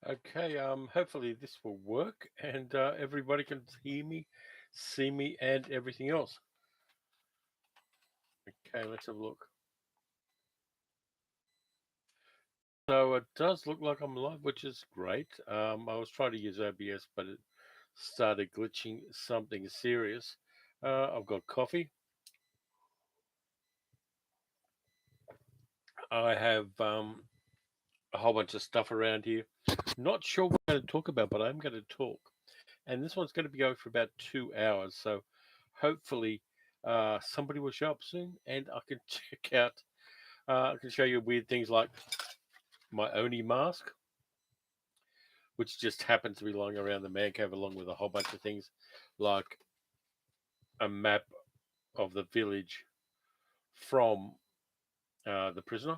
Okay, hopefully this will work and everybody can hear me, see me, and everything else. Okay, let's have a look. So it does look like I'm live, which is great. I was trying to use OBS, but it started glitching something serious. I've got coffee. I have a whole bunch of stuff around here. Not sure what I'm going to talk about, but I'm going to talk. And this one's going to be going for about 2 hours. So hopefully somebody will show up soon and I can check out, I can show you weird things like my Oni mask, which just happens to be lying around the man cave along with a whole bunch of things like a map of the village from the prisoner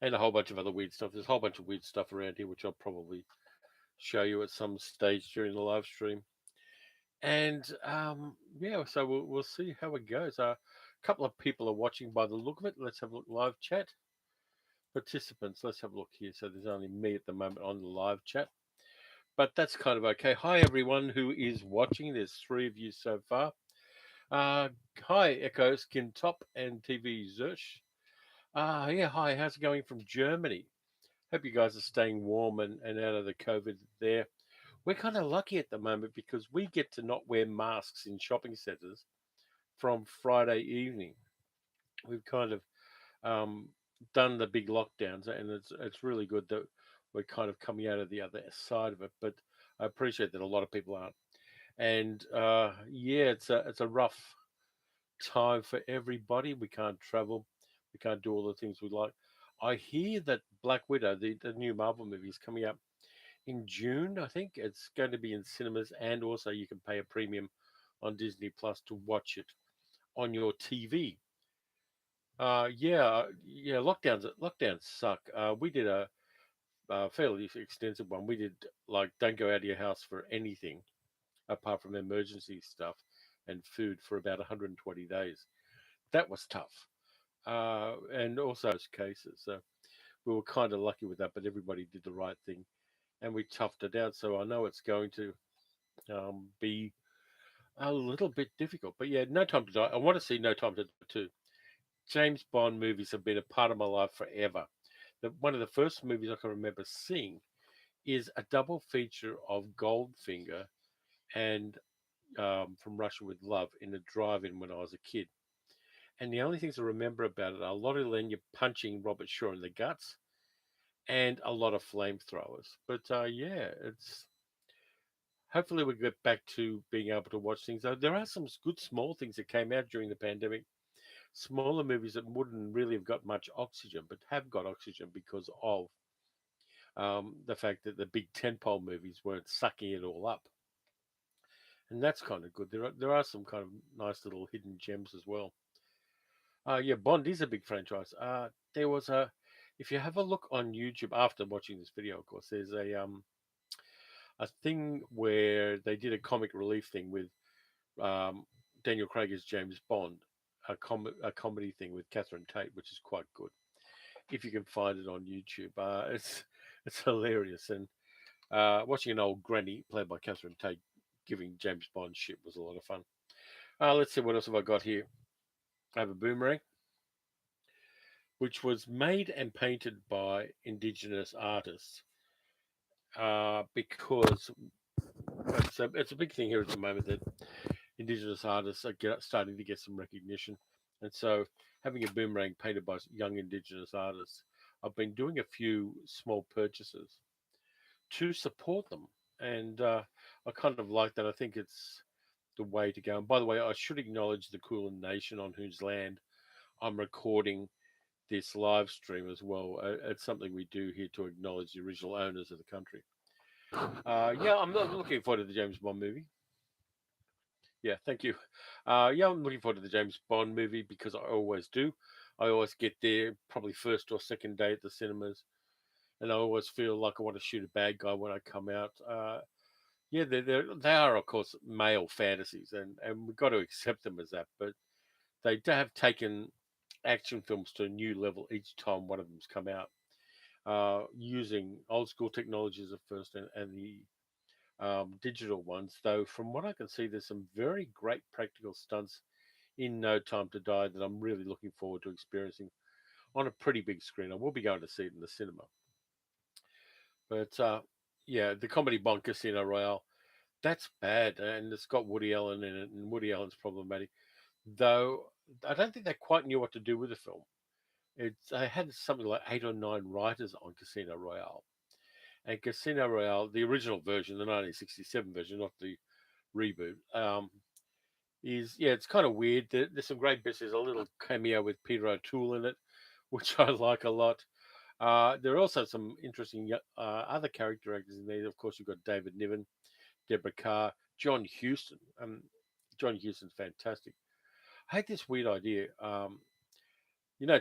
and a whole bunch of other weird stuff. There's a whole bunch of weird stuff around here, which I'll probably show you at some stage during the live stream. And yeah, so we'll see how it goes. A couple of people are watching by the look of it. Let's have a look. Live chat participants. Let's have a look here. So there's only me at the moment on the live chat, but that's kind of okay. Hi everyone who is watching. There's three of you so far. Uh, Hi Echo Skin Top and TV Zersh. Yeah, hi. How's it going from Germany? Hope you guys are staying warm and out of the COVID there. We're kind of lucky at the moment because we get to not wear masks in shopping centres from Friday evening. We've kind of um, done the big lockdowns, and it's really good that we're kind of coming out of the other side of it. But I appreciate that a lot of people aren't, and yeah, it's a rough time for everybody. We can't travel, we can't do all the things we like. I hear that Black Widow, the new Marvel movie, is coming out in June. I think it's going to be in cinemas, and also you can pay a premium on Disney Plus to watch it on your TV. Yeah. Lockdowns suck. We did a fairly extensive one. We did like don't go out of your house for anything apart from emergency stuff and food for about 120 days. That was tough. And also cases. So we were kind of lucky with that, but everybody did the right thing and we toughed it out. So I know it's going to be a little bit difficult. But yeah, No Time to Die. I want to see No Time to Die too. James Bond movies have been a part of my life forever. One of the first movies I can remember seeing is a double feature of Goldfinger and From Russia with Love in a drive-in when I was a kid. And the only things I remember about it are a lot of Lenya punching Robert Shaw in the guts and a lot of flamethrowers. But yeah, it's hopefully we'll get back to being able to watch things. There are some good small things that came out during the pandemic, smaller movies that wouldn't really have got much oxygen, but have got oxygen because of the fact that the big tentpole movies weren't sucking it all up, and that's kind of good. There are some kind of nice little hidden gems as well. Yeah, Bond is a big franchise. There was a, if you have a look on YouTube after watching this video, of course, there's a thing where they did a comic relief thing with um, Daniel Craig as James Bond, a comedy thing with Catherine Tate, which is quite good. If you can find it on YouTube, it's hilarious. And watching an old granny played by Catherine Tate giving James Bond shit was a lot of fun. Let's see what else have I got here. I have a boomerang, which was made and painted by Indigenous artists because it's a big thing here at the moment that Indigenous artists are starting to get some recognition. And so having a boomerang painted by young Indigenous artists, I've been doing a few small purchases to support them. And I kind of like that. I think it's the way to go. And by the way, I should acknowledge the Kulin Nation on whose land I'm recording this live stream as well. It's something we do here to acknowledge the original owners of the country. Yeah, I'm not looking forward to the James Bond movie. Yeah, thank you. Yeah, I'm looking forward to the James Bond movie because I always do. I always get there probably first or second day at the cinemas, and I always feel like I want to shoot a bad guy when I come out. Yeah, they are of course male fantasies, and we've got to accept them as that. But they have taken action films to a new level each time one of them's come out. using old school technologies at first and the digital ones. Though, from what I can see, there's some very great practical stunts in No Time to Die that I'm really looking forward to experiencing on a pretty big screen. I will be going to see it in the cinema. But yeah, the comedy Bond Casino Royale, that's bad. And it's got Woody Allen in it, and Woody Allen's problematic. Though I don't think they quite knew what to do with the film. I had something like 8 or 9 writers on Casino Royale. And Casino Royale, the original version, the 1967 version, not the reboot, is, yeah, it's kind of weird. There's some great bits. There's a little cameo with Peter O'Toole in it, which I like a lot. There are also some interesting other character actors in there. Of course, you've got David Niven, Deborah Carr, John Huston. John Huston's fantastic. I had this weird idea.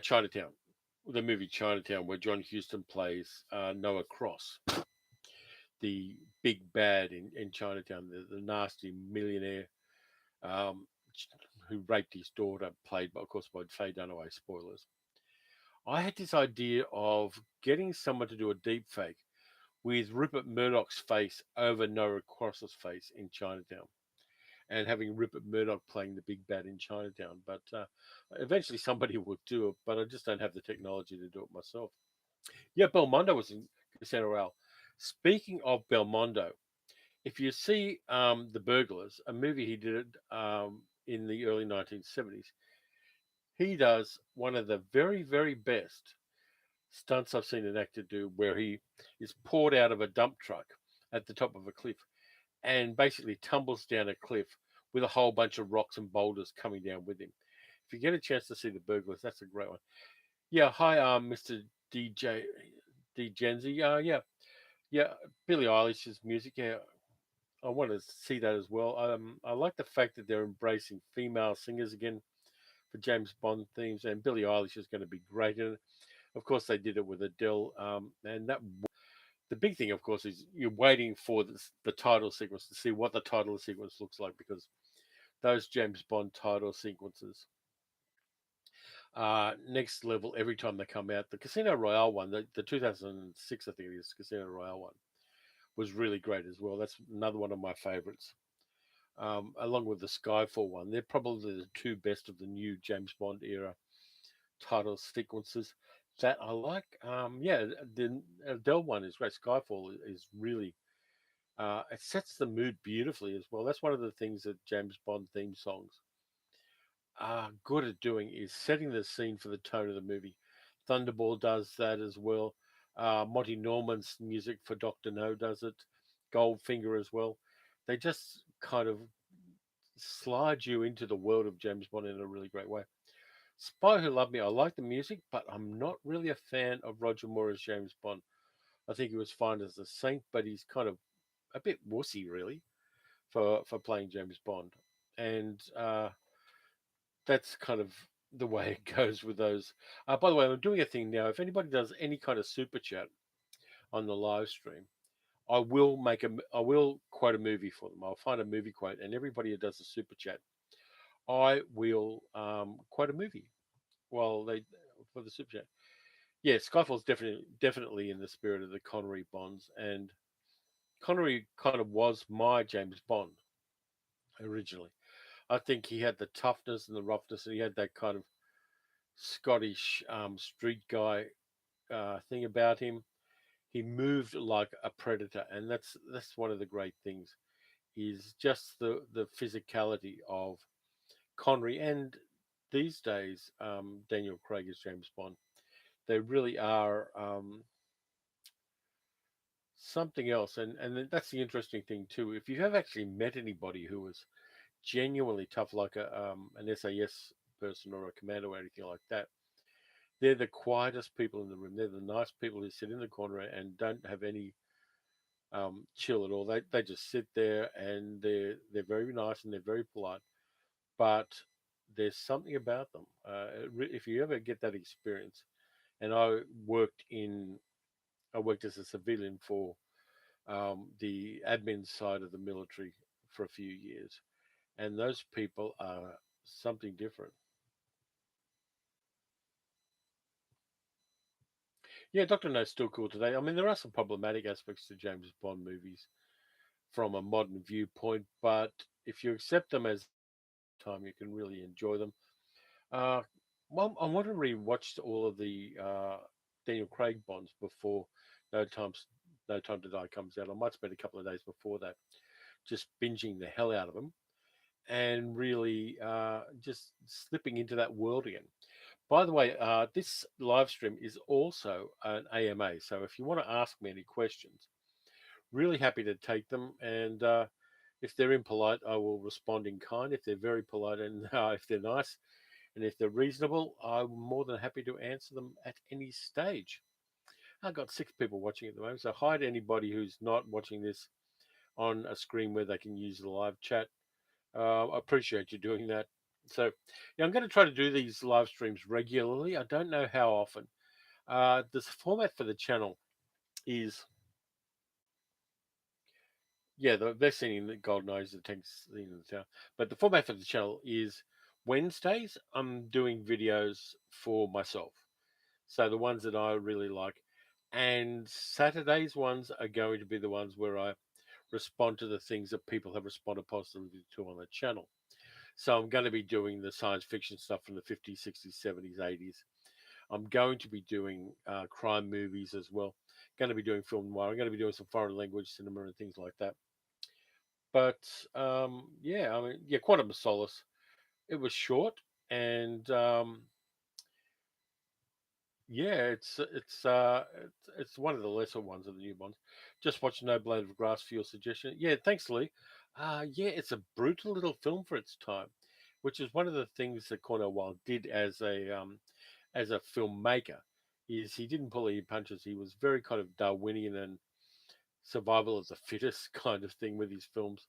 Chinatown, the movie Chinatown, where John Huston plays Noah Cross, the big bad in Chinatown, the nasty millionaire um, who raped his daughter, played, of course, by Faye Dunaway. Spoilers. I had this idea of getting someone to do a deep fake with Rupert Murdoch's face over Noah Cross's face in Chinatown, and having Rupert Murdoch playing the big bad in Chinatown. But eventually somebody would do it, but I just don't have the technology to do it myself. Yeah, Belmondo was in Casino Royale. Speaking of Belmondo, if you see The Burglars, a movie he did in the early 1970s, he does one of the very, very best stunts I've seen an actor do, where he is poured out of a dump truck at the top of a cliff and basically tumbles down a cliff with a whole bunch of rocks and boulders coming down with him. If you get a chance to see The Burglars, that's a great one. Yeah, hi, Mr. DJ D Genzi. Yeah, yeah, Billie Eilish's music. Yeah, I want to see that as well. I like the fact that they're embracing female singers again for James Bond themes, and Billie Eilish is going to be great in it. Of course, they did it with Adele, and that the big thing, of course, is you're waiting for the title sequence to see what the title sequence looks like, because those James Bond title sequences are next level every time they come out. The Casino Royale one, the 2006, I think it is, Casino Royale one, was really great as well. That's another one of my favorites. Along with the Skyfall one, they're probably the two best of the new James Bond era title sequences that I like. Yeah, the Adele one is great. Skyfall is really it sets the mood beautifully as well. That's one of the things that James Bond theme songs are good at doing, is setting the scene for the tone of the movie. Thunderball does that as well. Monty Norman's music for Doctor No does it. Goldfinger as well. They just kind of slide you into the world of James Bond in a really great way. Spy Who Loved Me, I like the music, but I'm not really a fan of Roger Moore as James Bond. I think he was fine as a saint, but he's kind of a bit wussy, really, for playing James Bond. And that's kind of the way it goes with those. By the way, I'm doing a thing now. If anybody does any kind of super chat on the live stream, I will quote a movie for them. I'll find a movie quote, and everybody who does a super chat, I will quote a movie while they for the super chat. Yeah, Skyfall's definitely in the spirit of the Connery Bonds, and Connery kind of was my James Bond originally. I think he had the toughness and the roughness, and he had that kind of Scottish street guy thing about him. He moved like a predator, and that's one of the great things. Is just the physicality of Connery, and these days Daniel Craig as James Bond. They really are something else, and that's the interesting thing too. If you have actually met anybody who was genuinely tough, like an SAS person or a commando or anything like that, they're the quietest people in the room. They're the nice people who sit in the corner and don't have any chill at all. They just sit there, and they're very nice and they're very polite, but there's something about them. If you ever get that experience, and I worked as a civilian for the admin side of the military for a few years, and those people are something different. Yeah, Doctor No's still cool today. I mean, there are some problematic aspects to James Bond movies from a modern viewpoint, but if you accept them as time, you can really enjoy them. Uh, well, I want to rewatch all of the Daniel Craig Bonds before No Time No Time to Die comes out. I might spend a couple of days before that just binging the hell out of them and really just slipping into that world again. By the way, this live stream is also an AMA. So if you want to ask me any questions, really happy to take them. And if they're impolite, I will respond in kind. If they're very polite and if they're nice and if they're reasonable, I'm more than happy to answer them at any stage. I've got 6 people watching at the moment. So hi to anybody who's not watching this on a screen where they can use the live chat. I appreciate you doing that. So, yeah, I'm going to try to do these live streams regularly. I don't know how often. The format for the channel is, yeah, the best thing in the Golden Eye is the tanks in the town. But the format for the channel is Wednesdays, I'm doing videos for myself. So the ones that I really like. And Saturdays ones are going to be the ones where I respond to the things that people have responded positively to on the channel. So I'm going to be doing the science fiction stuff from the 50s, 60s, 70s, 80s. I'm going to be doing crime movies as well. Going to be doing film noir. I'm going to be doing some foreign language cinema and things like that. But yeah, I mean, yeah, Quantum of Solace. It was short, and yeah, it's one of the lesser ones of the new ones. Just watched No Blade of Grass for your suggestion. Yeah, thanks, Lee. Yeah, it's a brutal little film for its time, which is one of the things that Cornell Wilde did as a filmmaker. Is he didn't pull any punches. He was very kind of Darwinian and survival of the fittest kind of thing with his films.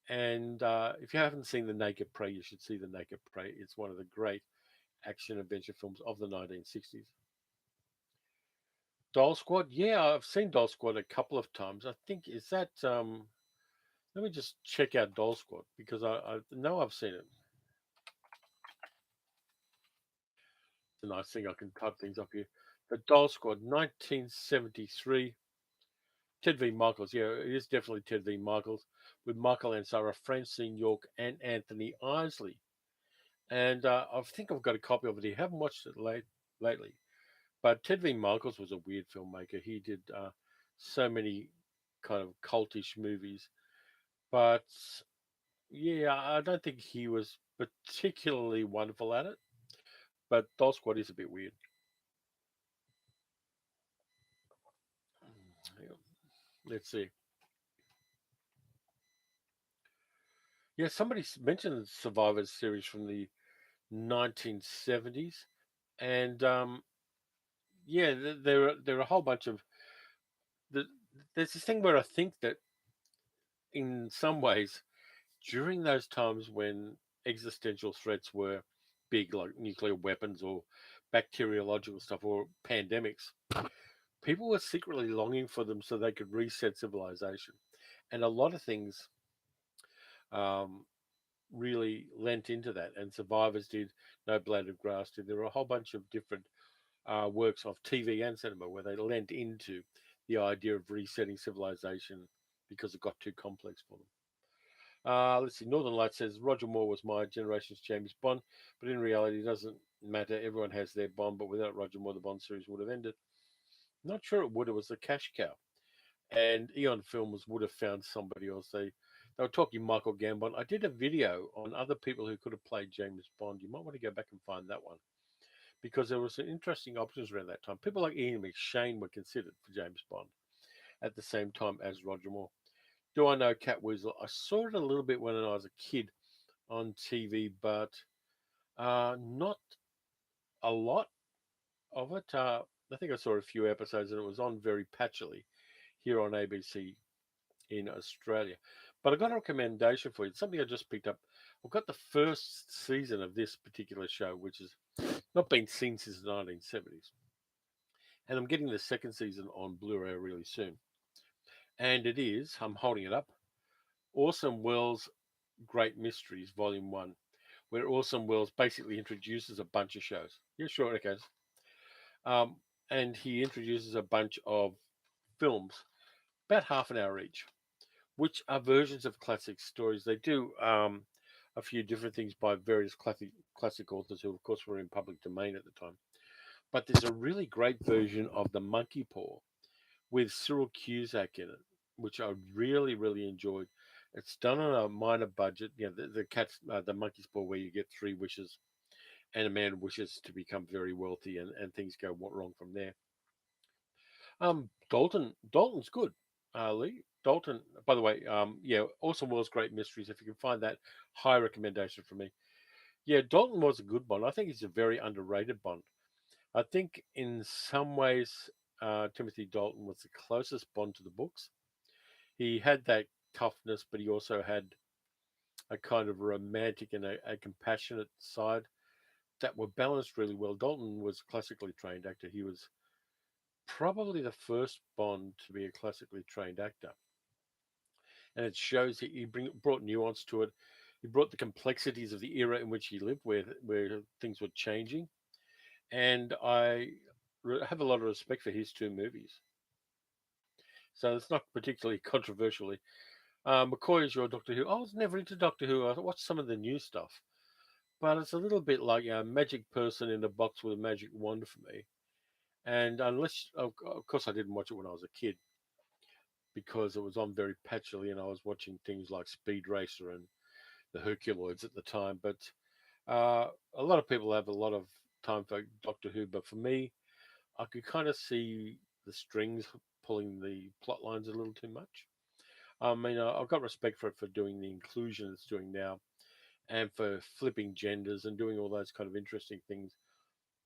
And if you haven't seen The Naked Prey, you should see The Naked Prey. It's one of the great action adventure films of the 1960s. Doll Squad, yeah, I've seen Doll Squad a couple of times. I think is that let me just check out Doll Squad because I know I've seen it. It's a nice thing I can type things up here. The Doll Squad, 1973. Ted V. Michaels, yeah, it is definitely Ted V. Michaels with Michael Ansara, Francine York, and Anthony Isley. And I think I've got a copy of it here. Haven't watched it lately. But Ted V. Michaels was a weird filmmaker. He did so many kind of cultish movies. But yeah, I don't think he was particularly wonderful at it. But Doll Squad is a bit weird. Yeah, let's see. Yeah, somebody mentioned the Survivors series from the 1970s. And yeah, there are a whole bunch of. The, there's this thing where I think that in some ways, during those times when existential threats were big, like nuclear weapons or bacteriological stuff or pandemics, people were secretly longing for them so they could reset civilization. And a lot of things um, really lent into that. And Survivors did, No Blade of Grass did. There were a whole bunch of different works of TV and cinema where they lent into the idea of resetting civilization because it got too complex for them. Let's see. Northern Light says Roger Moore was my generation's James Bond, but in reality, it doesn't matter. Everyone has their Bond, but without Roger Moore, the Bond series would have ended. Not sure it would. It was a cash cow, and Eon Films would have found somebody else. They were talking Michael Gambon. I did a video on other people who could have played James Bond. You might want to go back and find that one because there were some interesting options around that time. People like Ian McShane were considered for James Bond at the same time as Roger Moore. Do I know Cat Weasel? I saw it a little bit when I was a kid on TV, but not a lot of it. I think I saw a few episodes and it was on very patchily here on ABC in Australia. But I got a recommendation for you. It's something I just picked up. I've got the first season of this particular show, which has not been seen since the 1970s. And I'm getting the second season on Blu-ray really soon. And it is, I'm holding it up, Awesome World's Great Mysteries, Volume 1, where Awesome Worlds basically introduces a bunch of shows. Yeah, sure, okay. Um, and he introduces a bunch of films, about half an hour each, which are versions of classic stories. They do a few different things by various classic authors who, of course, were in public domain at the time. But there's a really great version of The Monkey Paw with Cyril Cusack in it, which I really, really enjoyed. It's done on a minor budget. The cat's the monkey's paw, where you get three wishes, and a man wishes to become very wealthy, and things go wrong from there. Dalton's good. Lee Dalton. By the way, yeah, Awesome World's Great Mysteries. If you can find that, high recommendation from me. Yeah, Dalton was a good Bond. I think he's a very underrated Bond. I think in some ways, Timothy Dalton was the closest Bond to the books. He had that toughness, but he also had a kind of romantic and a compassionate side that were balanced really well. Dalton was a classically trained actor. He was probably the first Bond to be a classically trained actor, and it shows that brought nuance to it. He brought the complexities of the era in which he lived, where things were changing, and I have a lot of respect for his two movies. So it's not particularly controversially. McCoy is your Doctor Who. I was never into Doctor Who. I watched some of the new stuff, but it's a little bit like a magic person in a box with a magic wand for me. And unless, of course, I didn't watch it when I was a kid because it was on very patchily, and I was watching things like Speed Racer and the Herculoids at the time. But a lot of people have a lot of time for Doctor Who, but for me, I could kind of see the strings pulling the plot lines a little too much. I mean, I've got respect for it for doing the inclusion it's doing now, and for flipping genders and doing all those kind of interesting things.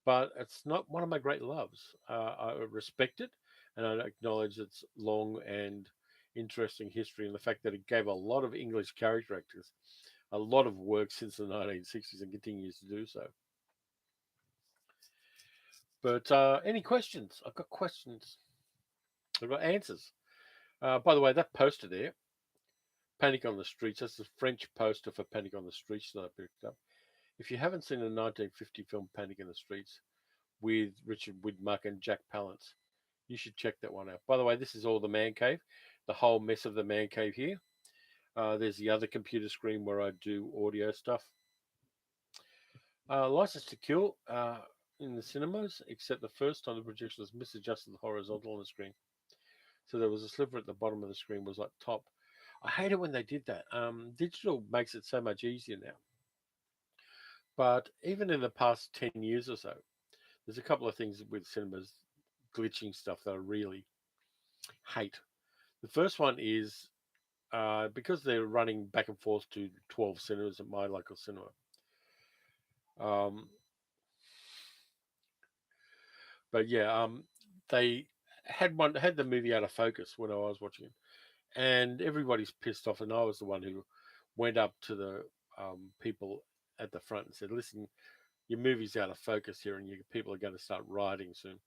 But it's not one of my great loves. I respect it, and I acknowledge its long and interesting history, and the fact that it gave a lot of English character actors a lot of work since the 1960s and continues to do so. But any questions? I've got questions. I've got answers. By the way, that poster there, Panic on the Streets, that's the French poster for Panic on the Streets that I picked up. If you haven't seen the 1950 film Panic in the Streets with Richard Widmark and Jack Palance, you should check that one out. By the way, this is all the man cave, the whole mess of the man cave here. There's the other computer screen where I do audio stuff. License to Kill in the cinemas, except the first time the projection was misadjusted the horizontal on the screen. So there was a sliver at the bottom of the screen was like top. I hate it when they did that. Digital makes it so much easier now. But even in the past 10 years or so, there's a couple of things with cinemas glitching stuff that I really hate. The first one is because they're running back and forth to 12 cinemas at my local cinema. Um, but yeah, they had the movie out of focus when I was watching it, and everybody's pissed off, and I was the one who went up to the people at the front and said, "Listen, your movie's out of focus here, and people are going to start rioting soon."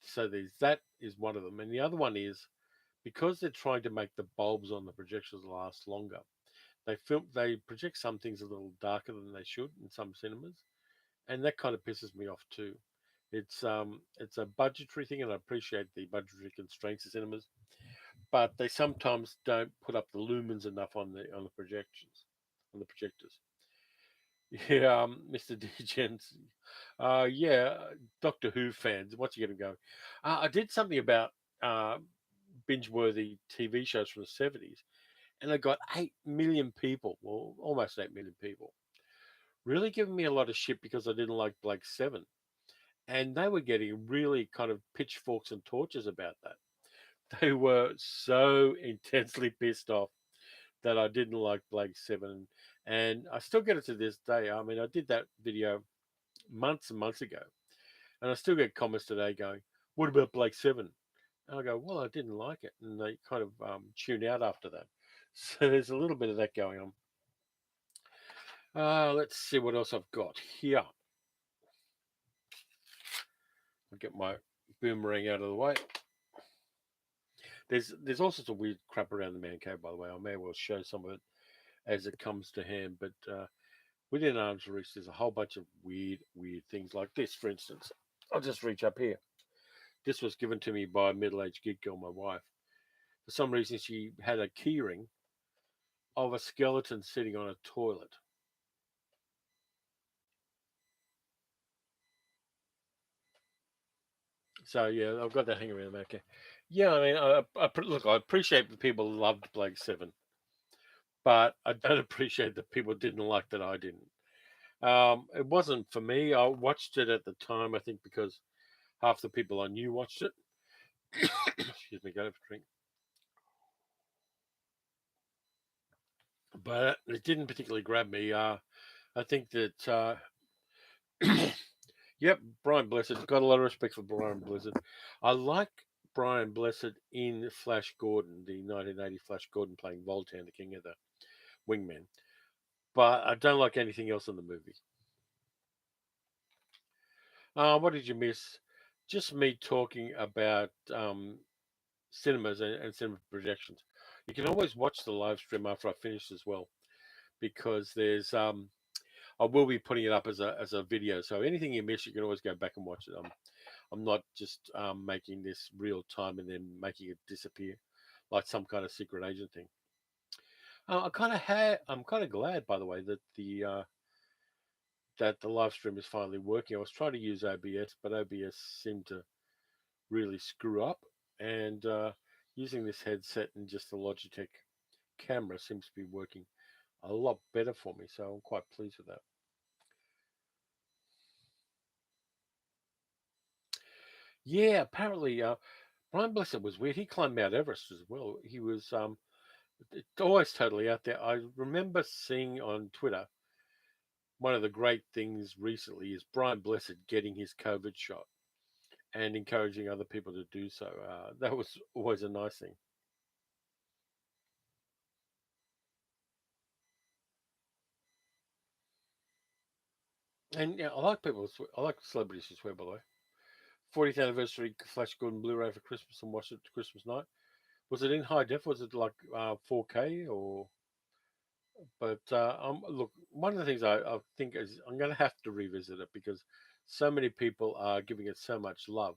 So that is one of them, and the other one is because they're trying to make the bulbs on the projectors last longer. They project some things a little darker than they should in some cinemas, and that kind of pisses me off too. It's a budgetary thing, and I appreciate the budgetary constraints of cinemas, but they sometimes don't put up the lumens enough on the projections on the projectors. Yeah, Mr. Dgens. Yeah, Doctor Who fans. Once you get them going, I did something about uh, binge-worthy TV shows from the 70s, and I got 8 million people, well, almost 8 million people, really giving me a lot of shit because I didn't like Blake Seven, and they were getting really kind of pitchforks and torches about that. They were so intensely pissed off that I didn't like Blake Seven, and I still get it to this day. I mean, I did that video months and months ago, and I still get comments today going, "What about Blake Seven?" And I go, "Well, I didn't like it," and they kind of tune out after that. So there's a little bit of that going on. Let's see what else I've got here. I'll get my boomerang out of the way. There's all sorts of weird crap around the man cave, by the way. I may well show some of it as it comes to hand, but within arm's reach, there's a whole bunch of weird things like this, for instance. I'll just reach up here. This was given to me by a middle-aged geek girl, my wife. For some reason, she had a keyring of a skeleton sitting on a toilet. So yeah, I've got that hanging around. Okay, yeah. I mean, look, I appreciate that people loved Blake Seven, but I don't appreciate that people didn't like that I didn't. It wasn't for me. I watched it at the time, I think, because half the people I knew watched it. Excuse me, go for a drink. But it didn't particularly grab me. I think that, yep, Brian Blessed. Got a lot of respect for Brian Blessed. I like Brian Blessed in Flash Gordon, the 1980 Flash Gordon playing Voltan, the king of the wingmen. But I don't like anything else in the movie. What did you miss? Just me talking about cinemas and cinema projections. You can always watch the live stream after I finish as well, because there's I will be putting it up as a video. So anything you miss, you can always go back and watch it. I'm not just making this real time and then making it disappear like some kind of secret agent thing. I'm kind of glad, by the way, that the live stream is finally working. I was trying to use OBS, but OBS seemed to really screw up, and using this headset and just the Logitech camera seems to be working a lot better for me. So I'm quite pleased with that. Yeah, apparently, Brian Blessed was weird. He climbed Mount Everest as well. He was always totally out there. I remember seeing on Twitter one of the great things recently is Brian Blessed getting his COVID shot and encouraging other people to do so. That was always a nice thing. And yeah, I like celebrities who swear, by the way. 40th anniversary Flash Gordon Blu-ray for Christmas and watched it Christmas night. Was it in high def? Was it like 4K or? But look, one of the things I think is I'm going to have to revisit it because so many people are giving it so much love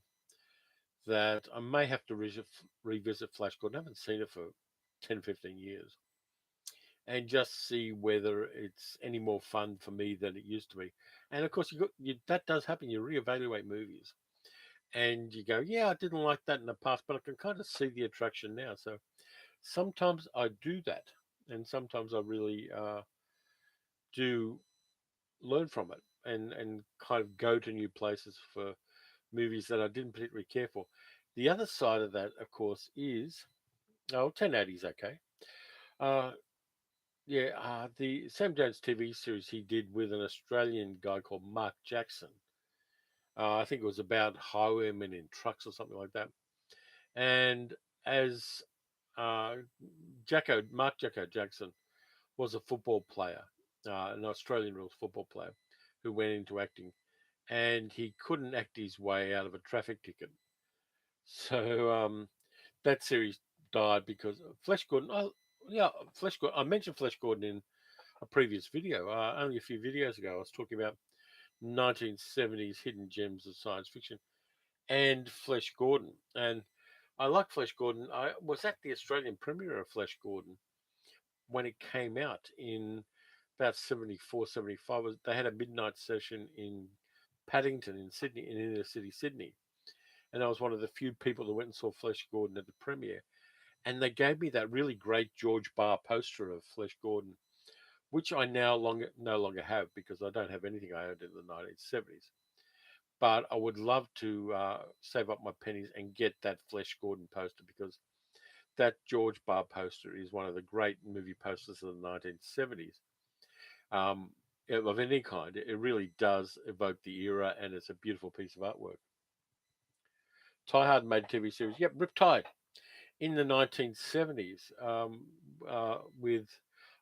that I may have to revisit Flash Gordon. I haven't seen it for 10, 15 years and just see whether it's any more fun for me than it used to be. And of course, that does happen. You reevaluate movies and you go, yeah, I didn't like that in the past, but I can kind of see the attraction now. So sometimes I do that, and sometimes I really do learn from it and kind of go to new places for movies that I didn't particularly care for. The other side of that, of course, is 1080 is okay. Uh, yeah, the Sam Jones TV series he did with an Australian guy called Mark Jackson. I think it was about highwaymen in trucks or something like that. And as uh, Mark Jacko Jackson was a football player, an Australian rules football player who went into acting, and he couldn't act his way out of a traffic ticket. So that series died because Flesh Gordon. Yeah, Flesh Gordon. I mentioned Flesh Gordon in a previous video, only a few videos ago. I was talking about 1970s hidden gems of science fiction and Flesh Gordon, and I like Flesh Gordon. I was at the Australian premiere of Flesh Gordon when it came out in about 74, 75. They had a midnight session in Paddington in Sydney, in inner city Sydney. And I was one of the few people that went and saw Flesh Gordon at the premiere. And they gave me that really great George Barr poster of Flesh Gordon, which I no longer have because I don't have anything I owned in the 1970s. But I would love to save up my pennies and get that Flesh Gordon poster because that George Barr poster is one of the great movie posters of the 1970s. Um, of any kind, it really does evoke the era, and it's a beautiful piece of artwork. Ty Hard made a TV series. Yep, Riptide in the 1970s with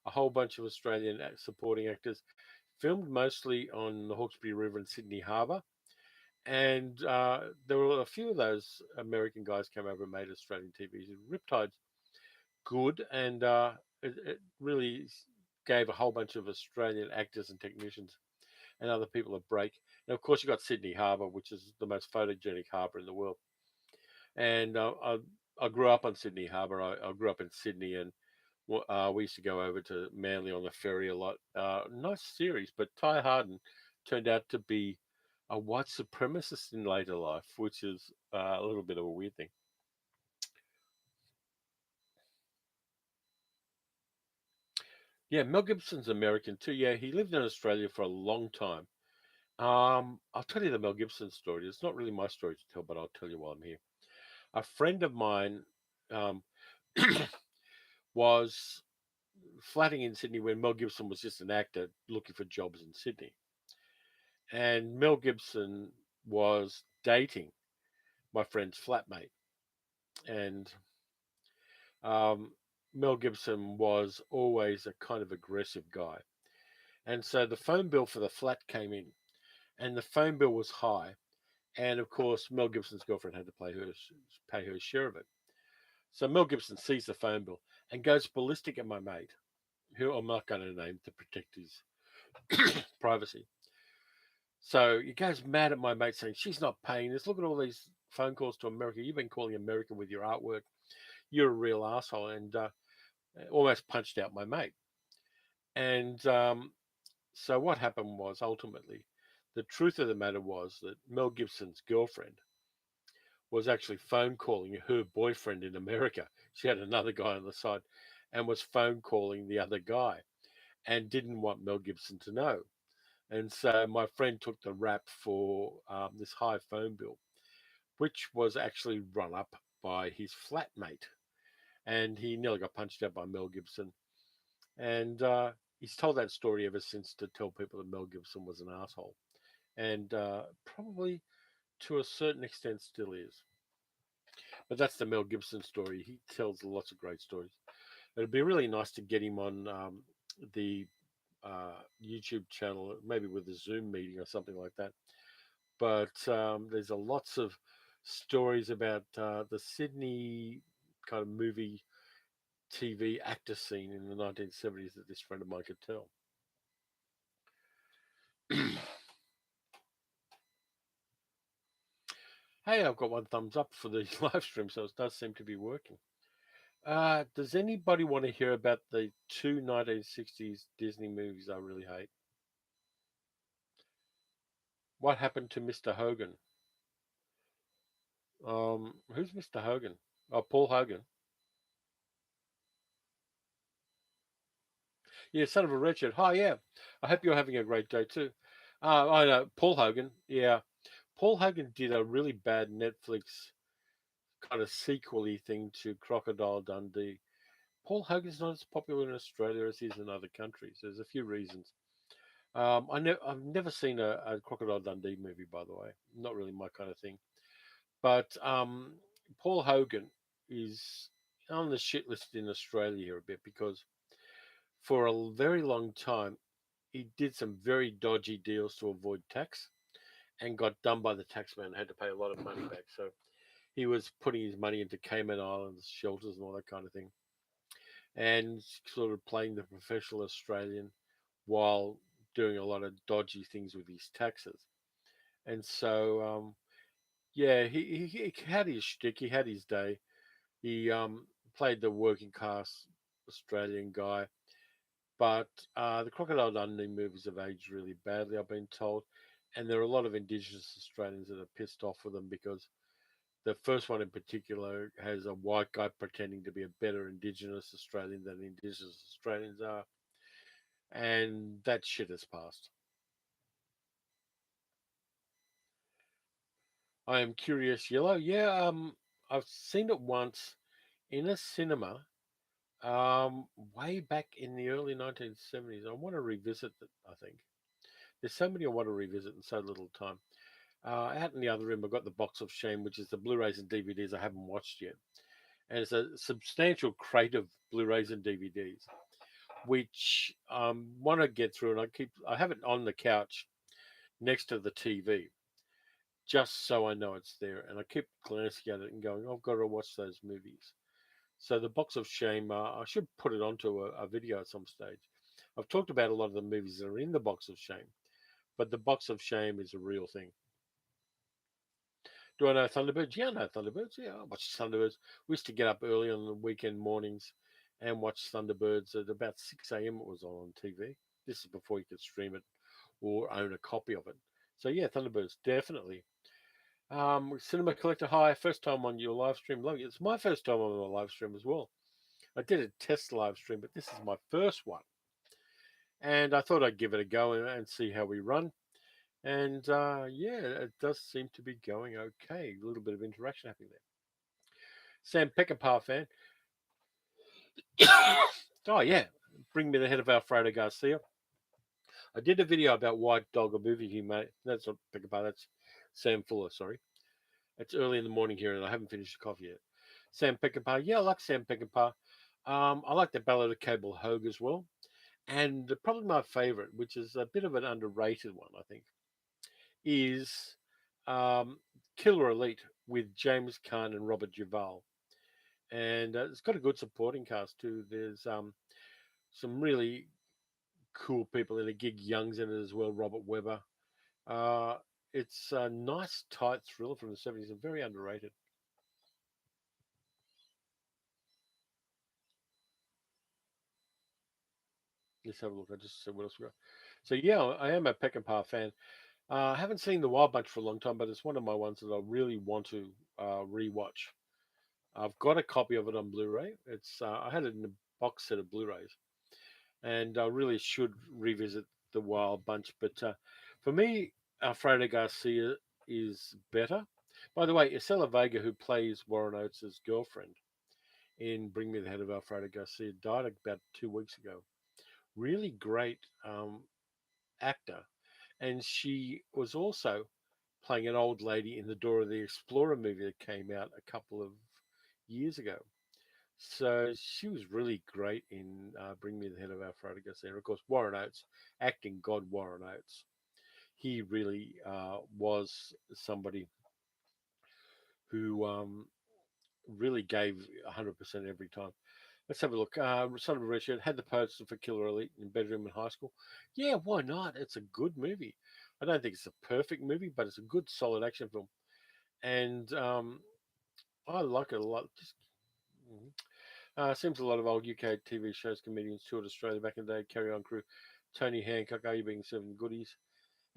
a whole bunch of Australian supporting actors, filmed mostly on the Hawkesbury River in Sydney Harbour. And there were a few of those American guys came over and made Australian TV. Riptide's good, and it really gave a whole bunch of Australian actors and technicians and other people a break. And of course, you got Sydney Harbour, which is the most photogenic harbour in the world. And I grew up on Sydney Harbour. I grew up in Sydney, and we used to go over to Manly on the ferry a lot. Nice series, but Ty Harden turned out to be a white supremacist in later life, which is a little bit of a weird thing. Yeah, Mel Gibson's American too. Yeah, he lived in Australia for a long time. I'll tell you the Mel Gibson story. It's not really my story to tell, but I'll tell you while I'm here. A friend of mine um, was flatting in Sydney when Mel Gibson was just an actor looking for jobs in Sydney. And Mel Gibson was dating my friend's flatmate. And um, Mel Gibson was always a kind of aggressive guy. And so the phone bill for the flat came in, and the phone bill was high. And of course, Mel Gibson's girlfriend had to pay her share of it. So Mel Gibson sees the phone bill and goes ballistic at my mate, who I'm not going to name to protect his privacy. So he goes mad at my mate, saying, "She's not paying this. Look at all these phone calls to America. You've been calling America with your artwork. You're a real asshole." And almost punched out my mate. And so what happened was ultimately, the truth of the matter was that Mel Gibson's girlfriend was actually phone calling her boyfriend in America. She had another guy on the side and was phone calling the other guy and didn't want Mel Gibson to know. And so my friend took the rap for this high phone bill, which was actually run up by his flatmate. And he nearly got punched out by Mel Gibson. And he's told that story ever since to tell people that Mel Gibson was an asshole. And probably to a certain extent still is. But that's the Mel Gibson story. He tells lots of great stories. It'd be really nice to get him on the YouTube channel, maybe with a Zoom meeting or something like that. But there's a lots of stories about the Sydney kind of movie TV actor scene in the 1970s that this friend of mine could tell. Hey, I've got one thumbs up for the live stream, so it does seem to be working. Does anybody want to hear about the two 1960s Disney movies I really hate? What happened to Mr. Hogan? Who's Mr. Hogan? Oh, Paul Hogan. Yeah, son of a Richard. Hi, yeah. I hope you're having a great day too. I know Paul Hogan. Yeah, Paul Hogan did a really bad Netflix kind of sequely thing to Crocodile Dundee. Paul Hogan's not as popular in Australia as he is in other countries. There's a few reasons. I've never seen a Crocodile Dundee movie, by the way. Not really my kind of thing. But Paul Hogan is on the shit list in Australia here a bit because for a very long time he did some very dodgy deals to avoid tax and got done by the taxman and had to pay a lot of money back. So he was putting his money into Cayman Islands shelters and all that kind of thing, and sort of playing the professional Australian while doing a lot of dodgy things with his taxes. And so, yeah, he had his shtick. He had his day. He played the working class Australian guy. But the Crocodile Dundee movies have aged really badly, I've been told. And there are a lot of Indigenous Australians that are pissed off with them because the first one in particular has a white guy pretending to be a better Indigenous Australian than Indigenous Australians are. And that shit has passed. I am Curious Yellow. Yeah, I've seen it once in a cinema way back in the early 1970s. I want to revisit it, I think. There's so many I want to revisit in so little time. Out in the other room, I've got the Box of Shame, which is the Blu-rays and DVDs I haven't watched yet. And it's a substantial crate of Blu-rays and DVDs, which want to get through. And I have it on the couch next to the TV, just so I know it's there. And I keep glancing at it and going, I've got to watch those movies. So the Box of Shame, I should put it onto a video at some stage. I've talked about a lot of the movies that are in the Box of Shame, but the Box of Shame is a real thing. Do I know Thunderbirds? Yeah, I know Thunderbirds. Yeah, I watch Thunderbirds. We used to get up early on the weekend mornings and watch Thunderbirds at about 6 a.m. It was on TV. This is before you could stream it or own a copy of it. So, yeah, Thunderbirds, definitely. Cinema Collector, hi. First time on your live stream. Love you. It's my first time on a live stream as well. I did a test live stream, but this is my first one. And I thought I'd give it a go and see how we run. And yeah, it does seem to be going okay. A little bit of interaction happening there. Sam Peckinpah fan. Oh, yeah. Bring me the head of Alfredo Garcia. I did a video about White Dog, a movie he made. That's not Peckinpah, that's Sam Fuller, sorry. It's early in the morning here and I haven't finished the coffee yet. Sam Peckinpah. Yeah, I like Sam Peckinpah. I like the Ballad of Cable Hogue as well. And probably my favorite, which is a bit of an underrated one, I think, is um, Killer Elite with James Caan and Robert Duvall. And it's got a good supporting cast too. There's some really cool people in it. Gig Young's in it as well, Robert Webber. Uh, it's a nice, tight thriller from the 70s and very underrated. Let's have a look. I just said what else we got. So, yeah, I am a Peckinpah fan. I haven't seen The Wild Bunch for a long time, but it's one of my ones that I really want to rewatch. I've got a copy of it on Blu-ray. It's I had it in a box set of Blu-rays, and I really should revisit The Wild Bunch. But for me, Alfredo Garcia is better. By the way, Isela Vega, who plays Warren Oates' girlfriend in Bring Me the Head of Alfredo Garcia, died about 2 weeks ago. Really great actor, and she was also playing an old lady in the Dora the Explorer movie that came out a couple of years ago. So she was really great in Bring Me the Head of Alfredo Garcia. Of course, Warren Oates, acting god Warren Oates. He really was somebody who really gave 100% every time. Let's have a look. Son of Richard had the poster for Killer Elite in bedroom in high school. Yeah, why not? It's a good movie. I don't think it's a perfect movie, but it's a good, solid action film. And I like it a lot. Just, seems a lot of old UK TV shows, comedians toured Australia back in the day. Carry On Crew, Tony Hancock, Are You Being Served Goodies?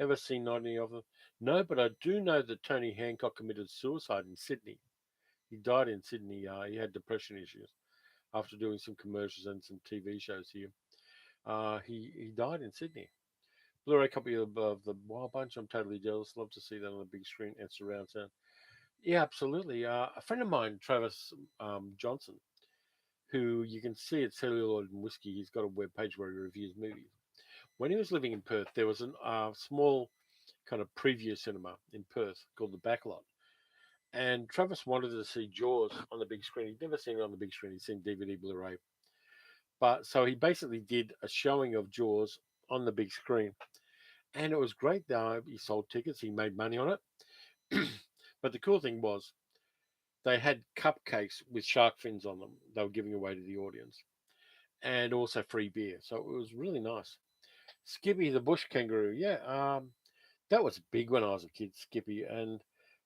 Ever seen any of them? No, but I do know that Tony Hancock committed suicide in Sydney. He died in Sydney. He had depression issues after doing some commercials and some TV shows here. He died in Sydney. Blu-ray copy of the Wild Bunch. I'm totally jealous. Love to see that on the big screen and surround sound. Yeah, absolutely. A friend of mine, Travis Johnson, who you can see at Celluloid and Whiskey, he's got a web page where he reviews movies. When he was living in Perth, there was a small kind of preview cinema in Perth called the Backlot. And Travis wanted to see Jaws on the big screen. He'd never seen it on the big screen. He'd seen DVD, Blu-ray. But so he basically did a showing of Jaws on the big screen. And it was great. He sold tickets. He made money on it. But the cool thing was they had cupcakes with shark fins on them. They were giving away to the audience. And also free beer. So it was really nice. Skippy the bush kangaroo. Yeah, that was big when I was a kid, Skippy. And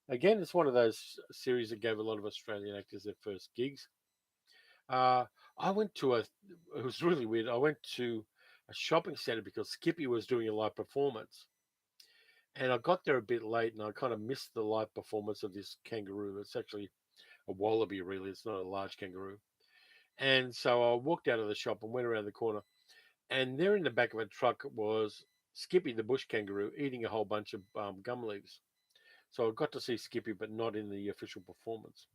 again, it's one of those series that gave a lot of Australian actors their first gigs. Uh, I went to it was really weird. I went to a shopping center because Skippy was doing a live performance. And I got there a bit late and I kind of missed the live performance of this kangaroo. It's actually a wallaby, really. It's not a large kangaroo. And so I walked out of the shop and went around the corner. And there in the back of a truck was Skippy the bush kangaroo eating a whole bunch of gum leaves. So I got to see Skippy, but not in the official performance.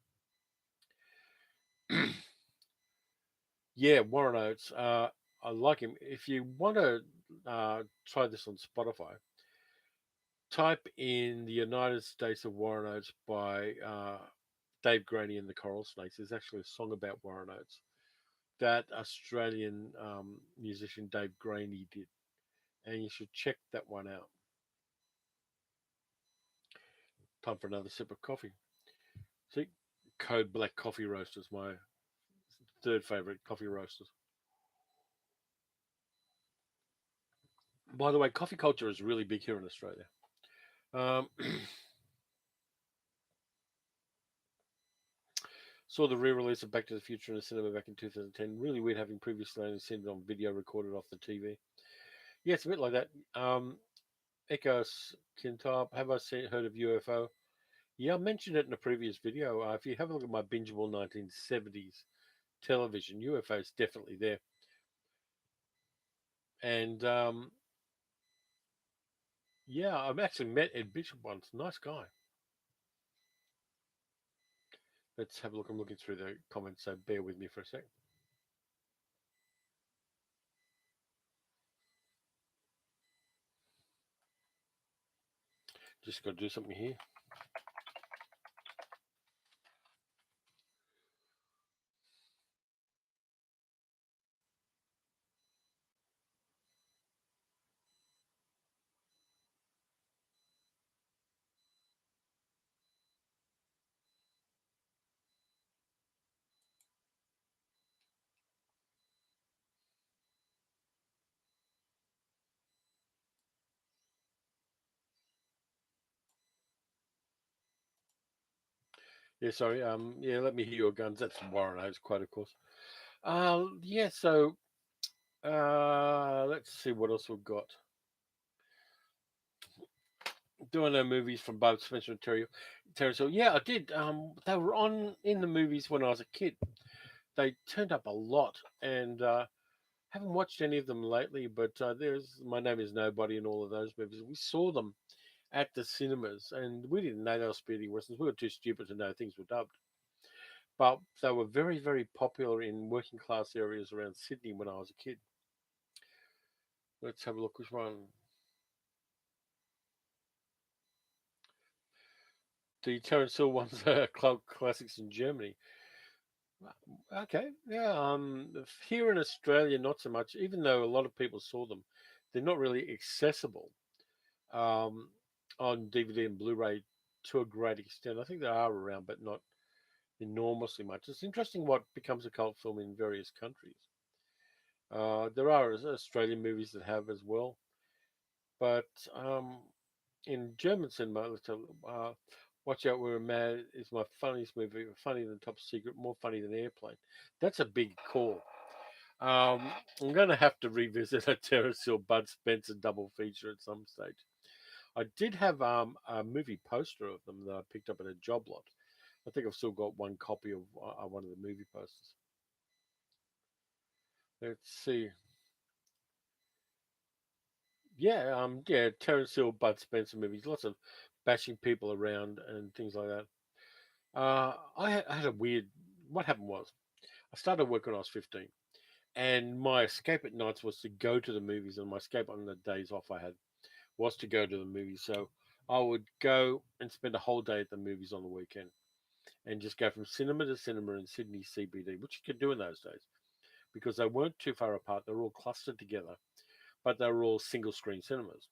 Yeah, Warren Oates. I like him. If you want to try this on Spotify, type in "The United States of Warren Oates" by Dave Graney and the Coral Snakes. There's actually a song about Warren Oates that Australian musician Dave Graney did, and you should check that one out. Time for another sip of coffee. See, Code Black Coffee Roasters, my third favorite coffee roasters. By the way, coffee culture is really big here in Australia. Um, Saw the re-release of Back to the Future in the cinema back in 2010. Really weird having previously only seen it on video recorded off the TV. Yeah, it's a bit like that. Echos Kintop, have I heard of UFO? Yeah, I mentioned it in a previous video. If you have a look at my bingeable 1970s television, UFO is definitely there. And yeah, I've actually met Ed Bishop once. Nice guy. Let's have a look. I'm looking through the comments, so bear with me for a sec. Just got to do something here. Yeah, sorry. Yeah, let me hear your guns. That's Warren Oates quote, of course. Yeah. So, let's see what else we've got. Doing our movies from Bob Spencer and Terry. So, yeah, I did. They were on in the movies when I was a kid. They turned up a lot, and haven't watched any of them lately. But there's My Name Is Nobody and all of those movies. We saw them at the cinemas, and we didn't know they were speedy westerns. We were too stupid to know things were dubbed. But they were very, very popular in working class areas around Sydney when I was a kid. Let's have a look. Which one? The Terence Hill ones are club classics in Germany. Okay, yeah. Here in Australia, not so much. Even though a lot of people saw them, they're not really accessible um, on DVD and Blu-ray to a great extent. I think they are around, but not enormously much. It's interesting what becomes a cult film in various countries. There are Australian movies that have as well, but in German cinema, Watch Out We're Mad is my funniest movie, funnier than Top Secret, more funny than Airplane. That's a big call. I'm going to have to revisit a Terence Hill Bud Spencer double feature at some stage. I did have a movie poster of them that I picked up at a job lot. I think I've still got one copy of one of the movie posters. Let's see. Yeah, Terence Hill, Bud Spencer movies, lots of bashing people around and things like that. I had a weird. What happened was, I started work when I was 15, and my escape at nights was to go to the movies, and my escape on the days off I had was to go to the movies. So I would go and spend a whole day at the movies on the weekend, and just go from cinema to cinema in Sydney CBD, which you could do in those days because they weren't too far apart. They were all clustered together, but they were all single screen cinemas,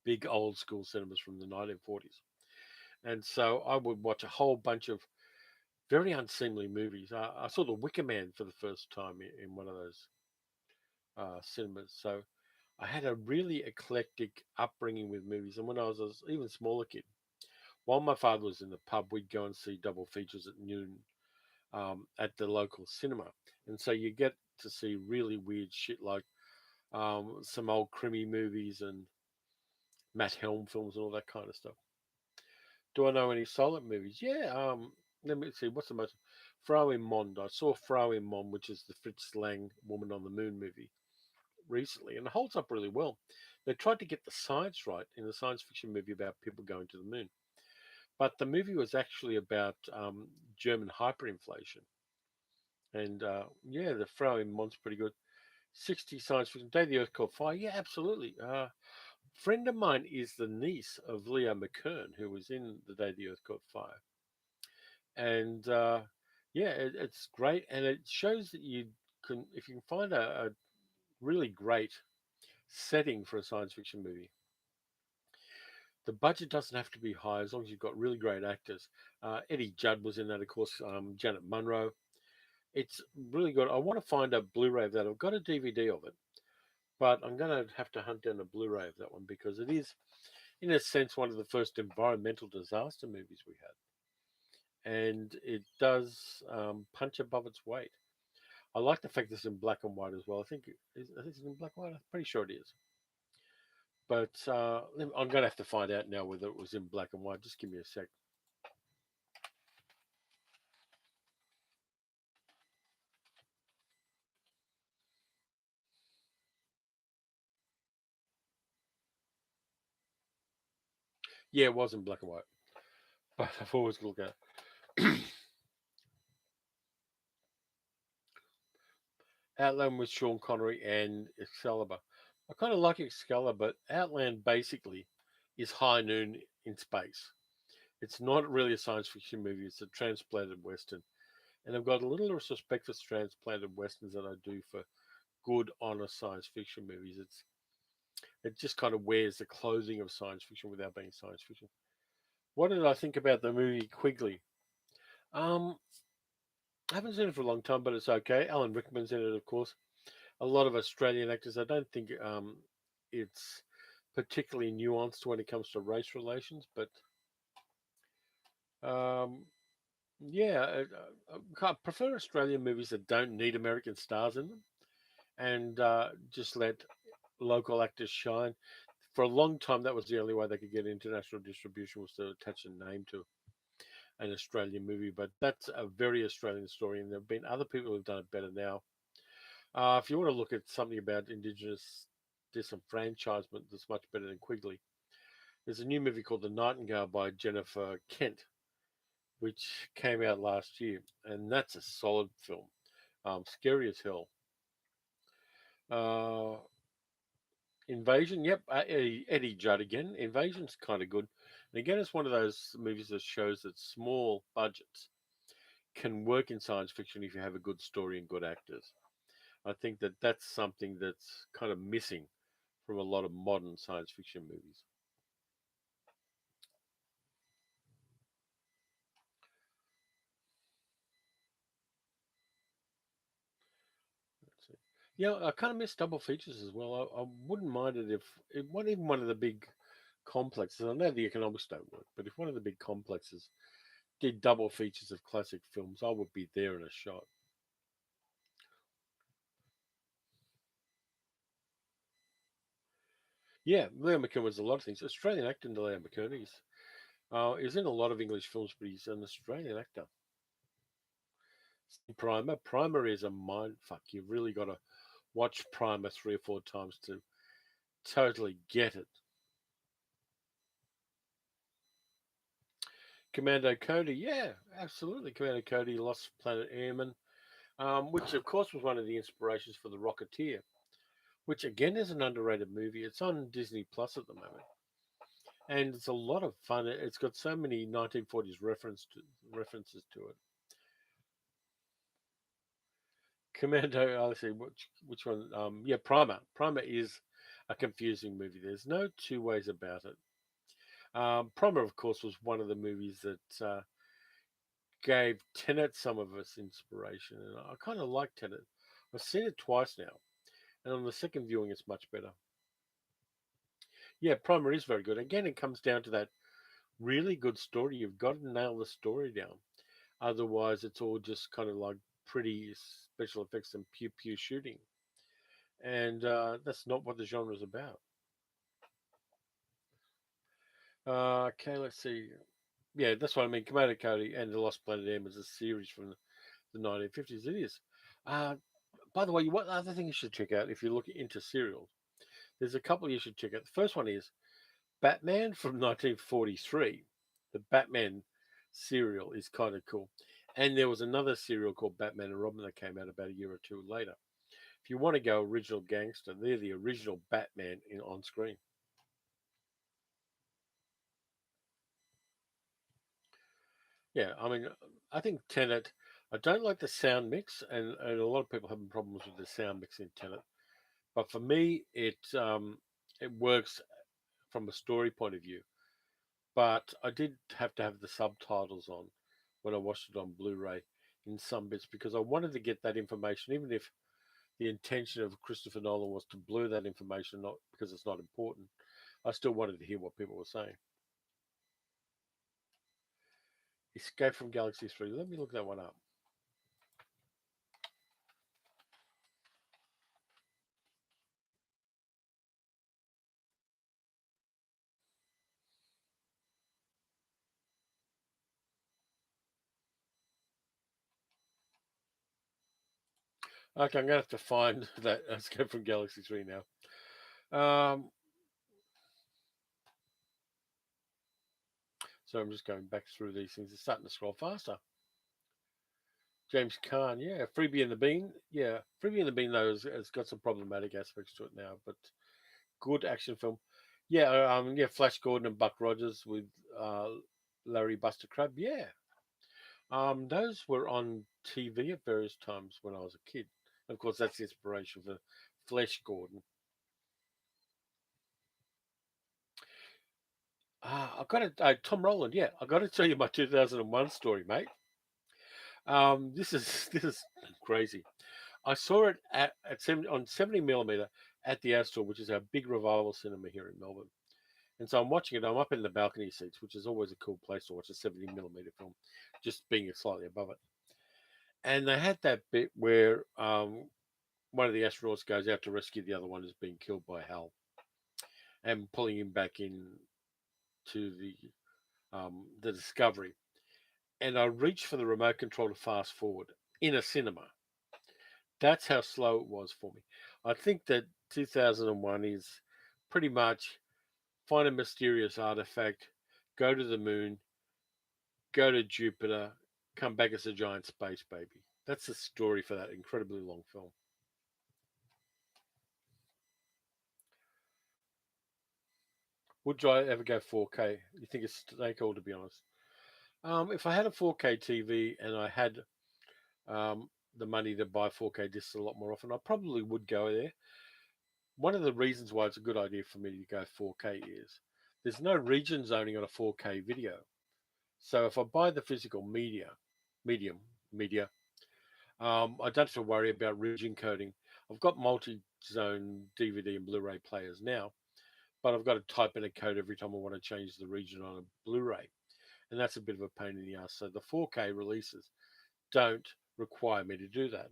big old school cinemas from the 1940s. And so I would watch a whole bunch of very unseemly movies. I saw The Wicker Man for the first time in one of those cinemas. So I had a really eclectic upbringing with movies. And when I was an even smaller kid, while my father was in the pub, we'd go and see double features at noon at the local cinema. And so you get to see really weird shit like some old crimi movies and Matt Helm films and all that kind of stuff. Do I know any silent movies? Yeah. Let me see. What's the most? Frau im Mond. I saw Frau im Mond, which is the Fritz Lang Woman on the Moon movie recently, and it holds up really well. They tried to get the science right in the science fiction movie about people going to the moon, but the movie was actually about German hyperinflation. And yeah, the Frau im Mond's pretty good. 60 science fiction. Day the Earth Caught Fire. Yeah, absolutely. Friend of mine is the niece of Leo McKern, who was in The Day the Earth Caught Fire. And yeah, it's great. And it shows that if you can find a really great setting for a science fiction movie, the budget doesn't have to be high as long as you've got really great actors. Eddie Judd was in that, of course, Janet Munro. It's really good. I want to find a Blu ray of that. I've got a DVD of it, but I'm going to have to hunt down a Blu ray of that one because it is, in a sense, one of the first environmental disaster movies we had. and it does punch above its weight. I like the fact it's in black and white as well. I think it's in black and white. I'm pretty sure it is. But I'm going to have to find out now whether it was in black and white. Just give me a sec. Yeah, it was in black and white. But I've always looked at Outland with Sean Connery and Excalibur. I kind of like Excalibur, but Outland basically is high noon in space. It's not really a science fiction movie, it's a transplanted Western. And I've got a little respect for transplanted Westerns that I do for good, honest science fiction movies. It just kind of wears the clothing of science fiction without being science fiction. What did I think about the movie Quigley? Um, I haven't seen it for a long time, but it's okay. Alan Rickman's in it, of course. A lot of Australian actors. I don't think it's particularly nuanced when it comes to race relations, but um, yeah, I prefer Australian movies that don't need American stars in them and just let local actors shine. For a long time, that was the only way they could get international distribution was to attach a name to an Australian movie. But that's a very Australian story, and there have been other people who've done it better now. If you want to look at something about Indigenous disenfranchisement that's much better than Quigley, there's a new movie called The Nightingale by Jennifer Kent, which came out last year, and that's a solid film. Scary as hell. Uh, Invasion, yep, Eddie Judd again. Invasion's kind of good. And again, it's one of those movies that shows that small budgets can work in science fiction if you have a good story and good actors. I think that that's something that's kind of missing from a lot of modern science fiction movies. Let's see. Yeah, I kind of miss double features as well. I wouldn't mind it if one even one of the big complexes. I know the economics don't work, but if one of the big complexes did double features of classic films, I would be there in a shot. Yeah, Leo McKern was a lot of things. Australian actor Leo McKern. He's in a lot of English films, but he's an Australian actor. Primer. Primer is a mind fuck. You've really got to watch Primer 3 or 4 times to totally get it. Commando Cody, yeah, absolutely. Commando Cody, Lost Planet Airman, which of course was one of the inspirations for The Rocketeer, which again is an underrated movie. It's on Disney Plus at the moment, and it's a lot of fun. It's got so many 1940s references to it. Commando, let's see, which one? Yeah, Primer. Primer is a confusing movie. There's no two ways about it. Primer, of course, was one of the movies that gave Tenet some of its inspiration, and I kind of like Tenet. I've seen it twice now, and on the second viewing, it's much better. Yeah, Primer is very good. Again, it comes down to that really good story. You've got to nail the story down. Otherwise, it's all just kind of like pretty special effects and pew pew shooting, and that's not what the genre is about. Okay, let's see. Yeah, that's what I mean. Commander Cody and the Lost Planet M is a series from the 1950s. It is. Uh, by the way, what other thing you should check out if you're looking into serials? There's a couple you should check out. The first one is Batman from 1943. The Batman serial is kind of cool. And there was another serial called Batman and Robin that came out about a year or two later. If you want to go original gangster, they're the original Batman on screen. Yeah, I mean, I think Tenet. I don't like the sound mix, and a lot of people having problems with the sound mix in Tenet. But for me, it works from a story point of view. But I did have to have the subtitles on when I watched it on Blu-ray in some bits because I wanted to get that information, even if the intention of Christopher Nolan was to blur that information, not because it's not important. I still wanted to hear what people were saying. Escape from Galaxy 3. Let me look that one up. Okay, I'm going to have to find that Escape from Galaxy 3 now. So I'm just going back through these things. It's starting to scroll faster. James Caan, yeah. Freebie and the Bean, yeah. Freebie and the Bean, though, has got some problematic aspects to it now, but good action film. Yeah, yeah. Flash Gordon and Buck Rogers with uh, Larry Buster Crab, yeah. Those were on TV at various times when I was a kid. Of course, that's the inspiration for Flash Gordon. I got it. Tom Rowland, yeah. I got to tell you my 2001 story, mate. This is this is crazy. I saw it on 70 millimeter at the Astor, which is our big revival cinema here in Melbourne. And so I'm watching it. I'm up in the balcony seats, which is always a cool place to watch a 70 millimeter film, just being slightly above it. And they had that bit where one of the astronauts goes out to rescue the other one who's being killed by Hal, and pulling him back in to the Discovery. And I reached for the remote control to fast forward in a cinema. That's how slow it was for me. I think that 2001 is pretty much find a mysterious artifact, go to the moon, go to Jupiter, come back as a giant space baby. That's the story for that incredibly long film. Would I ever go 4K? You think it's snake oil, to be honest? If I had a 4K TV and I had the money to buy 4K discs a lot more often, I probably would go there. One of the reasons why it's a good idea for me to go 4K is there's no region zoning on a 4K video. So if I buy the physical medium media, I don't have to worry about region coding. I've got multi-zone DVD and Blu-ray players now, but I've got to type in a code every time I want to change the region on a Blu-ray, and that's a bit of a pain in the ass. So the 4K releases don't require me to do that.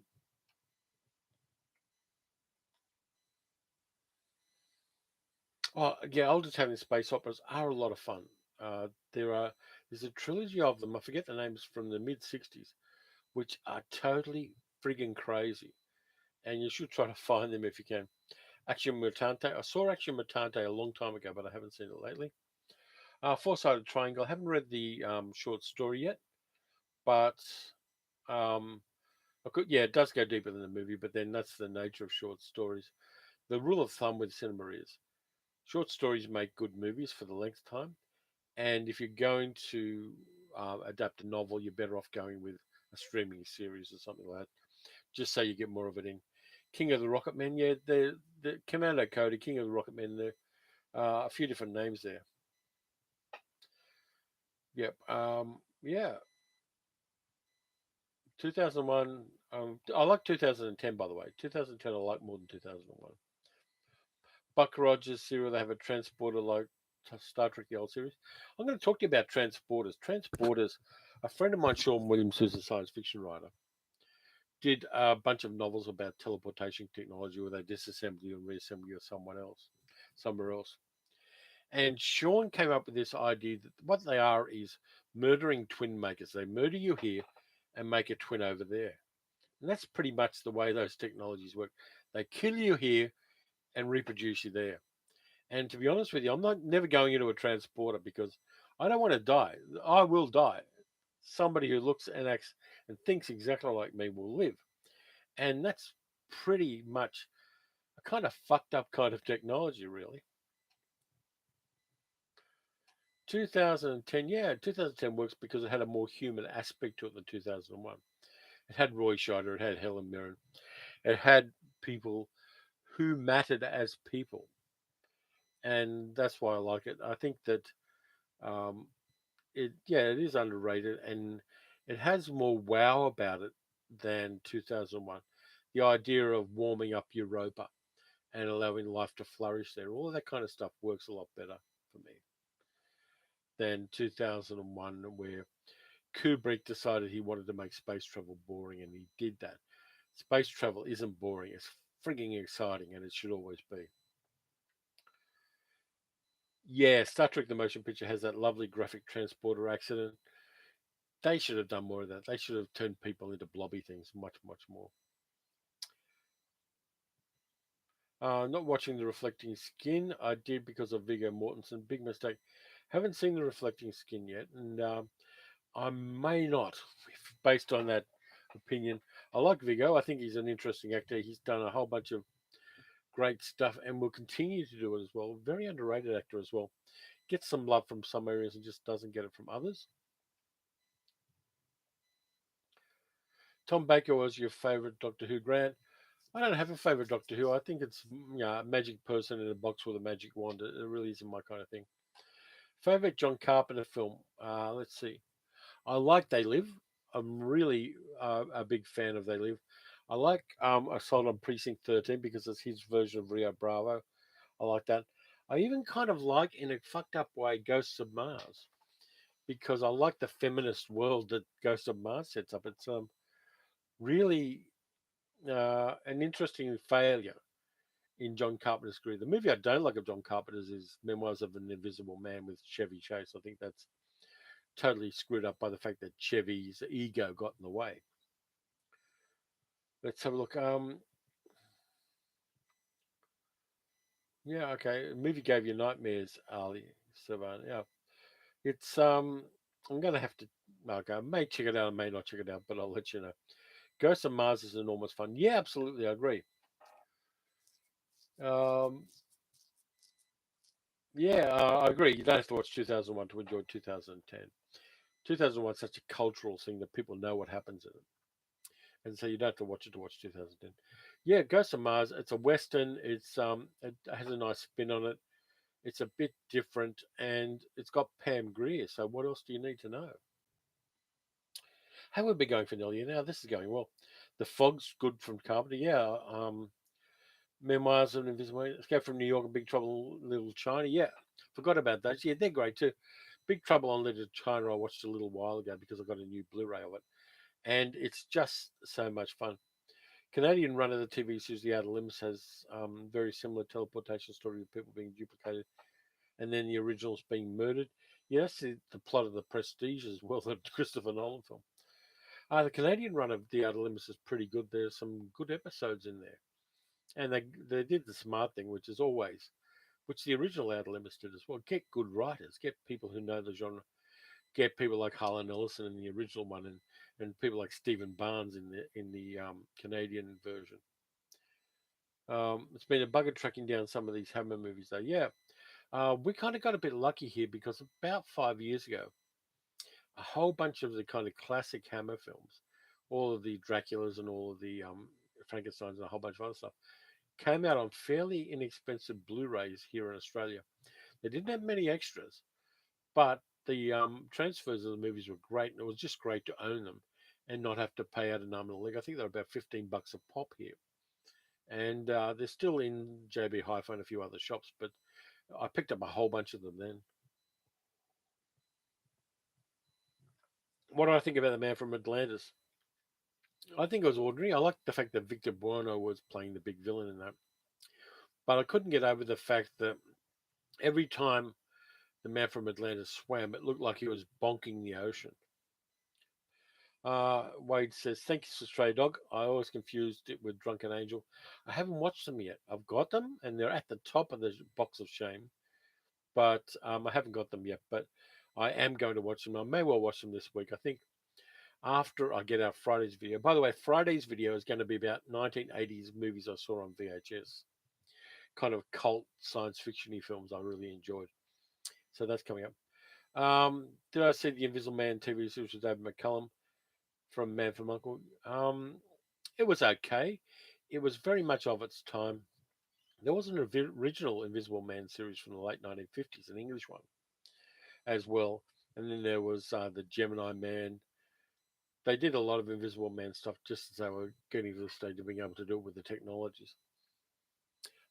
Oh, yeah, old Italian space operas are a lot of fun. Uh, there are there's a trilogy of them. I forget the names from the mid '60s, which are totally friggin' crazy, and you should try to find them if you can. Action Mutante. I saw Action Mutante a long time ago, but I haven't seen it lately. Four-sided Triangle. I haven't read the short story yet, but um, I could. Yeah, it does go deeper than the movie, but then that's the nature of short stories. The rule of thumb with cinema is short stories make good movies for the length time. And if you're going to adapt a novel, you're better off going with a streaming series or something like that, just so you get more of it in. King of the Rocket Men, yeah, the Commando Cody, King of the Rocket Men, there a few different names there. Yep. Yeah, 2001. I like 2010, by the way. 2010 I like more than 2001. Buck Rogers serial, they have a transporter like Star Trek, the old series. I'm going to talk to you about transporters. Transporters, a friend of mine, Sean Williams, who's a science fiction writer, did a bunch of novels about teleportation technology where they disassemble you and reassemble you with someone else, somewhere else. And Sean came up with this idea that what they are is murdering twin makers. They murder you here and make a twin over there. And that's pretty much the way those technologies work. They kill you here and reproduce you there. And to be honest with you, I'm not never going into a transporter because I don't want to die. I will die. Somebody who looks and acts and thinks exactly like me will live. And that's pretty much a kind of fucked up kind of technology, really. 2010, yeah, 2010 works because it had a more human aspect to it than 2001. It had Roy Scheider, it had Helen Mirren, it had people who mattered as people, and that's why I like it. I think that um, yeah, it is underrated, and it has more wow about it than 2001. The idea of warming up Europa and allowing life to flourish there, all of that kind of stuff works a lot better for me than 2001, where Kubrick decided he wanted to make space travel boring, and he did that. Space travel isn't boring; it's frigging exciting, and it should always be. Yeah, Star Trek: The Motion Picture has that lovely graphic transporter accident. They should have done more of that. They should have turned people into blobby things much, much more. Not watching The Reflecting Skin. I did because of Viggo Mortensen. Big mistake. Haven't seen The Reflecting Skin yet, and I may not, based on that opinion. I like Viggo. I think he's an interesting actor. He's done a whole bunch of great stuff and will continue to do it as well. Very underrated actor as well. Gets some love from some areas and just doesn't get it from others. Tom Baker was your favorite Doctor Who, Grant. I don't have a favorite Doctor Who. I think it's a magic person in a box with a magic wand. It really isn't my kind of thing. Favorite John Carpenter film? Let's see. I like They Live. I'm really a big fan of They Live. I like Assault on Precinct 13 because it's his version of Rio Bravo. I like that. I even kind of like, in a fucked up way, Ghosts of Mars because I like the feminist world that Ghosts of Mars sets up. It's really an interesting failure in John Carpenter's career. The movie I don't like of John Carpenter's is Memoirs of an Invisible Man with Chevy Chase. I think that's totally screwed up by the fact that Chevy's ego got in the way. Let's have a look. Yeah, okay. The movie gave you nightmares, Ali Savan. Yeah, it's I'm gonna have to. Okay, I may check it out, I may not check it out, but I'll let you know. Ghost of Mars is enormous fun. Yeah, absolutely, I agree. Um, yeah, I agree. You don't have to watch 2001 to enjoy 2010. 2001 is such a cultural thing that people know what happens in it, and so you don't have to watch it to watch 2010. Yeah, Ghost of Mars. It's a western. It has a nice spin on it. It's a bit different, and it's got Pam Grier. So what else do you need to know? How have we been going for nearly an hour? This is going well. The Fog's good from Carpenter. Yeah. Memoirs of an Invisible Man. Escape from New York and Big Trouble in Little China. Yeah. Forgot about those. Yeah, they're great too. Big Trouble on Little China I watched a little while ago because I got a new Blu-ray of it. And it's just so much fun. Canadian run of the TV series The Outer Limits has very similar teleportation story of people being duplicated and then the originals being murdered. Yeah, that's the plot of The Prestige as well, the Christopher Nolan film. The Canadian run of The Outer Limits is pretty good. There's some good episodes in there. And they did the smart thing, which is always, which the original Outer Limits did as well. Get good writers, get people who know the genre, get people like Harlan Ellison in the original one, and people like Stephen Barnes in the Canadian version. It's been a bugger tracking down some of these Hammer movies, though. Yeah, we kind of got a bit lucky here because about 5 years ago, a whole bunch of the kind of classic Hammer films, all of the Draculas and all of the Frankensteins and a whole bunch of other stuff, came out on fairly inexpensive Blu-rays here in Australia. They didn't have many extras, but the transfers of the movies were great, and it was just great to own them and not have to pay out a nominal. Like I think they're about $15 a pop here, and they're still in JB Hi-Fi and a few other shops. But I picked up a whole bunch of them then. What do I think about the man from Atlantis? I think it was ordinary. I liked the fact that Victor Buono was playing the big villain in that, but I couldn't get over the fact that every time the man from Atlantis swam, it looked like he was bonking the ocean. Wade says, "Thank you, Stray Dog. I always confused it with Drunken Angel. I haven't watched them yet. I've got them, and they're at the top of the box of shame, but I haven't got them yet. But I am going to watch them. I may well watch them this week. I think after I get out Friday's video. By the way, Friday's video is going to be about 1980s movies I saw on VHS, kind of cult science fiction-y films I really enjoyed. So that's coming up. Did I see the Invisible Man TV series with David McCullum from Man from Uncle? It was okay. It was very much of its time. There was an original Invisible Man series from the late 1950s, an English one as well. And then there was the Gemini Man. They did a lot of Invisible Man stuff just as they were getting to the stage of being able to do it with the technologies.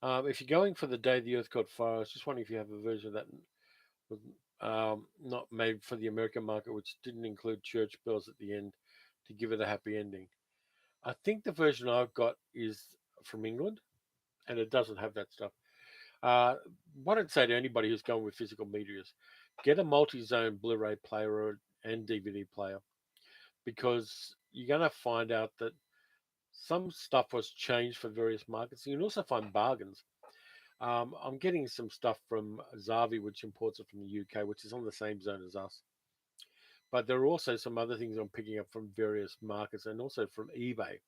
If you're going for the Day the Earth Caught Fire, I was just wondering if you have a version of that. not made for the American market, which didn't include church bells at the end to give it a happy ending. I think the version I've got is from England, and it doesn't have that stuff. Uh, what I'd say to anybody who's going with physical media is get a multi-zone Blu-ray player and DVD player, because you're going to find out that some stuff was changed for various markets. You can also find bargains. I'm getting some stuff from Zavi, which imports it from the UK, which is on the same zone as us. But there are also some other things I'm picking up from various markets and also from eBay.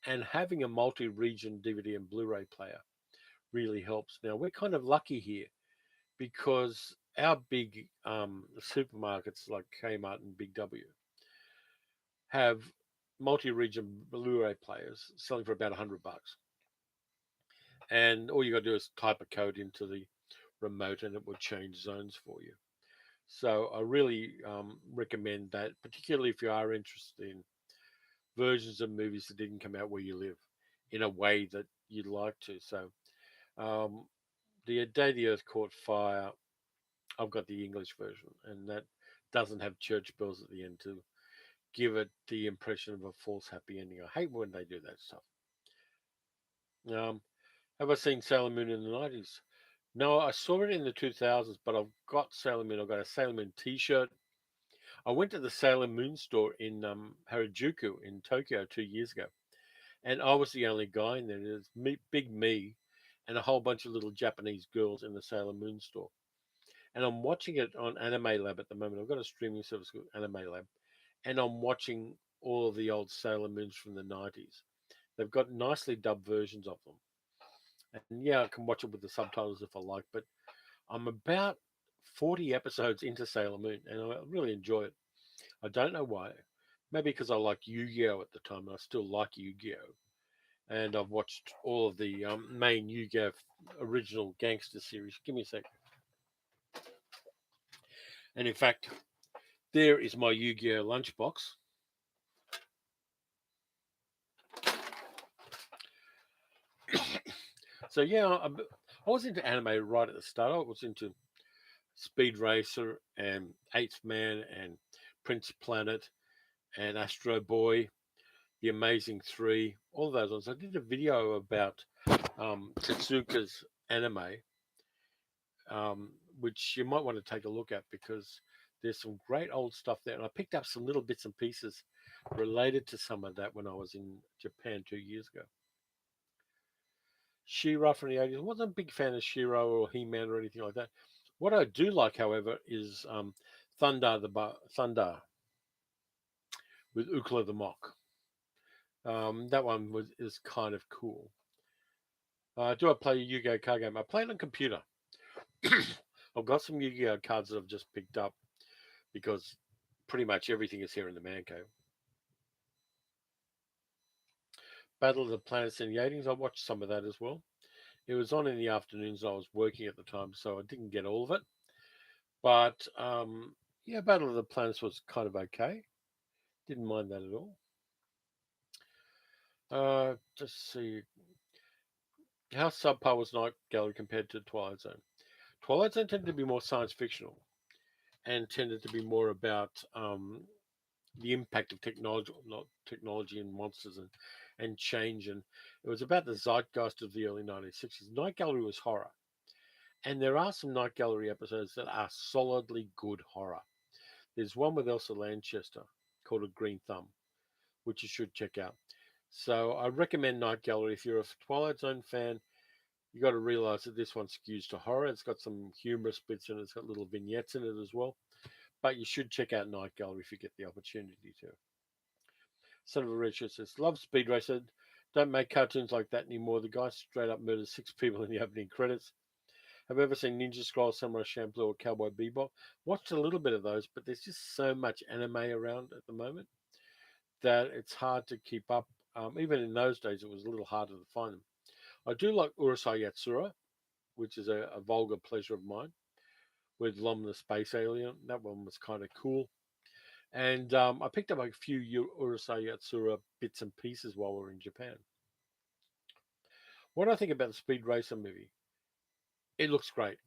And having a multi region DVD and Blu ray player really helps. Now, we're kind of lucky here because our big supermarkets like Kmart and Big W have multi region Blu ray players selling for about $100. And all you got to do is type a code into the remote and it will change zones for you. So I really recommend that, particularly if you are interested in versions of movies that didn't come out where you live in a way that you'd like to. So um, the Day the Earth Caught Fire, I've got the English version, and that doesn't have church bells at the end to give it the impression of a false happy ending. I hate when they do that stuff. Um, have I seen Sailor Moon in the 90s? No, I saw it in the 2000s, but I've got Sailor Moon. I've got a Sailor Moon T-shirt. I went to the Sailor Moon store in Harajuku in Tokyo 2 years ago, and I was the only guy in there. There's me, big me, and a whole bunch of little Japanese girls in the Sailor Moon store. And I'm watching it on Anime Lab at the moment. I've got a streaming service called Anime Lab, and I'm watching all of the old Sailor Moons from the 90s. They've got nicely dubbed versions of them. And yeah, I can watch it with the subtitles if I like, but I'm about 40 episodes into Sailor Moon, and I really enjoy it. I don't know why. Maybe because I like Yu-Gi-Oh at the time, and I still like Yu-Gi-Oh. And I've watched all of the main Yu-Gi-Oh original gangster series. Give me a sec. And in fact, there is my Yu-Gi-Oh lunchbox. So yeah, I was into anime right at the start. I was into Speed Racer and Eighth Man and Prince Planet and Astro Boy, The Amazing Three, all of those ones. I did a video about Tetsuka's anime, um, which you might want to take a look at because there's some great old stuff there. And I picked up some little bits and pieces related to some of that when I was in Japan 2 years ago. She-Ra from the 80s. I wasn't a big fan of She-Ra or He-Man or anything like that. What I do like, however, is Thunder with Ukla the Mock. That one is kind of cool. Do I play a Yu-Gi-Oh card game? I play it on computer. I've got some Yu-Gi-Oh cards that I've just picked up because pretty much everything is here in the man cave. Battle of the Planets in the 80s. I watched some of that as well. It was on in the afternoons. I was working at the time, so I didn't get all of it. But yeah, Battle of the Planets was kind of okay. Didn't mind that at all. Just see. How subpar was Night Gallery compared to Twilight Zone? Twilight Zone tended to be more science fictional and tended to be more about the impact of technology, not technology and monsters and change. And it was about the zeitgeist of the early 1960s. Night Gallery was horror. And there are some Night Gallery episodes that are solidly good horror. There's one with Elsa Lanchester called A Green Thumb, which you should check out. So I recommend Night Gallery. If you're a Twilight Zone fan, you got to realize that this one skews to horror. It's got some humorous bits in it. It's got little vignettes in it as well. But you should check out Night Gallery if you get the opportunity to. Son of a Richard says, love Speed Racer. Don't make cartoons like that anymore. The guy straight up murders 6 people in the opening credits. Have you ever seen Ninja Scroll, Samurai Champloo, or Cowboy Bebop? Watched a little bit of those, but there's just so much anime around at the moment that it's hard to keep up. Even in those days, it was a little harder to find them. I do like Urusei Yatsura, which is a vulgar pleasure of mine, with Lom the Space Alien. That one was kind of cool. And I picked up a few Urusei Yatsura bits and pieces while we were in Japan. What do I think about the Speed Racer movie? It looks great.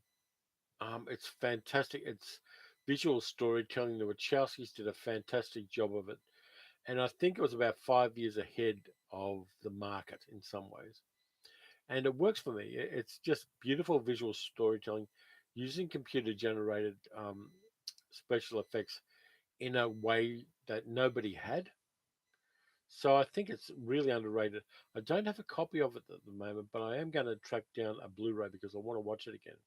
It's fantastic. It's visual storytelling. The Wachowskis did a fantastic job of it, and I think it was about 5 years ahead of the market in some ways. And it works for me. It's just beautiful visual storytelling using computer generated special effects in a way that nobody had. So I think it's really underrated. I don't have a copy of it at the moment, but I am going to track down a Blu-ray because I want to watch it again.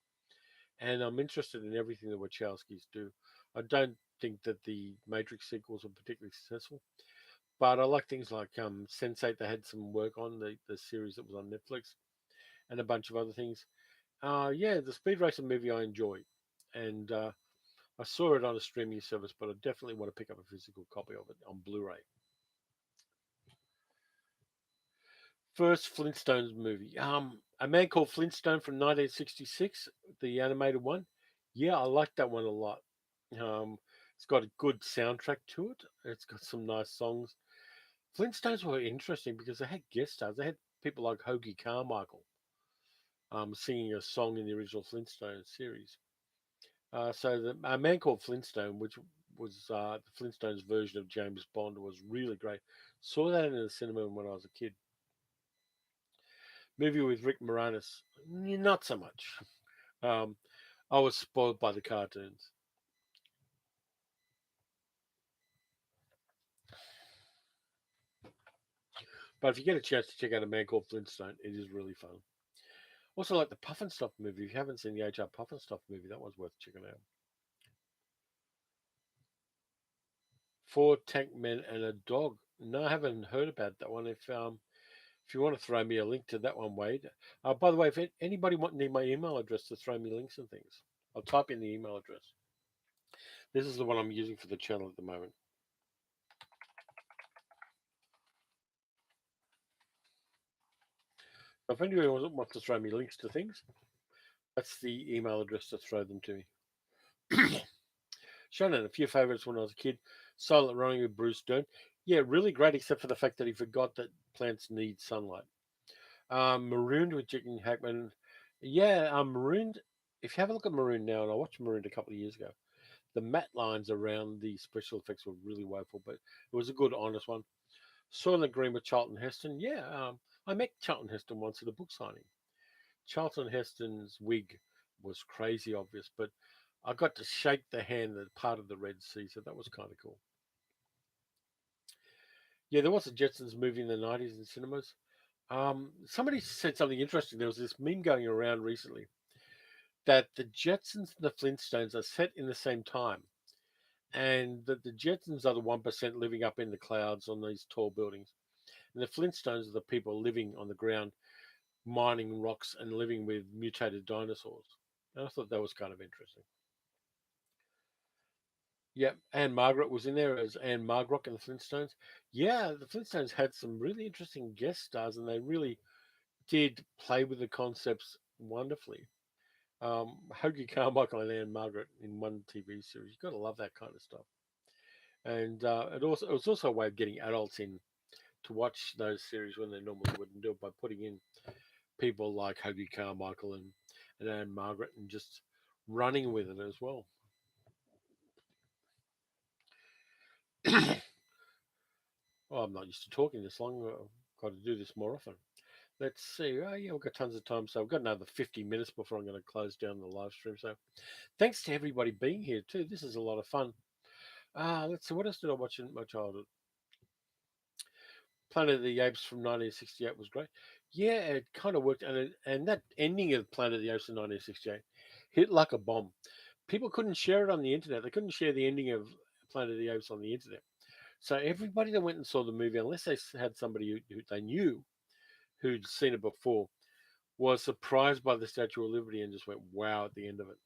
And I'm interested in everything the Wachowskis do. I don't think that the Matrix sequels were particularly successful, but I like things like Sense8. They had some work on the series that was on Netflix and a bunch of other things. Yeah, the Speed Racer movie I enjoy, and I saw it on a streaming service, but I definitely want to pick up a physical copy of it on Blu-ray. First Flintstones movie. A Man Called Flintstone from 1966, the animated one. Yeah, I like that one a lot. Um, it's got a good soundtrack to it. It's got some nice songs. Flintstones were interesting because they had guest stars. They had people like Hoagie Carmichael singing a song in the original Flintstones series. A Man Called Flintstone, which was the Flintstones version of James Bond, was really great. Saw that in the cinema when I was a kid. Movie with Rick Moranis, not so much. Um, I was spoiled by the cartoons. But if you get a chance to check out A Man Called Flintstone, it is really fun. Also, like the Puff and Stuff movie. If you haven't seen the HR Puff and Stuff movie, that one's worth checking out. Four Tank Men and a Dog. No, I haven't heard about that one. If you want to throw me a link to that one, Wade. By the way, if anybody need my email address to throw me links and things, I'll type in the email address. This is the one I'm using for the channel at the moment. So if anybody wants to throw me links to things, that's the email address to throw them to me. Shannon, a few favorites when I was a kid. Silent Running with Bruce Dern. Yeah, really great, except for the fact that he forgot that plants need sunlight. Marooned with Jim Hackman. Yeah, Marooned. If you have a look at Marooned now, and I watched Marooned a couple of years ago, the matte lines around the special effects were really woeful, but it was a good, honest one. Soylent Green with Charlton Heston. Yeah, I met Charlton Heston once at a book signing. Charlton Heston's wig was crazy obvious, but I got to shake the hand that part of the Red Sea, so that was kind of cool. Yeah, there was a Jetsons movie in the 90s in cinemas. Somebody said something interesting. There was this meme going around recently that the Jetsons and the Flintstones are set in the same time, and that the Jetsons are the 1% living up in the clouds on these tall buildings, and the Flintstones are the people living on the ground, mining rocks and living with mutated dinosaurs. And I thought that was kind of interesting. Yeah, Anne Margaret was in there as Anne Margrock in the Flintstones. Yeah, the Flintstones had some really interesting guest stars, and they really did play with the concepts wonderfully. Hoagie Carmichael and Anne Margaret in one TV series. You've got to love that kind of stuff. And it was also a way of getting adults in to watch those series when they normally wouldn't do it by putting in people like Hoagie Carmichael and Anne Margaret and just running with it as well. Well, I'm not used to talking this long. I've got to do this more often. Let's see. Oh, yeah, we've got tons of time. So I've got another 50 minutes before I'm going to close down the live stream. So thanks to everybody being here, too. This is a lot of fun. Let's see. What else did I watch in my childhood? Planet of the Apes from 1968 was great. Yeah, it kind of worked. And that ending of Planet of the Apes in 1968 hit like a bomb. People couldn't share it on the internet. They couldn't share the ending of Planet of the Apes on the internet. So everybody that went and saw the movie, unless they had somebody who they knew who'd seen it before, was surprised by the Statue of Liberty and just went wow at the end of it.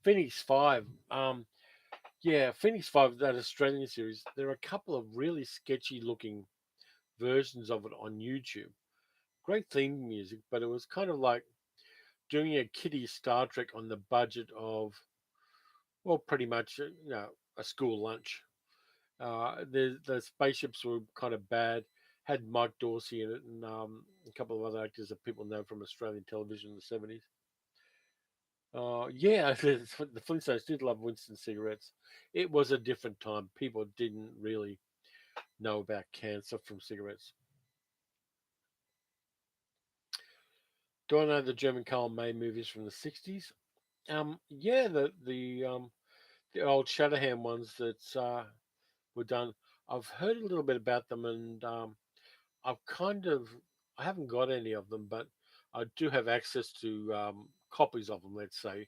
Phoenix Five, yeah, Phoenix Five, that Australian series. There are a couple of really sketchy looking versions of it on YouTube. Great theme music, but it was kind of like doing a kiddie Star Trek on the budget of, well, pretty much a school lunch. The spaceships were kind of bad. Had Mike Dorsey in it and a couple of other actors that people know from Australian television in the 70s. Yeah, the Flintstones did love Winston cigarettes. It was a different time. People didn't really know about cancer from cigarettes. Do I know the German Karl May movies from the 60s? Yeah, the old Shatterhand ones that were done. I've heard a little bit about them, and I've kind of I haven't got any of them, but I do have access to copies of them. Let's say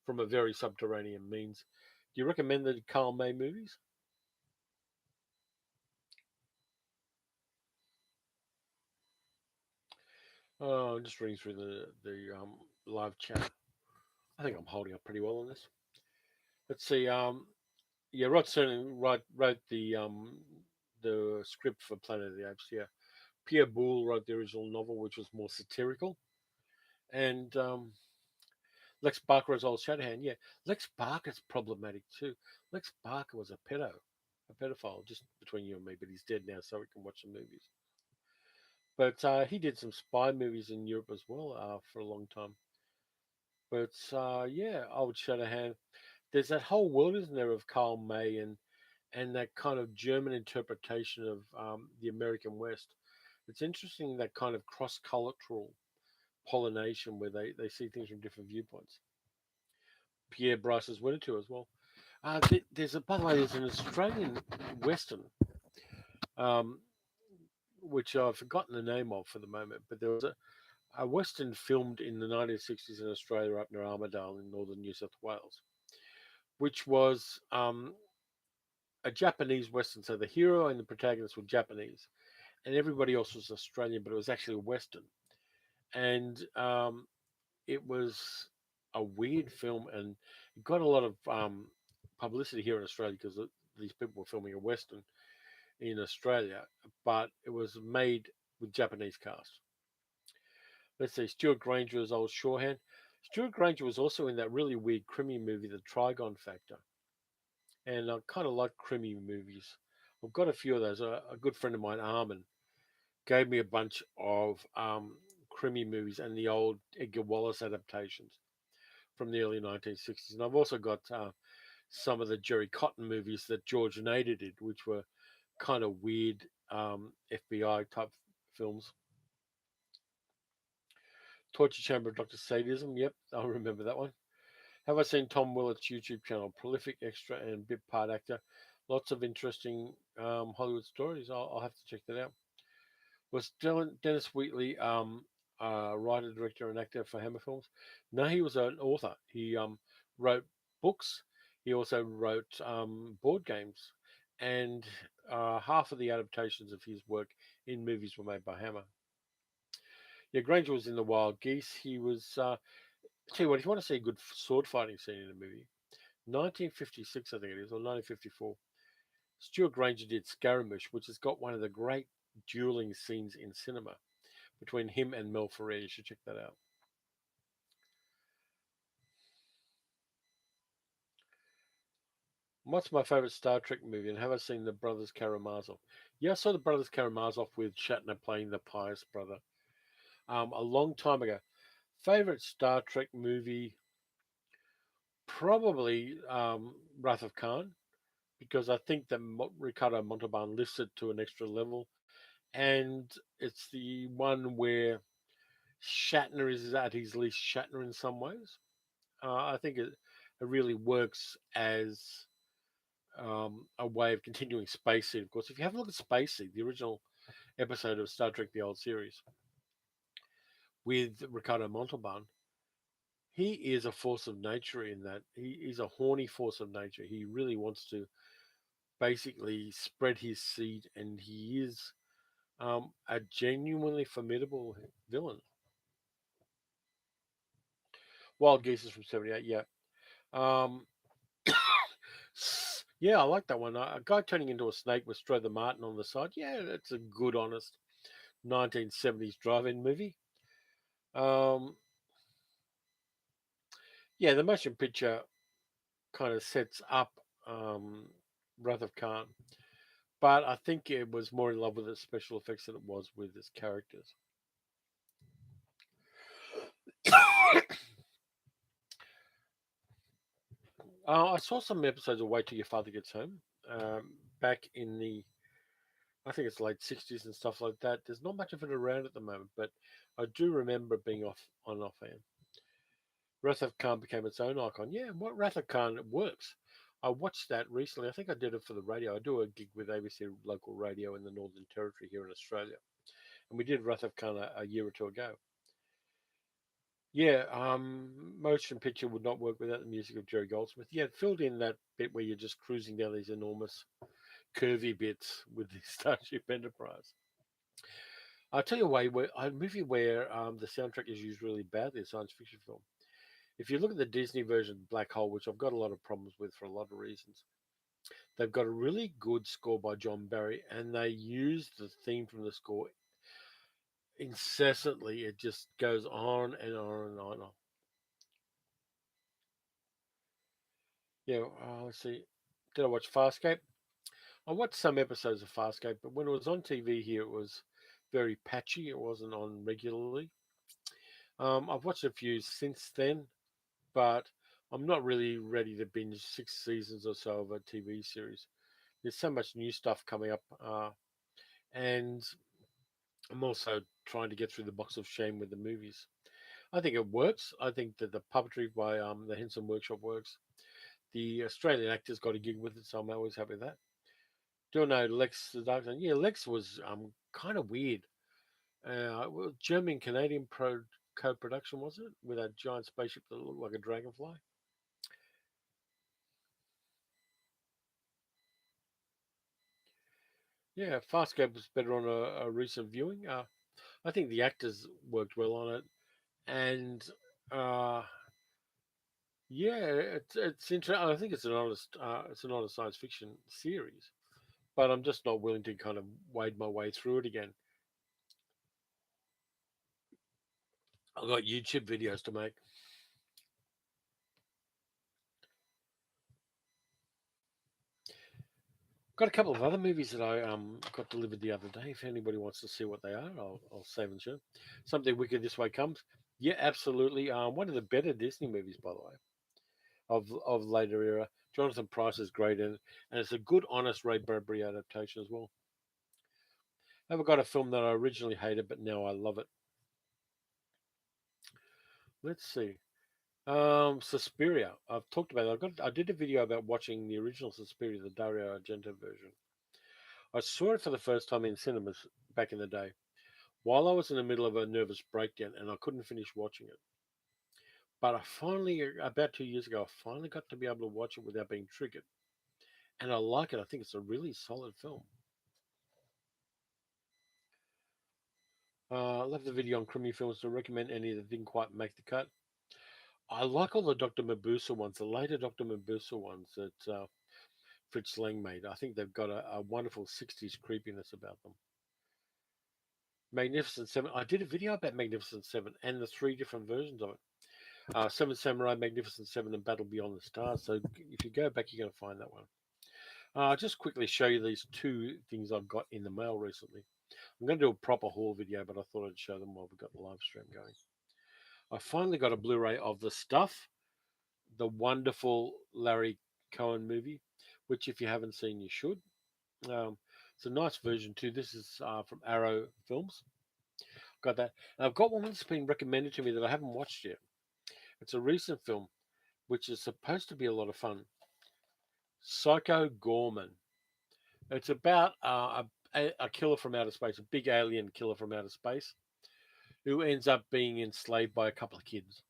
from a very subterranean means. Do you recommend the Karl May movies? Oh, I'm just reading through the live chat. I think I'm holding up pretty well on this. Let's see. Yeah, Rod Serling wrote the script for Planet of the Apes. Yeah, Pierre Boulle wrote the original novel, which was more satirical, and Lex Barker as old Shatterhand. Yeah, Lex Barker's problematic too. Lex Barker was a pedophile, just between you and me, but he's dead now, so we can watch the movies. But he did some spy movies in Europe as well for a long time. But yeah, old Shatterhand. There's that whole world, isn't there, of Karl May and that kind of German interpretation of the American West. It's interesting that kind of cross cultural pollination where they see things from different viewpoints. Pierre Bryce's Winnetou as well. There's a by the way, there's an Australian Western um, which I've forgotten the name of for the moment, but there was a Western filmed in the 1960s in Australia up near Armidale in northern New South Wales, which was a Japanese Western. So the hero and the protagonist were Japanese, and everybody else was Australian, but it was actually a Western. And it was a weird film, and it got a lot of publicity here in Australia because these people were filming a Western in Australia, but it was made with Japanese cast. Let's see, Stuart Granger as old Shorehand. Stuart Granger was also in that really weird crimi movie, The Trigon Factor. And I kind of like crimi movies. I've got a few of those. A good friend of mine, Armin, gave me a bunch of crimi movies and the old Edgar Wallace adaptations from the early 1960s. And I've also got some of the Jerry Cotton movies that George Nader did, which were kind of weird FBI type films. Torture Chamber of Dr. Sadism. Yep, I remember that one. Have I seen Tom Willett's YouTube channel? Prolific extra and bit part actor. Lots of interesting Hollywood stories. I'll have to check that out. Was Dennis Wheatley writer, director, and actor for Hammer Films? No, he was an author. He wrote books. He also wrote board games, and half of the adaptations of his work in movies were made by Hammer. Yeah, Granger was in the Wild Geese. He was. Tell you what, if you want to see a good sword fighting scene in a movie, 1956, I think it is, or 1954, Stuart Granger did Scaramouche, which has got one of the great dueling scenes in cinema between him and Mel Ferrer. You should check that out. What's my favorite Star Trek movie? And have I seen the Brothers Karamazov? Yeah, I saw the Brothers Karamazov with Shatner playing the pious brother a long time ago. Favorite Star Trek movie? Probably Wrath of Khan, because I think that Ricardo Montalban lifts it to an extra level. And it's the one where Shatner is at his least Shatner in some ways. I think it really works as a way of continuing Space Seed. Of course, if you have a look at Space Seed, the original episode of Star Trek: The Old Series with Ricardo Montalban, he is a force of nature in that he is a horny force of nature. He really wants to basically spread his seed, and he is a genuinely formidable villain. Wild Geese is from '78. Yeah. Um, yeah, I like that one. A guy turning into a snake with Strother Martin on the side. Yeah, that's a good, honest 1970s drive-in movie. Um, yeah, the motion picture kind of sets up um, Wrath of Khan, but I think it was more in love with its special effects than it was with its characters. I saw some episodes of Wait Till Your Father Gets Home back in the, I think it's late 60s and stuff like that. There's not much of it around at the moment, but I do remember being off on and off hand. Wrath of Khan became its own icon. Yeah, what Wrath of Khan works. I watched that recently. I think I did it for the radio. I do a gig with ABC local radio in the Northern Territory here in Australia, and we did Wrath of Khan a year or two ago. Yeah, motion picture would not work without the music of Jerry Goldsmith. Yeah, it filled in that bit where you're just cruising down these enormous curvy bits with the Starship Enterprise. I'll tell you a movie where the soundtrack is used really badly, a science fiction film. If you look at the Disney version, Black Hole, which I've got a lot of problems with for a lot of reasons, they've got a really good score by John Barry, and they use the theme from the score incessantly. It just goes on and on and on. Yeah, let's see. Did I watch Farscape? I watched some episodes of Farscape, but when it was on TV here, it was very patchy. It wasn't on regularly. I've watched a few since then, but I'm not really ready to binge 6 seasons or so of a TV series. There's so much new stuff coming up, and I'm also trying to get through the box of shame with the movies. I think it works. I think that the puppetry by the Henson Workshop works. The Australian actors got a gig with it, so I'm always happy with that. Do not know Lex the Dark Knight? Yeah, Lex was kind of weird. Well, German Canadian co-production was it with that giant spaceship that looked like a dragonfly? Yeah, Farscape was better on a recent viewing. I think the actors worked well on it, and uh, yeah, it's interesting. I think it's an honest science fiction series, but I'm just not willing to kind of wade my way through it again. I've got YouTube videos to make. Got a couple of other movies that I got delivered the other day. If anybody wants to see what they are, I'll save and show. Something Wicked This Way Comes. Yeah, absolutely. One of the better Disney movies, by the way, of later era. Jonathan Price is great in it, and it's a good, honest Ray Bradbury adaptation as well. I've got a film that I originally hated, but now I love it. Let's see. Suspiria. I've talked about it. I did a video about watching the original Suspiria, the Dario Argento version. I saw it for the first time in cinemas back in the day, while I was in the middle of a nervous breakdown and I couldn't finish watching it. But I finally, about 2 years ago, I finally got to be able to watch it without being triggered. And I like it. I think it's a really solid film. I love the video on Crimi films to recommend any that didn't quite make the cut. I like all the Dr. Mabusa ones, the later Dr. Mabusa ones that Fritz Lang made. I think they've got a wonderful 60s creepiness about them. Magnificent Seven. I did a video about Magnificent Seven and the three different versions of it. Seven Samurai, Magnificent Seven, and Battle Beyond the Stars. So if you go back, you're going to find that one. I'll just quickly show you these two things I've got in the mail recently. I'm going to do a proper haul video, but I thought I'd show them while we've got the live stream going. I finally got a Blu-ray of The Stuff, the wonderful Larry Cohen movie, which if you haven't seen, you should. It's a nice version too. This is from Arrow Films. Got that. And I've got one that's been recommended to me that I haven't watched yet. It's a recent film, which is supposed to be a lot of fun. Psycho Gorman. It's about a killer from outer space, a big alien killer from outer space, who ends up being enslaved by a couple of kids.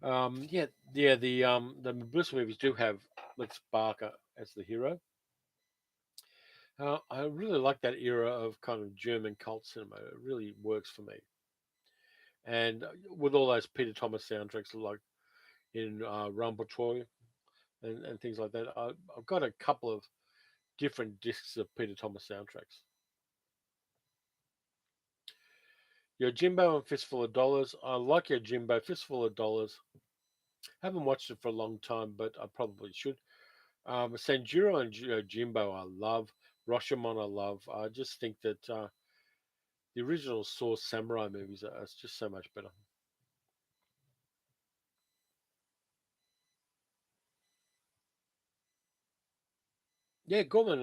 Yeah, yeah. The Bruce movies do have Lex Barker as the hero. I really like that era of kind of German cult cinema. It really works for me. And with all those Peter Thomas soundtracks, like in Rumbletroy and things like that, I've got a couple of different discs of Peter Thomas soundtracks. Your Jimbo and Fistful of Dollars. I like your Jimbo. Fistful of Dollars. Haven't watched it for a long time, but I probably should. Sanjuro and Jimbo, I love. Rashomon, I love. I just think that the original Source Samurai movies are just so much better. Yeah, Gorman.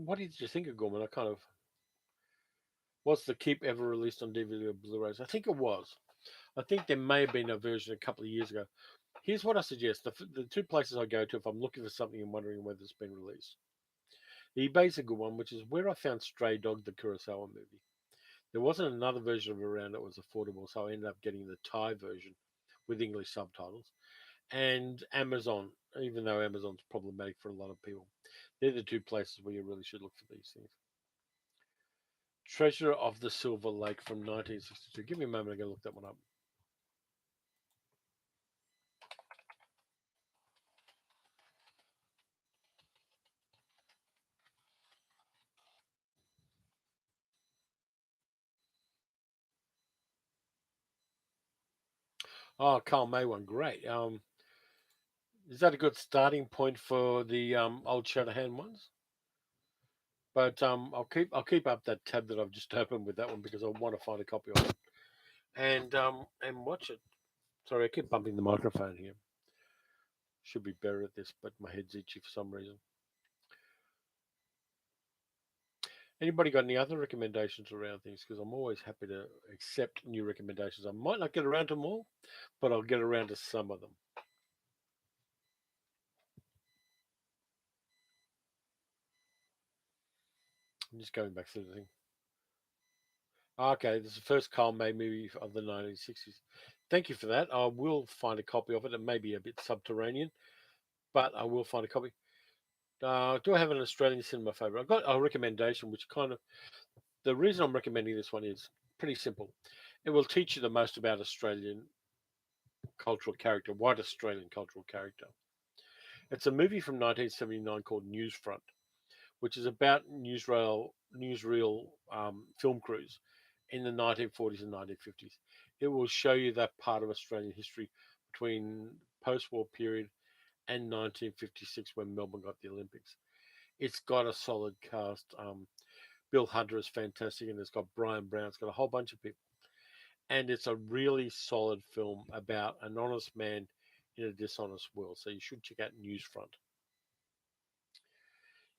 What did you think of Gorman? I kind of was the Keep ever released on DVD or Blu-rays? I think it was. I think there may have been a version a couple of years ago. Here's what I suggest: the two places I go to if I'm looking for something and wondering whether it's been released. eBay's a good one, which is where I found Stray Dog, the Kurosawa movie. There wasn't another version of it around that was affordable, so I ended up getting the Thai version with English subtitles. And Amazon, even though Amazon's problematic for a lot of people, they're the two places where you really should look for these things. Treasure of the Silver Lake from 1962. Give me a moment, I'm going to look that one up. Oh, Carl May one, great. Is that a good starting point for the old Shatterhand ones? But I'll keep up that tab that I've just opened with that one because I want to find a copy of it and watch it. Sorry, I keep bumping the microphone here. Should be better at this, but my head's itchy for some reason. Anybody got any other recommendations around things? Because I'm always happy to accept new recommendations. I might not get around to them all, but I'll get around to some of them. I'm just going back through the thing. Okay, this is the first Carl May movie of the 1960s. Thank you for that. I will find a copy of it. It may be a bit subterranean, but I will find a copy. Do I have an Australian cinema favorite? I've got a recommendation, which kind of the reason I'm recommending this one is pretty simple. It will teach you the most about Australian cultural character, white Australian cultural character. It's a movie from 1979 called Newsfront, which is about newsreel film crews in the 1940s and 1950s. It will show you that part of Australian history between post-war period and 1956 when Melbourne got the Olympics. It's got a solid cast. Bill Hunter is fantastic, and it's got Brian Brown. It's got a whole bunch of people, and it's a really solid film about an honest man in a dishonest world. So you should check out Newsfront.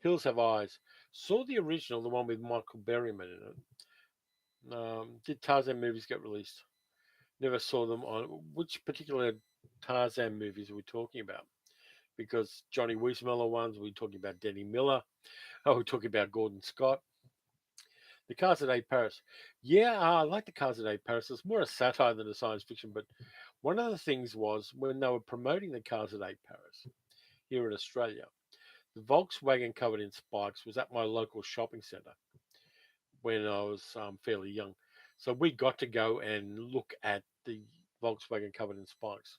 Hills Have Eyes. Saw the original, the one with Michael Berryman in it. Did Tarzan movies get released? Never saw them on. Which particular Tarzan movies are we talking about? Because Johnny Weissmuller ones, are we talking about Denny Miller? Are we talking about Gordon Scott? The Cars at Eight Paris. Yeah, I like the Cars at Eight Paris. It's more a satire than a science fiction, but one of the things was when they were promoting the Cars at Eight Paris here in Australia, the Volkswagen covered in spikes was at my local shopping centre when I was fairly young. So we got to go and look at the Volkswagen covered in spikes.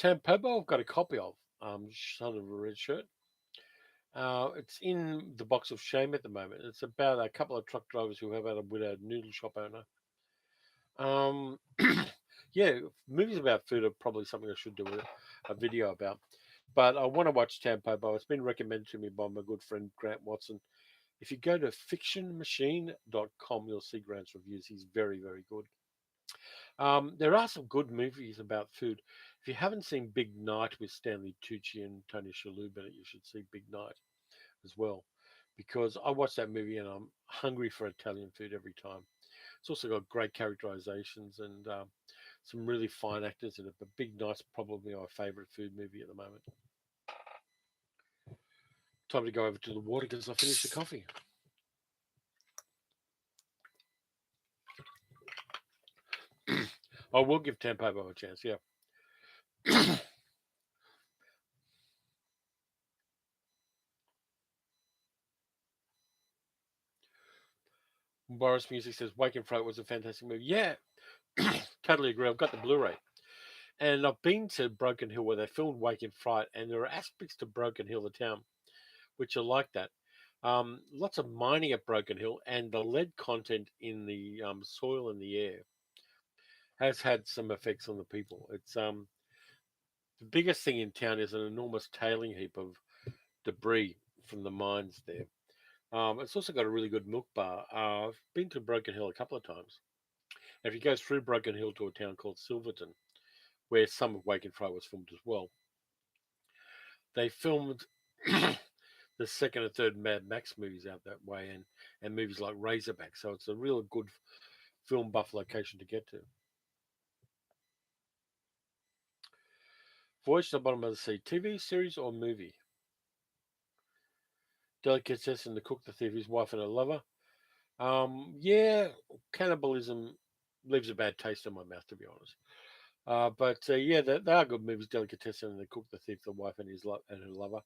Tampopo, I've got a copy of, Son of a Red Shirt. It's in the box of shame at the moment. It's about a couple of truck drivers who have had a widowed noodle shop owner. Um, yeah, movies about food are probably something I should do a video about. But I want to watch Tampopo. It's been recommended to me by my good friend Grant Watson. If you go to fictionmachine.com, you'll see Grant's reviews. He's very, very good. There are some good movies about food. If you haven't seen Big Night with Stanley Tucci and Tony Shalhoub in it, you should see Big Night as well. Because I watch that movie and I'm hungry for Italian food every time. It's also got great characterizations and some really fine actors in it. But Big Night's probably my favorite food movie at the moment. Time to go over to the water because I finished the coffee. I will give Tampopo a chance, yeah. Boris Music says Wake and Fright was a fantastic movie. Yeah, totally agree. I've got the Blu-ray, and I've been to Broken Hill where they filmed Wake and Fright, and there are aspects to Broken Hill, the town, which are like that. Lots of mining at Broken Hill, and the lead content in the soil and the air has had some effects on the people. It's the biggest thing in town is an enormous tailing heap of debris from the mines there. It's also got a really good milk bar. I've been to Broken Hill a couple of times. And if you go through Broken Hill to a town called Silverton, where some of Wake and Fry was filmed as well, they filmed the second and third Mad Max movies out that way, and movies like Razorback. So it's a real good film buff location to get to. Voyage to the Bottom of the Sea, TV series or movie? Delicatessen, the cook, the thief, his wife, and her lover. Yeah, cannibalism leaves a bad taste in my mouth, to be honest. But yeah, they are good movies. Delicatessen and the cook, the thief, the wife, and and her lover.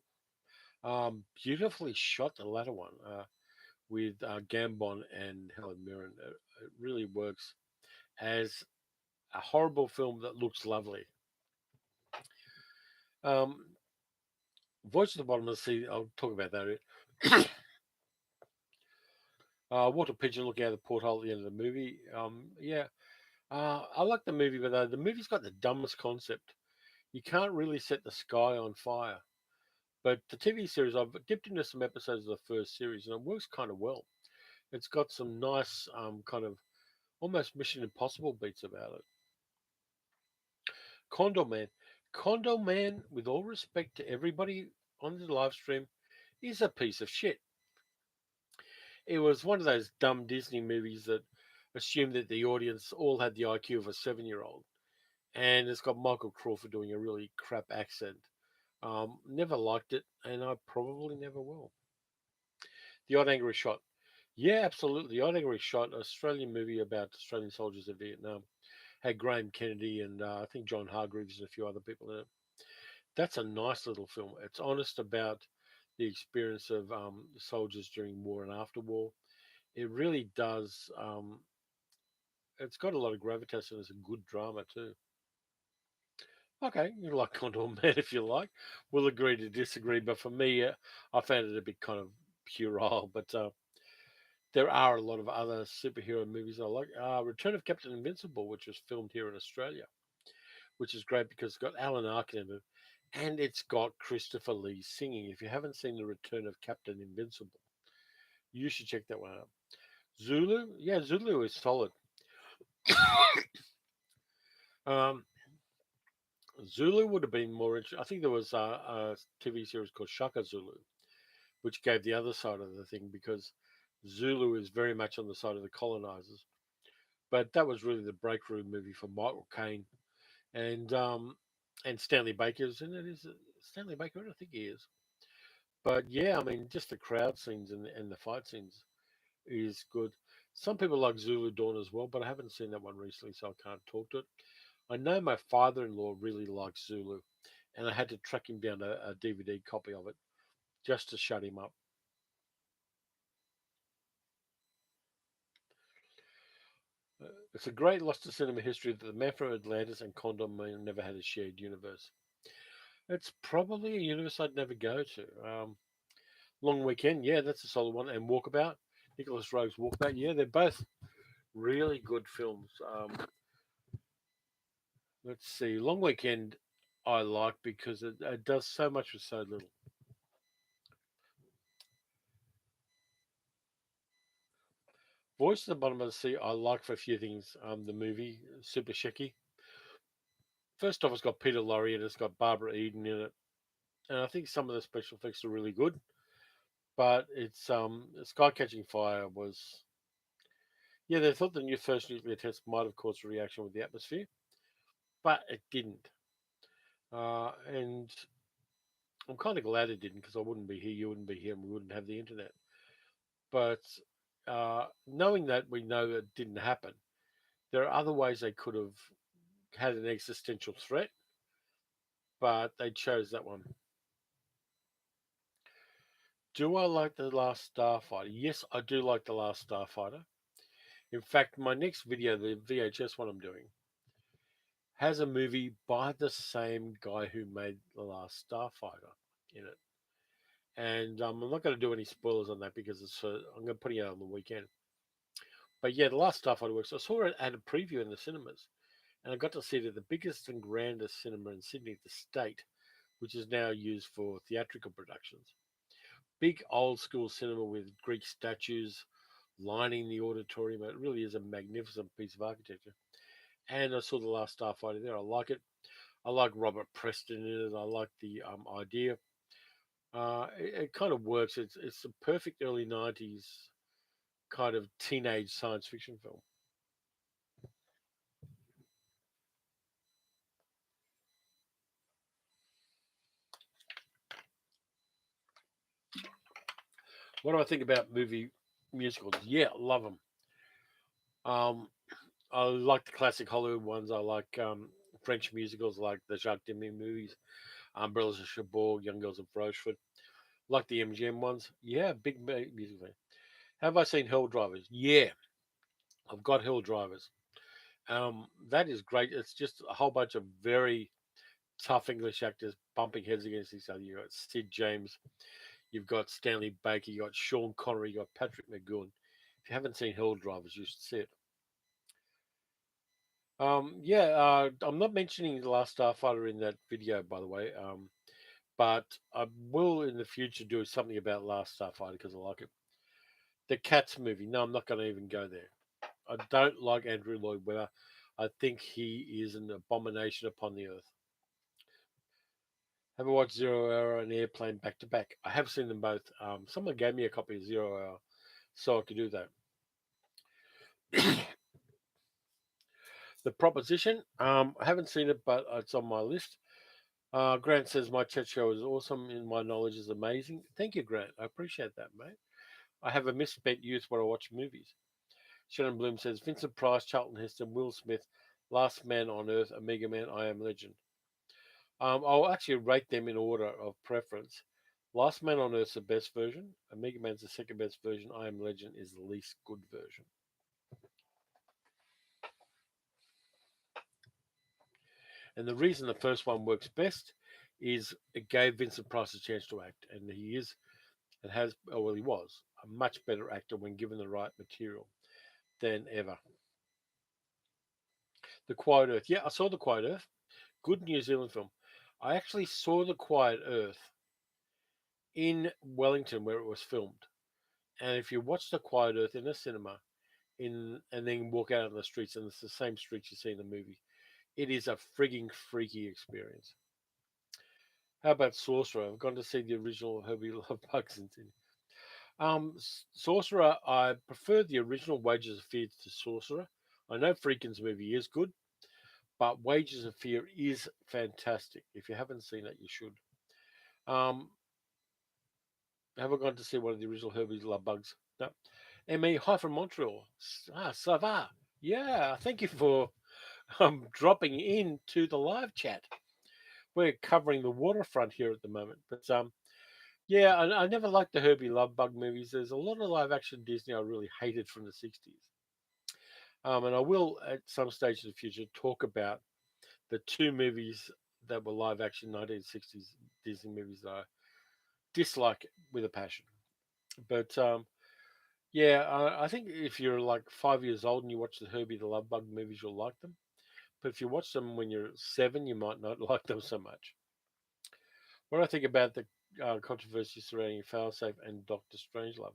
Beautifully shot, the latter one, with Gambon and Helen Mirren. It really works as a horrible film that looks lovely. Um, Voice at the Bottom of the Sea, I'll talk about that. Water pigeon looking out the porthole at the end of the movie. Yeah, I like the movie, but the movie's got the dumbest concept. You can't really set the sky on fire. But the TV series, I've dipped into some episodes of the first series, and it works kind of well. It's got some nice, kind of almost Mission Impossible beats about it. Condo Man. Condo Man, with all respect to everybody on the live stream, is a piece of shit. It was one of those dumb Disney movies that assumed that the audience all had the IQ of a 7-year-old. And it's got Michael Crawford doing a really crap accent. Never liked it, and I probably never will. The Odd Angry Shot. Yeah, absolutely. The Odd Angry Shot, Australian movie about Australian soldiers in Vietnam. Had Graham Kennedy and I think John Hargreaves and a few other people in it. That's a nice little film. It's honest about the experience of soldiers during war and after war. It really does. It's got a lot of gravitas and it's a good drama too. Okay, you like Condor Man if you like. We'll agree to disagree, but for me, I found it a bit kind of puerile. But there are a lot of other superhero movies I like. Return of Captain Invincible, which was filmed here in Australia, which is great because it's got Alan Arkin in it, and it's got Christopher Lee singing. If you haven't seen The Return of Captain Invincible, you should check that one out. Zulu, yeah, Zulu is solid. Um, Zulu would have been more interesting. I think there was a TV series called Shaka Zulu, which gave the other side of the thing because Zulu is very much on the side of the colonizers. But that was really the breakthrough movie for Michael Caine and Stanley Baker's in it. Is it Stanley Baker? I don't think he is. But yeah, I mean, just the crowd scenes and the fight scenes is good. Some people like Zulu Dawn as well, but I haven't seen that one recently, so I can't talk to it. I know my father-in-law really likes Zulu, and I had to track him down a DVD copy of it just to shut him up. It's a great loss to cinema history that the man from Atlantis and Condom Man never had a shared universe. It's probably a universe I'd never go to. Long Weekend, yeah, that's a solid one. And Walkabout, Nicholas Rogue's Walkabout, yeah, they're both really good films. Let's see, Long Weekend I like because it does so much with so little. Voice at the Bottom of the Sea I like for a few things. The movie Super Shecky. First off, it's got Peter Lorre and it's got Barbara Eden in it, and I think some of the special effects are really good. But it's Sky Catching Fire was, yeah, they thought the new first nuclear test might have caused a reaction with the atmosphere, but it didn't. And I'm kind of glad it didn't because I wouldn't be here, you wouldn't be here, and we wouldn't have the internet. But knowing that we know it didn't happen, there are other ways they could have had an existential threat, but they chose that one. Do I like The Last Starfighter? Yes, I do like The Last Starfighter. In fact, my next video, the VHS one I'm doing, has a movie by the same guy who made The Last Starfighter in it. And I'm not going to do any spoilers on that because I'm going to put it out on the weekend. But yeah, The Last Starfighter works. I saw it at a preview in the cinemas, and I got to see it at the biggest and grandest cinema in Sydney, the State, which is now used for theatrical productions. Big old school cinema with Greek statues lining the auditorium. It really is a magnificent piece of architecture. And I saw The Last Starfighter there. I like it. I like Robert Preston in it. I like the idea. It kind of works. It's a perfect early '90s kind of teenage science fiction film. What do I think about movie musicals? Yeah, love them. Um, I like the classic Hollywood ones. I like French musicals like the Jacques Demy movies, Umbrellas of Cherbourg, Young Girls of Rochefort. Like the MGM ones. Yeah, big music fan. Have I seen Hell Drivers? Yeah, I've got Hell Drivers. That is great. It's just a whole bunch of very tough English actors bumping heads against each other. You've got Sid James, you've got Stanley Baker, you've got Sean Connery, you've got Patrick McGowan. If you haven't seen Hell Drivers, you should see it. Yeah, I'm not mentioning The Last Starfighter in that video, by the way, but I will in the future do something about Last Starfighter because I like it. The Cats movie. No, I'm not going to even go there. I don't like Andrew Lloyd Webber. I think he is an abomination upon the earth. Have I watched Zero Hour and Airplane back to back? I have seen them both. Someone gave me a copy of Zero Hour, so I could do that. The Proposition. I haven't seen it, but it's on my list. Grant says my chat show is awesome and my knowledge is amazing. Thank you, Grant. I appreciate that, mate. I have a misspent youth when I watch movies. Shannon Bloom says Vincent Price, Charlton Heston, Will Smith, Last Man on Earth, Omega Man, I Am Legend. I'll actually rate them in order of preference. Last Man on Earth's the best version. Omega Man's the second best version. I Am Legend is the least good version. And the reason the first one works best is it gave Vincent Price a chance to act, and he is and has, oh, well, he was a much better actor when given the right material than ever. The Quiet Earth. Yeah, I saw The Quiet Earth. Good New Zealand film. I actually saw The Quiet Earth in Wellington where it was filmed. And if you watch The Quiet Earth in a cinema, and then walk out on the streets, and it's the same streets you see in the movie, it is a frigging freaky experience. How about Sorcerer? I've gone to see the original Herbie Love Bugs in. Sorcerer, I prefer the original Wages of Fear to Sorcerer. I know Freakin's movie is good, but Wages of Fear is fantastic. If you haven't seen it, you should. Um, have I gone to see one of the original Herbie's Love Bugs? No. Me, hi from Montreal. Ça va? Yeah, thank you for dropping into the live chat. We're covering the waterfront here at the moment. But yeah, I never liked the Herbie Love Bug movies. There's a lot of live action Disney I really hated from the 60s. And I will, at some stage in the future, talk about the two movies that were live action 1960s Disney movies that I dislike with a passion. But yeah, I think if you're like 5 years old and you watch the Herbie the Love Bug movies, you'll like them. But if you watch them when you're 7, you might not like them so much. What do I think about the controversy surrounding Failsafe and Doctor Strangelove?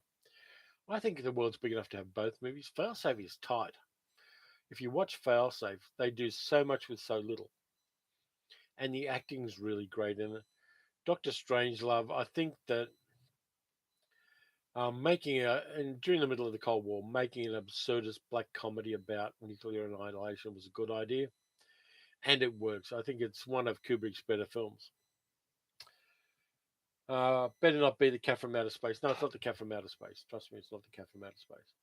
I think the world's big enough to have both movies. Failsafe is tight. If you watch Failsafe, they do so much with so little, and the acting's really great in it. Doctor Strangelove, I think that making a and during the middle of the Cold War, making an absurdist black comedy about nuclear annihilation was a good idea, and it works. I think it's one of Kubrick's better films. Better not be the cat from outer space. No, it's not the cat from outer space. Trust me, it's not the cat from outer space.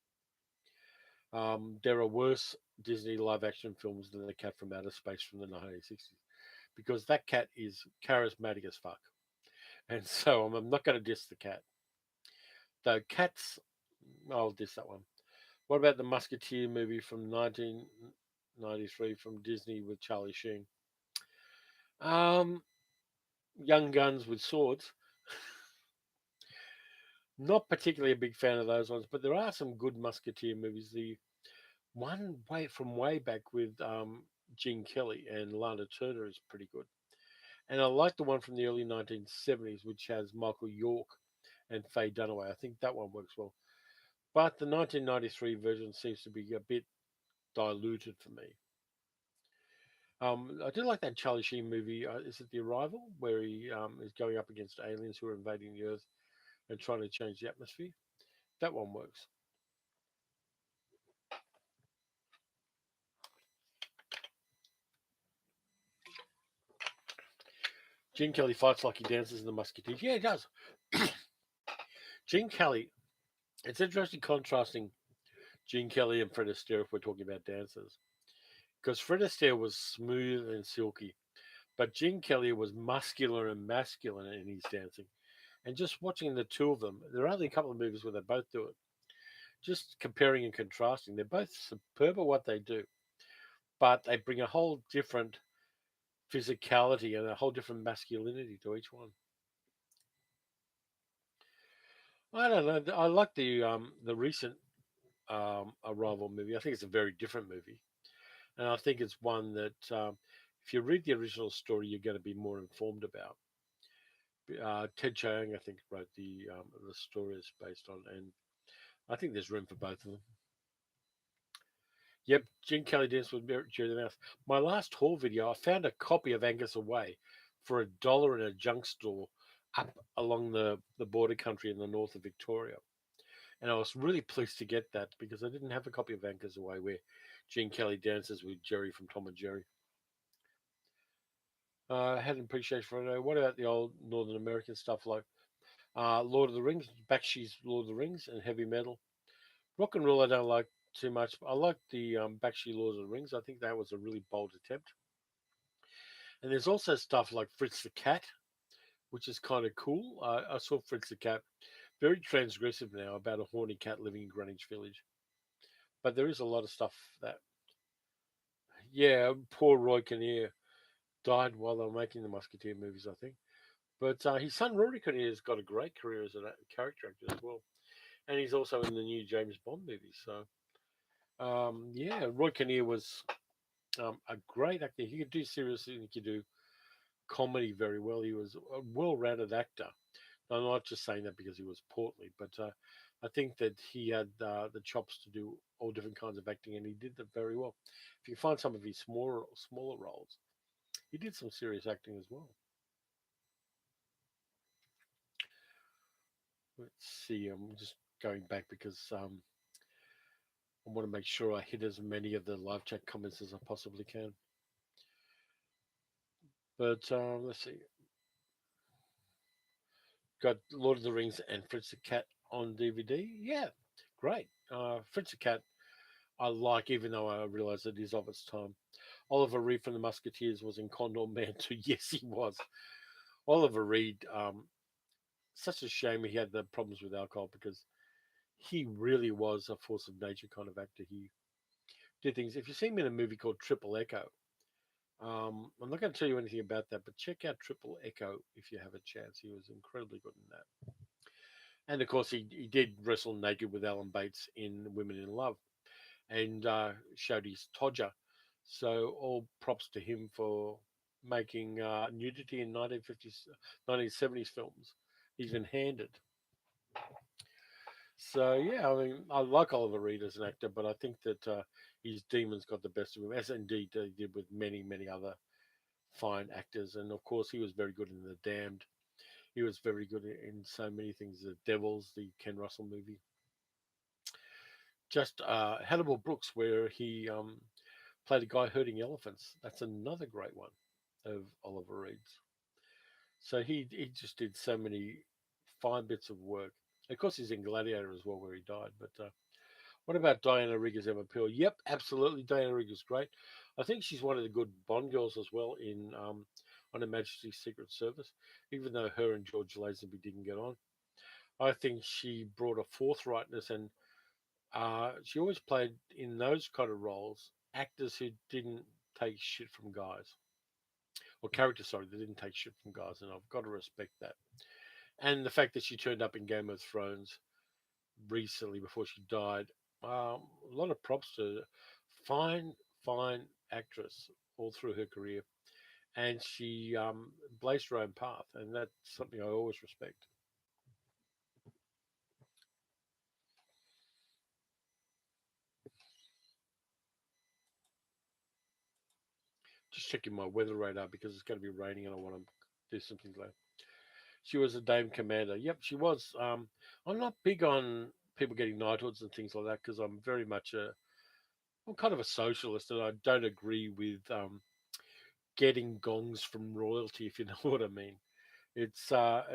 There are worse Disney live action films than the cat from outer space from the 1960s because that cat is charismatic as fuck. And so I'm not going to diss the cat. Though cats, I'll diss that one. What about the Musketeer movie from 1993 from Disney with Charlie Sheen? Um, Young Guns with Swords. Not particularly a big fan of those ones, but there are some good Musketeer movies. The one way back with Gene Kelly and Lana Turner is pretty good. And I like the one from the early 1970s, which has Michael York and Faye Dunaway. I think that one works well. But the 1993 version seems to be a bit diluted for me. I do like that Charlie Sheen movie. Is it The Arrival, where he is going up against aliens who are invading the Earth and trying to change the atmosphere? That one works. Gene Kelly fights like he dances in The Musketeers. Yeah, it does. Gene Kelly. It's interesting contrasting Gene Kelly and Fred Astaire if we're talking about dancers, because Fred Astaire was smooth and silky, but Gene Kelly was muscular and masculine in his dancing. And just watching the two of them, there are only a couple of movies where they both do it. Just comparing and contrasting, they're both superb at what they do, but they bring a whole different physicality and a whole different masculinity to each one. I don't know. I like the recent Arrival movie. I think it's a very different movie, and I think it's one that if you read the original story, you're going to be more informed about. Ted Chiang, I think, wrote the story it's based on, and I think there's room for both of them. Yep, Gene Kelly danced with Jerry the Mouse. My last haul video, I found a copy of Angus Away for $1 in a junk store up along the border country in the north of Victoria. And I was really pleased to get that because I didn't have a copy of Angus Away where Gene Kelly dances with Jerry from Tom and Jerry. I had an appreciation for it. What about the old Northern American stuff like Lord of the Rings, Bakshi's Lord of the Rings, and heavy metal? Rock and roll, I don't like too much. I like the Bakshi Lord of the Rings. I think that was a really bold attempt. And there's also stuff like Fritz the Cat, which is kind of cool. I saw Fritz the Cat, very transgressive now, about a horny cat living in Greenwich Village. But there is a lot of stuff that, yeah, poor Roy Kinnear died while they were making the Musketeer movies, I think. But his son Rory Kinnear's got a great career as a character actor as well. And he's also in the new James Bond movie. So, yeah, Roy Kinnear was a great actor. He could do serious and he could do comedy very well. He was a well-rounded actor. I'm not just saying that because he was portly, but I think that he had the chops to do all different kinds of acting, and he did that very well. If you find some of his smaller roles, he did some serious acting as well. Let's see. I'm just going back because I want to make sure I hit as many of the live chat comments as I possibly can. But let's see. Got Lord of the Rings and Fritz the Cat on DVD. Yeah, great. Fritz the Cat, I like, even though I realise it is of its time. Oliver Reed from the Musketeers was in Condor Man too. Yes, he was. Oliver Reed, such a shame he had the problems with alcohol because he really was a force of nature kind of actor. He did things. If you see him in a movie called Triple Echo, I'm not going to tell you anything about that, but check out Triple Echo if you have a chance. He was incredibly good in that. And of course, he did wrestle naked with Alan Bates in Women in Love and showed his Todger. So all props to him for making nudity in 1950s, 1970s films, even handed. So yeah, I mean, I like Oliver Reed as an actor, but I think that his demons got the best of him, as indeed they did with many, many other fine actors. And of course, he was very good in The Damned. He was very good in so many things. The Devils, the Ken Russell movie. Just Hannibal Brooks, where he played a guy herding elephants. That's another great one of Oliver Reed's. So he just did so many fine bits of work. Of course, he's in Gladiator as well, where he died. But what about Diana Rigg as Emma Peel? Yep, absolutely. Diana Rigg is great. I think she's one of the good Bond girls as well in on Her Majesty's Secret Service, even though her and George Lazenby didn't get on. I think she brought a forthrightness, and she always played in those kind of roles actors who didn't take shit from guys, or characters, sorry, they didn't take shit from guys, and I've got to respect that. And the fact that she turned up in Game of Thrones recently before she died, a lot of props to her. Fine, fine actress all through her career, and she blazed her own path, and that's something I always respect. Just checking my weather radar because it's going to be raining and I want to do something later. She was a Dame Commander. Yep, she was. I'm not big on people getting knighthoods and things like that because I'm kind of a socialist and I don't agree with getting gongs from royalty, if you know what I mean. It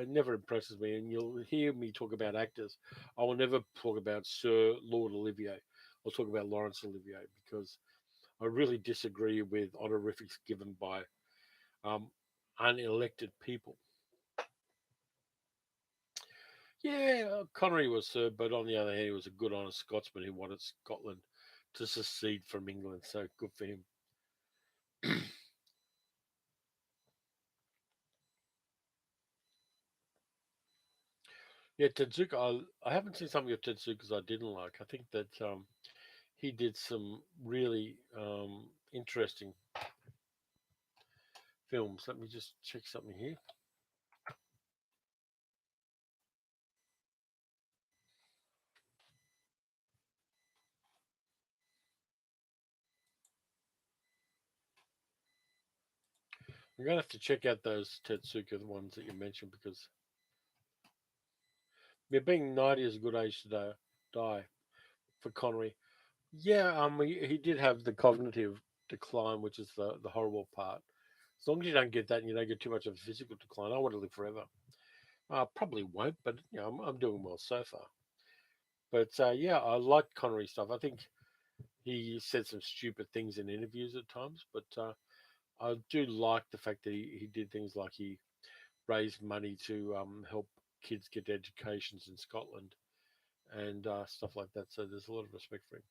never impresses me, and you'll hear me talk about actors. I will never talk about Sir Lord Olivier. I'll talk about Laurence Olivier because I really disagree with honorifics given by um, unelected people. Yeah, Connery was Sir, but on the other hand, he was a good, honest Scotsman who wanted Scotland to secede from England. So good for him. Yeah, Tezuka. I haven't seen some of Tezuka's I didn't like. I think that he did some really interesting films. Let me just check something here. I'm gonna have to check out those Tetsuka ones that you mentioned because yeah, being 90 is a good age to die for Connery. Yeah, he did have the cognitive decline, which is the horrible part. As long as you don't get that and you don't get too much of a physical decline, I want to live forever. Probably won't, but I'm doing well so far. But yeah, I like Connery stuff. I think he said some stupid things in interviews at times, but I do like the fact that he did things like he raised money to help kids get educations in Scotland and stuff like that. So there's a lot of respect for him.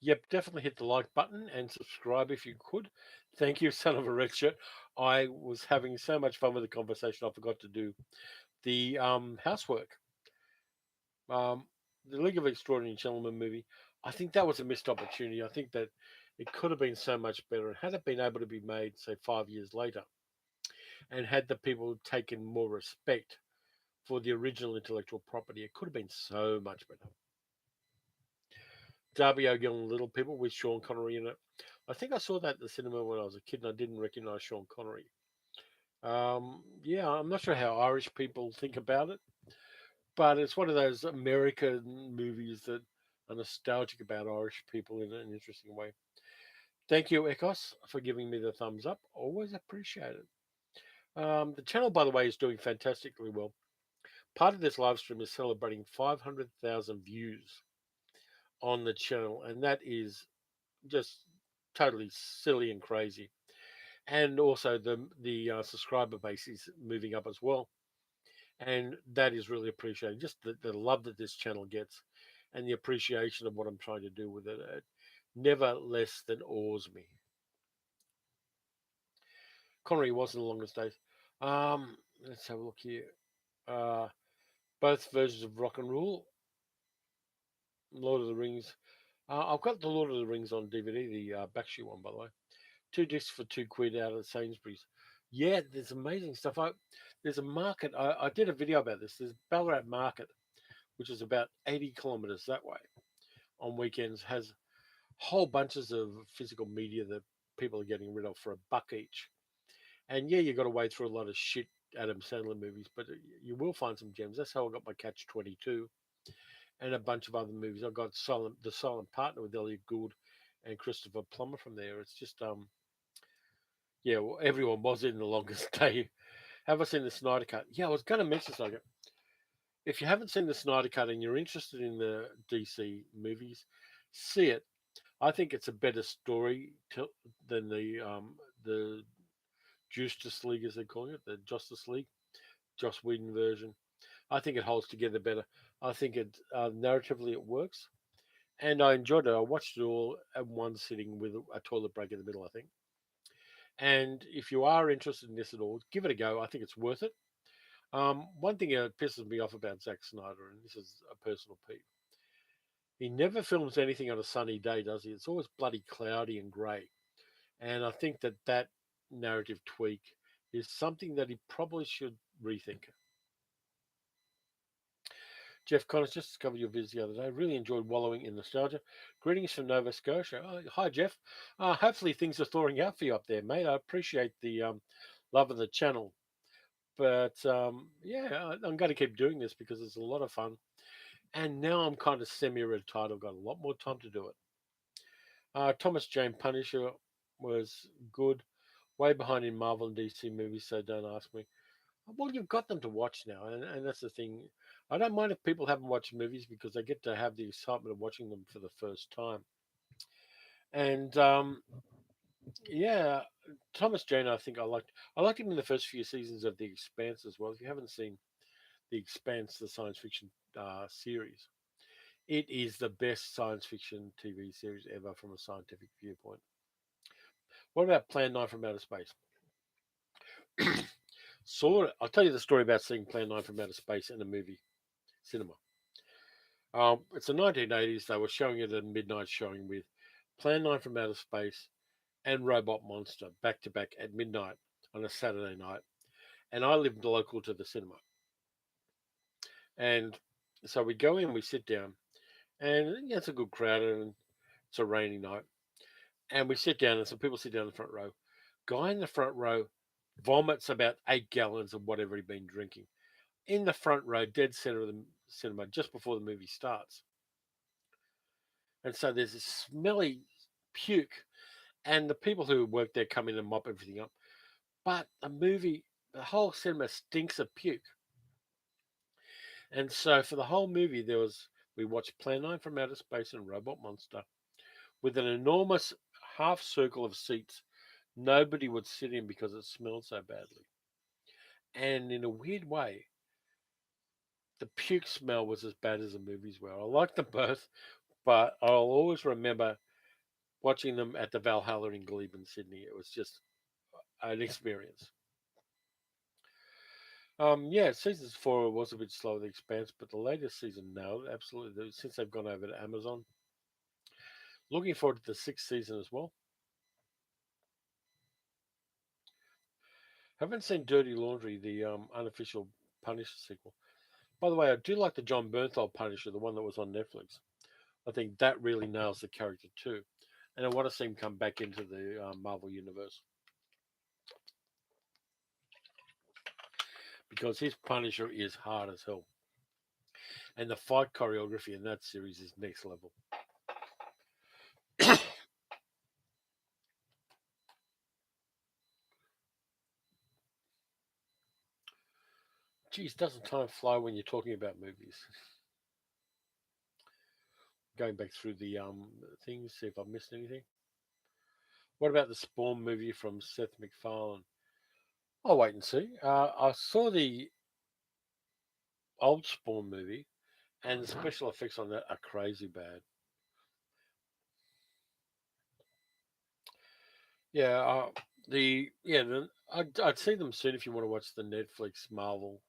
Yep, definitely hit the like button and subscribe if you could. Thank you, son of a red shirt. I was having so much fun with the conversation, I forgot to do the housework. Um, the League of Extraordinary Gentlemen movie. I think that was a missed opportunity. I think that it could have been so much better. And had it been able to be made, say, 5 years later, and had the people taken more respect for the original intellectual property, it could have been so much better. Darby O'Gill and Little People with Sean Connery in it. I think I saw that at the cinema when I was a kid and I didn't recognize Sean Connery. Yeah, I'm not sure how Irish people think about it, but it's one of those American movies that are nostalgic about Irish people in an interesting way. Thank you, Ecos, for giving me the thumbs up. Always appreciate it. The channel, by the way, is doing fantastically well. Part of this live stream is celebrating 500,000 views on the channel, and that is just totally silly and crazy. And also the subscriber base is moving up as well, and that is really appreciated. Just the love that this channel gets, and the appreciation of what I'm trying to do with it, never less than awes me. Connery was in the longest days. Let's have a look here. Uh, both versions of Rock and Roll, Lord of the Rings. I've got the Lord of the Rings on DVD, the Bakshi one, by the way. Two discs for £2 out of Sainsbury's. Yeah, there's amazing stuff. There's a market. I did a video about this. There's Ballarat Market, which is about 80 kilometres that way on weekends, has whole bunches of physical media that people are getting rid of for a buck each. And yeah, you got to wade through a lot of shit Adam Sandler movies, but you will find some gems. That's how I got my Catch 22 and a bunch of other movies. I got The Silent Partner with Elliot Gould and Christopher Plummer from there. It's just yeah, well, everyone was in the longest day. Have I seen the Snyder Cut? Yeah, I was going to mention Snyder Cut. If you haven't seen the Snyder Cut and you're interested in the DC movies, see it. I think it's a better story than the Justice League, as they're calling it, the Justice League, Joss Whedon version. I think it holds together better. I think it narratively it works, and I enjoyed it. I watched it all at one sitting with a toilet break in the middle. I think. And if you are interested in this at all, give it a go. I think it's worth it. One thing that pisses me off about Zack Snyder, and this is a personal peeve, he never films anything on a sunny day, does he? It's always bloody cloudy and grey. And I think that narrative tweak is something that he probably should rethink. Jeff Connors just discovered your vids the other day. Really enjoyed wallowing in nostalgia. Greetings from Nova Scotia. Oh, hi, Jeff. Hopefully things are thawing out for you up there, mate. I appreciate the love of the channel. But yeah, I'm going to keep doing this because it's a lot of fun. And now I'm kind of semi-retired. I've got a lot more time to do it. Thomas Jane Punisher was good. Way behind in Marvel and DC movies, so don't ask me. Well, you've got them to watch now, and that's the thing. I don't mind if people haven't watched movies because they get to have the excitement of watching them for the first time. And yeah, Thomas Jane, I think I liked. I liked him in the first few seasons of The Expanse as well. If you haven't seen The Expanse, the science fiction series, it is the best science fiction TV series ever from a scientific viewpoint. What about Plan 9 from Outer Space? Saw it. I'll tell you the story about seeing Plan 9 from Outer Space in a movie cinema. It's the 1980s. They were showing it at a midnight showing with Plan 9 from Outer Space and Robot Monster back to back at midnight on a Saturday night. And I lived local to the cinema. And so we go in, we sit down, and yeah, it's a good crowd, and it's a rainy night. And we sit down, and some people sit down in the front row. Guy in the front row vomits about 8 gallons of whatever he'd been drinking in the front row, dead center of the cinema, just before the movie starts. And so there's this smelly puke, and the people who work there come in and mop everything up. But the whole cinema stinks of puke. And so for the whole movie, we watched Plan 9 from Outer Space and Robot Monster with an enormous half circle of seats nobody would sit in because it smelled so badly. And in a weird way, the puke smell was as bad as the movies were. I liked them both, but I'll always remember watching them at the Valhalla in Glebe in Sydney. It was just an experience. Yeah, season 4 was a bit slower than Expanse, but the latest season nailed it, absolutely. Since they've gone over to Amazon, looking forward to the 6th season as well. Haven't seen Dirty Laundry, the unofficial Punisher sequel. By the way, I do like the John Bernthal Punisher, the one that was on Netflix. I think that really nails the character too, and I want to see him come back into the Marvel universe because his Punisher is hard as hell, and the fight choreography in that series is next level. Geez, doesn't time fly when you're talking about movies? Going back through the things, see if I've missed anything. What about the Spawn movie from Seth MacFarlane? I'll wait and see. I saw the old Spawn movie, and the special effects on that are crazy bad. Yeah, I'd see them soon if you want to watch the Netflix Marvel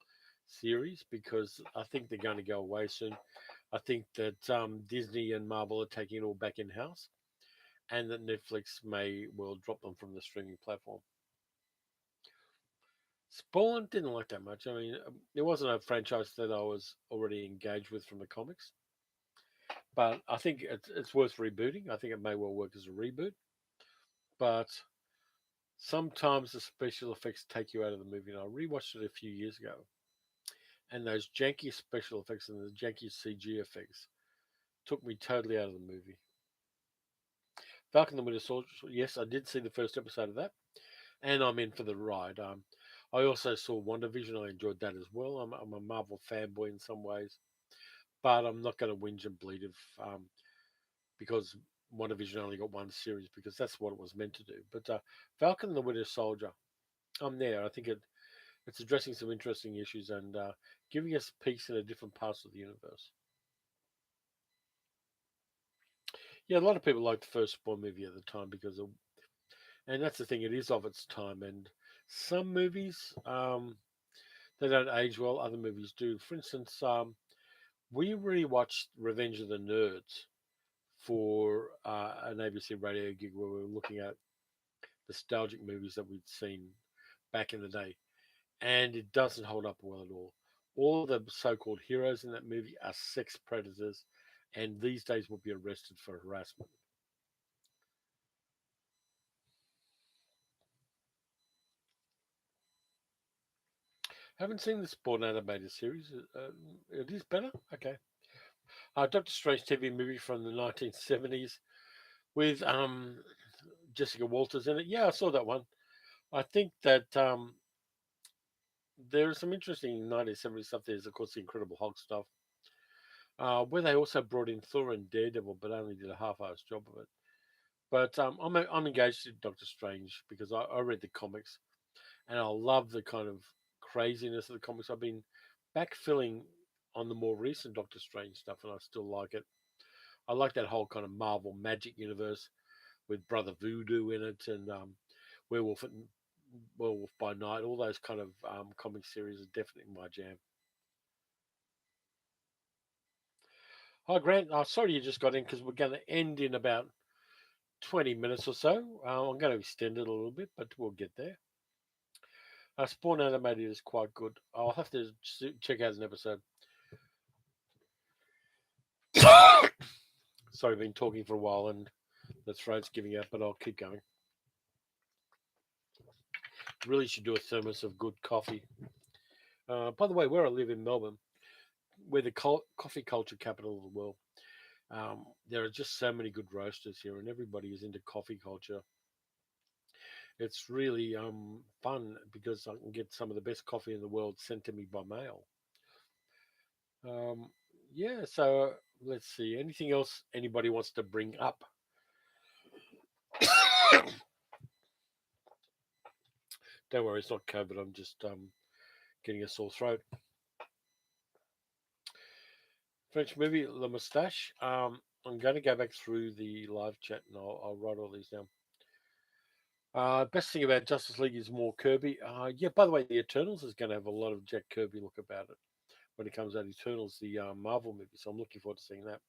series because I think they're going to go away soon. I think that Disney and Marvel are taking it all back in house, and that Netflix may well drop them from the streaming platform. Spawn didn't like that much. I mean, it wasn't a franchise that I was already engaged with from the comics, but I think it's worth rebooting. I think it may well work as a reboot, but sometimes the special effects take you out of the movie. And I rewatched it a few years ago, and those janky special effects and the janky CG effects took me totally out of the movie. Falcon and the Winter Soldier. Yes, I did see the first episode of that, and I'm in for the ride. I also saw WandaVision. I enjoyed that as well. I'm a Marvel fanboy in some ways, but I'm not going to whinge and bleed if because WandaVision only got one series because that's what it was meant to do. But Falcon and the Winter Soldier, I'm there. I think it's addressing some interesting issues and giving us peace in a different parts of the universe. Yeah, a lot of people liked the first Spawn movie at the time and that's the thing, it is of its time. And some movies, they don't age well, other movies do. For instance, we rewatched Revenge of the Nerds for an ABC radio gig where we were looking at nostalgic movies that we'd seen back in the day. And it doesn't hold up well at all. All of the so-called heroes in that movie are sex predators, and these days will be arrested for harassment. Haven't seen the Spawn animated series. It is better. Okay. Doctor Strange TV movie from the 1970s with Jessica Walters in it. Yeah, I saw that one. I think that there is some interesting 1970s stuff. There's of course the Incredible Hulk stuff, where they also brought in Thor and Daredevil, but only did a half-assed job of it. But I'm engaged in Doctor Strange because I read the comics and I love the kind of craziness of the comics. I've been backfilling on the more recent Doctor Strange stuff, and I still like it. I like that whole kind of Marvel magic universe with Brother Voodoo in it and Werewolf and Werewolf by Night. All those kind of comic series are definitely my jam. Hi, Grant. Sorry you just got in because we're going to end in about 20 minutes or so. I'm going to extend it a little bit, but we'll get there. Spawn Animated is quite good. I'll have to check out an episode. Sorry, I've been talking for a while and the throat's giving out, but I'll keep going. Really should do a thermos of good coffee. By the way, where I live in Melbourne, we're the coffee culture capital of the world. There are just so many good roasters here, and everybody is into coffee culture. It's really fun because I can get some of the best coffee in the world sent to me by mail. Um, yeah, so let's see. Anything else anybody wants to bring up? Don't worry, it's not COVID. I'm just getting a sore throat. French movie, La Moustache. I'm going to go back through the live chat and I'll write all these down. Best thing about Justice League is more Kirby. Yeah, by the way, the Eternals is going to have a lot of Jack Kirby look about it when it comes out. Eternals, the Marvel movie. So I'm looking forward to seeing that.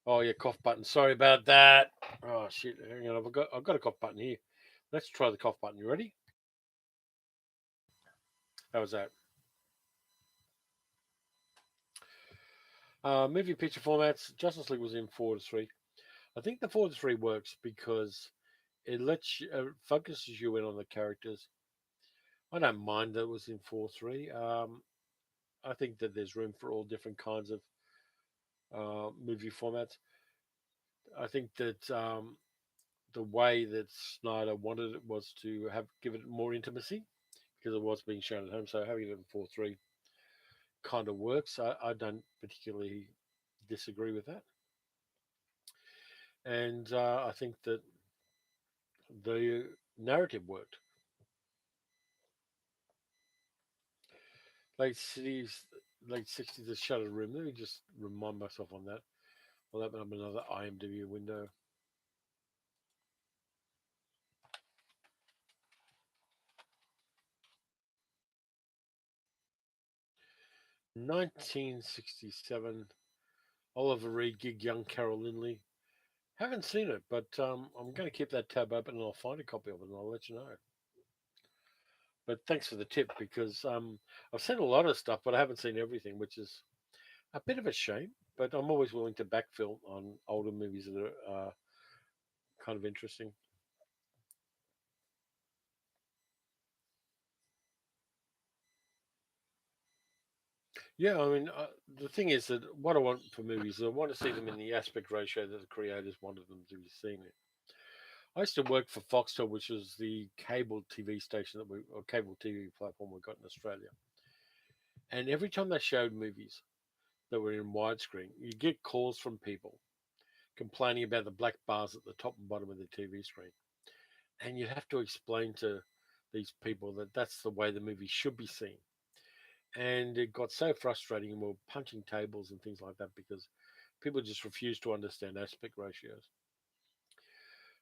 Oh yeah, cough button. Sorry about that. Oh shit. Hang on, I've got a cough button here. Let's try the cough button. You ready? How was that? Movie picture formats. Justice League was in 4:3. I think the 4:3 works because it lets you, focuses you in on the characters. I don't mind that it was in 4:3. I think that there's room for all different kinds of movie formats. I think that the way that Snyder wanted it was to have give it more intimacy because it was being shown at home. So having it in 4:3 kind of works. I don't particularly disagree with that, and I think that the narrative worked. Late cities, late 60s, the Shuttered Room. Let me just remind myself on that. I'll open up another IMDb window. 1967. Oliver Reed, Gig Young, Carol Lindley. Haven't seen it, but I'm going to keep that tab open and I'll find a copy of it and I'll let you know. But thanks for the tip because I've seen a lot of stuff, but I haven't seen everything, which is a bit of a shame. But I'm always willing to backfill on older movies that are kind of interesting. Yeah, I mean, the thing is that what I want for movies, I want to see them in the aspect ratio that the creators wanted them to be seen in. I used to work for Foxtel, which was the cable TV station or cable TV platform we got in Australia. And every time they showed movies that were in widescreen, you get calls from people complaining about the black bars at the top and bottom of the TV screen. And you'd have to explain to these people that that's the way the movie should be seen. And it got so frustrating, and we were punching tables and things like that because people just refused to understand aspect ratios.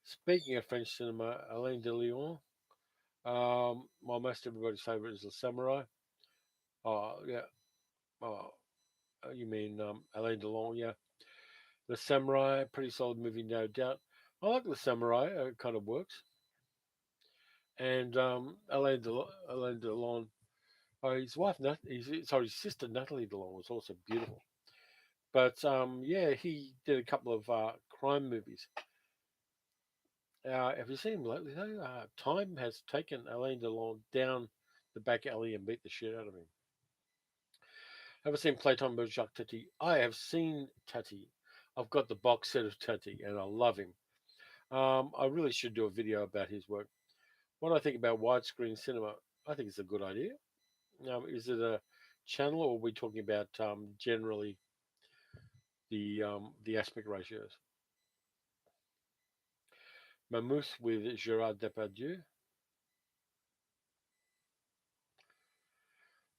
Speaking of French cinema, Alain de Lyon, well, most everybody's favorite is The Samurai. Oh, yeah. Oh, you mean Alain Delon? Yeah. The Samurai, pretty solid movie, no doubt. I like The Samurai. It kind of works. And Alain Delon, His wife, sorry, his sister Natalie DeLong was also beautiful. But yeah, he did a couple of crime movies. Have you seen him lately though? Time has taken Alain Delon down the back alley and beat the shit out of him. Have I seen Playtime by Jacques Tati? I have seen Tati. I've got the box set of Tati, and I love him. I really should do a video about his work. What do I think about widescreen cinema? I think it's a good idea. Is it a channel, or are we talking about generally the aspect ratios? Mammoth with Gerard Depardieu.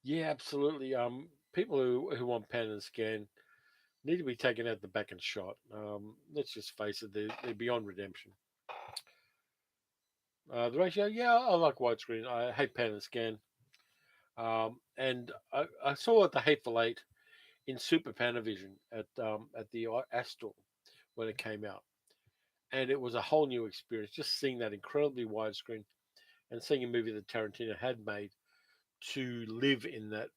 Yeah, absolutely. People who want pan and scan need to be taken out the back and shot. Let's just face it, they're beyond redemption. The ratio, yeah, I like widescreen. I hate pan and scan. And I saw the Hateful Eight in Super Panavision at the Astor when it came out, and it was a whole new experience. Just seeing that incredibly widescreen and seeing a movie that Tarantino had made to live in that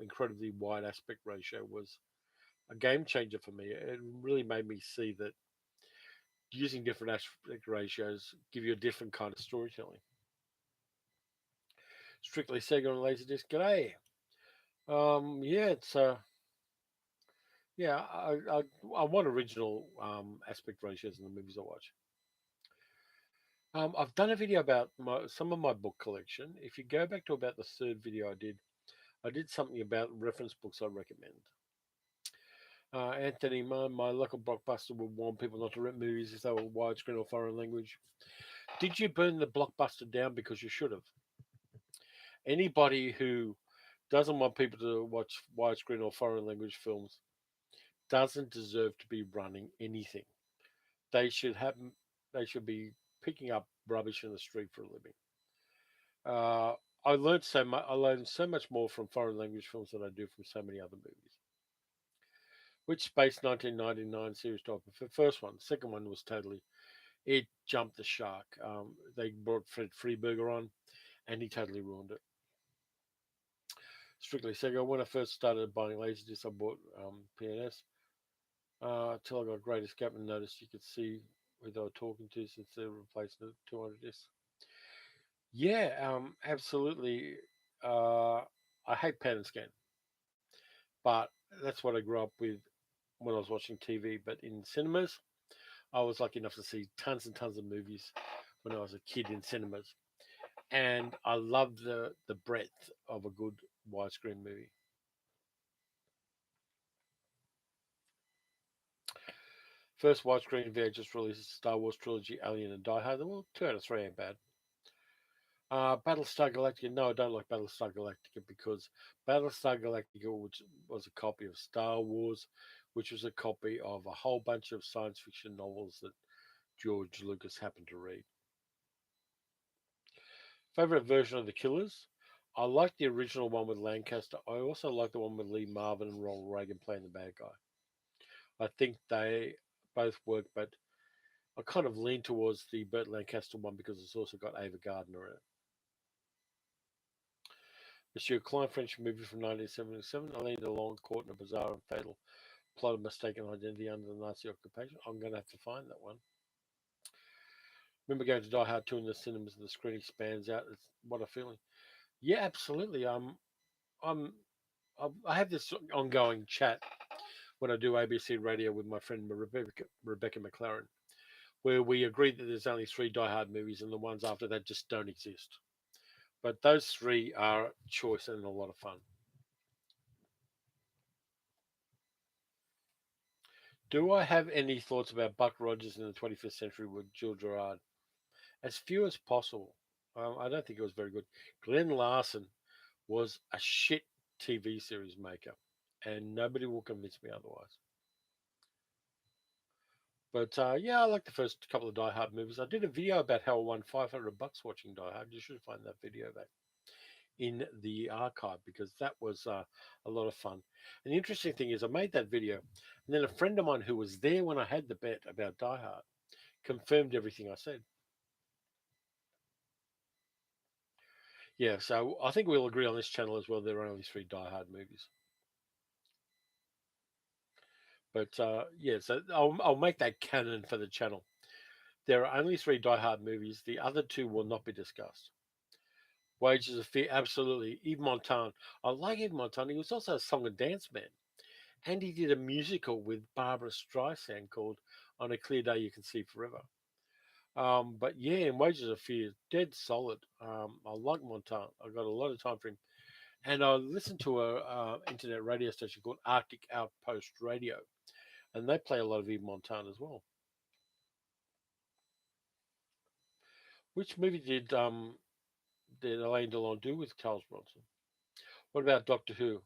incredibly wide aspect ratio was a game changer for me. It really made me see that using different aspect ratios give you a different kind of storytelling. Strictly Sega on Laserdisc. G'day. Yeah, it's yeah. I want original aspect ratios in the movies I watch. I've done a video about some of my book collection. If you go back to about the third video I did something about reference books I recommend. Anthony, my local blockbuster would warn people not to rent movies if they were widescreen or foreign language. Did you burn the blockbuster down because you should have? Anybody who doesn't want people to watch widescreen or foreign language films doesn't deserve to be running anything. They should have. They should be picking up rubbish in the street for a living. Uh, I learned so much. I learned so much more from foreign language films than I do from so many other movies. Which Space 1999 series do I prefer? First one. Second one was totally. It jumped the shark. They brought Fred Freeberger on, and he totally ruined it. Strictly Sega. When I first started buying Laserdisc, I bought PNS. Till I got Great Escape and noticed you could see who they were talking to since they were replacing the 200 discs. Yeah, absolutely. Uh, I hate pan and scan, but that's what I grew up with when I was watching TV. But in cinemas, I was lucky enough to see tons and tons of movies when I was a kid in cinemas, and I loved the breadth of a good widescreen movie. First widescreen VHS releases Star Wars trilogy, Alien, and Die Hard. Well, 2 out of 3 ain't bad. Battlestar Galactica. No, I don't like Battlestar Galactica because Battlestar Galactica, which was a copy of Star Wars, which was a copy of a whole bunch of science fiction novels that George Lucas happened to read. Favorite version of the Killers? I like the original one with Lancaster. I also like the one with Lee Marvin and Ronald Reagan playing the bad guy. I think they both work, but I kind of lean towards the Burt Lancaster one because it's also got Ava Gardner in it. Monsieur Klein French movie from 1977. Alain Delon caught in a bizarre and fatal plot of mistaken identity under the Nazi occupation. I'm going to have to find that one. Remember going to Die Hard 2 in the cinemas and the screen expands out. It's what a feeling. Yeah, absolutely. I'm, I have this ongoing chat when I do ABC radio with my friend Rebecca McLaren, where we agree that there's only 3 Die Hard movies and the ones after that just don't exist. But those 3 are choice and a lot of fun. Do I have any thoughts about Buck Rogers in the 21st century with Jill Gerard? As few as possible. I don't think it was very good. Glenn Larson was a shit TV series maker, and nobody will convince me otherwise. But yeah, I like the first couple of Die Hard movies. I did a video about how I won $500 watching Die Hard. You should find that video back in the archive because that was a lot of fun. And the interesting thing is, I made that video, and then a friend of mine who was there when I had the bet about Die Hard confirmed everything I said. Yeah, so I think we'll agree on this channel as well. There are only three Die Hard movies, but yeah, so I'll make that canon for the channel. There are only three Die Hard movies. The other two will not be discussed. Wages of Fear, absolutely. Yves Montand. I like Yves Montand. He was also a song and dance man. And he did a musical with Barbara Streisand called On a Clear Day You Can See Forever. But yeah, in Wages of Fear, dead solid. I like Montand. I got a lot of time for him. And I listened to a internet radio station called Arctic Outpost Radio. And they play a lot of Yves Montand as well. Which movie did Alain Delon do with Charles Bronson? What about Doctor Who?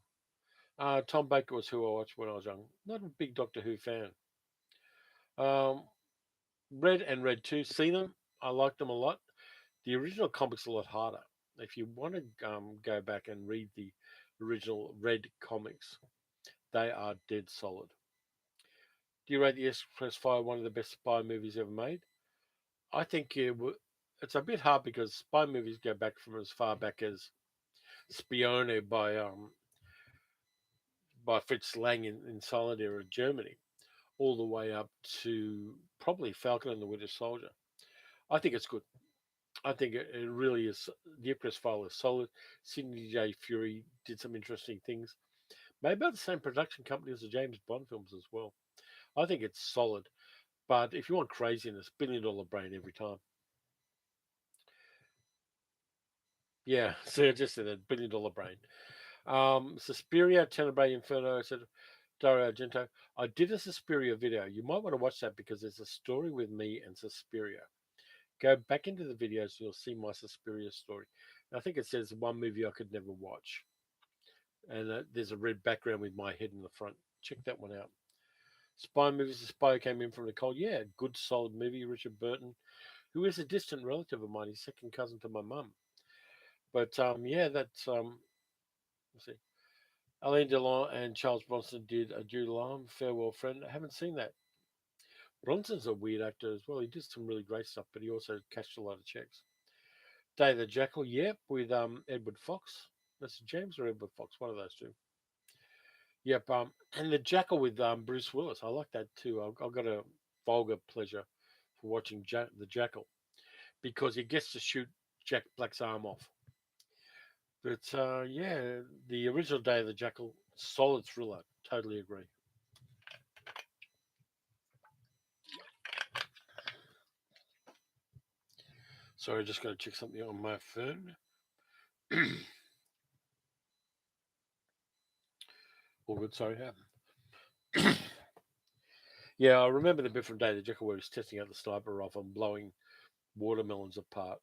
Tom Baker was who I watched when I was young. Not a big Doctor Who fan. Um, Red and Red 2, seen them. I liked them a lot. The original comic's a lot harder. If you want to go back and read the original Red comics, they are dead solid. Do you rate the Express Fire one of the best spy movies ever made? I think it's a bit hard because spy movies go back from as far back as Spione by Fritz Lang in silent era Germany, all the way up to probably Falcon and the Winter Soldier. I think it's good. I think it really is. The Ipcress file is solid. Sidney J. Fury did some interesting things. Maybe about the same production company as the James Bond films as well. I think it's solid. But if you want craziness, $1 billion brain every time. Yeah, so just said that $1 billion brain. Suspiria, Tenebrae Inferno, said Dario Argento. I did a Suspiria video. You might want to watch that because there's a story with me and Suspiria. Go back into the videos and you'll see my Suspiria story. And I think it says one movie I could never watch. And there's a red background with my head in the front. Check that one out. Spy movies. The Spy Who Came In From the Cold. Yeah, good, solid movie. Richard Burton, who is a distant relative of mine. He's second cousin to my mum. But yeah, that's let's see. Alain Delon and Charles Bronson did a Jude Law, Farewell Friend. I haven't seen that. Bronson's a weird actor as well. He did some really great stuff, but he also cashed a lot of checks. Day of the Jackal, yep, with Edward Fox. That's James or Edward Fox, one of those two. Yep, and the Jackal with Bruce Willis. I like that too. I've got a vulgar pleasure for watching the Jackal because he gets to shoot Jack Black's arm off. But yeah, the original Day of the Jackal, solid thriller. Totally agree. Sorry, just got to check something on my phone. All good. Sorry. Yeah, I remember the bit from Day of the Jackal where he's testing out the sniper rifle and blowing watermelons apart.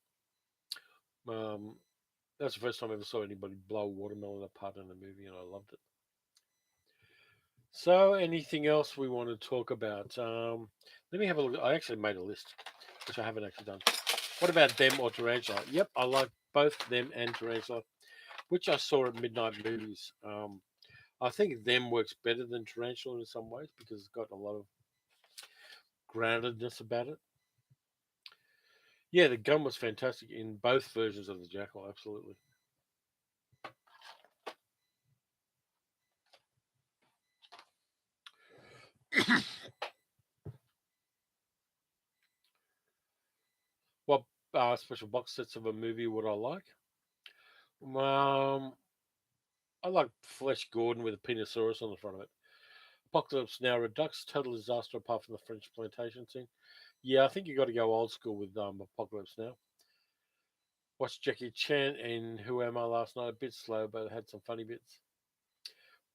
Um, that's the first time I ever saw anybody blow a watermelon apart in a movie, and I loved it. So, anything else we want to talk about? Let me have a look. I actually made a list, which I haven't actually done. What about them or Tarantula? Yep, I like both them and Tarantula, which I saw at midnight movies. I think them works better than Tarantula in some ways because it's got a lot of groundedness about it. Yeah, the gun was fantastic in both versions of the Jackal. Absolutely. What special box sets of a movie would I like? Um, I like Flesh Gordon with a Penosaurus on the front of it. Apocalypse Now Redux, total disaster apart from the French plantation scene. Yeah, I think you got to go old school with Apocalypse Now. Watched Jackie Chan in Who Am I last night. A bit slow, but it had some funny bits.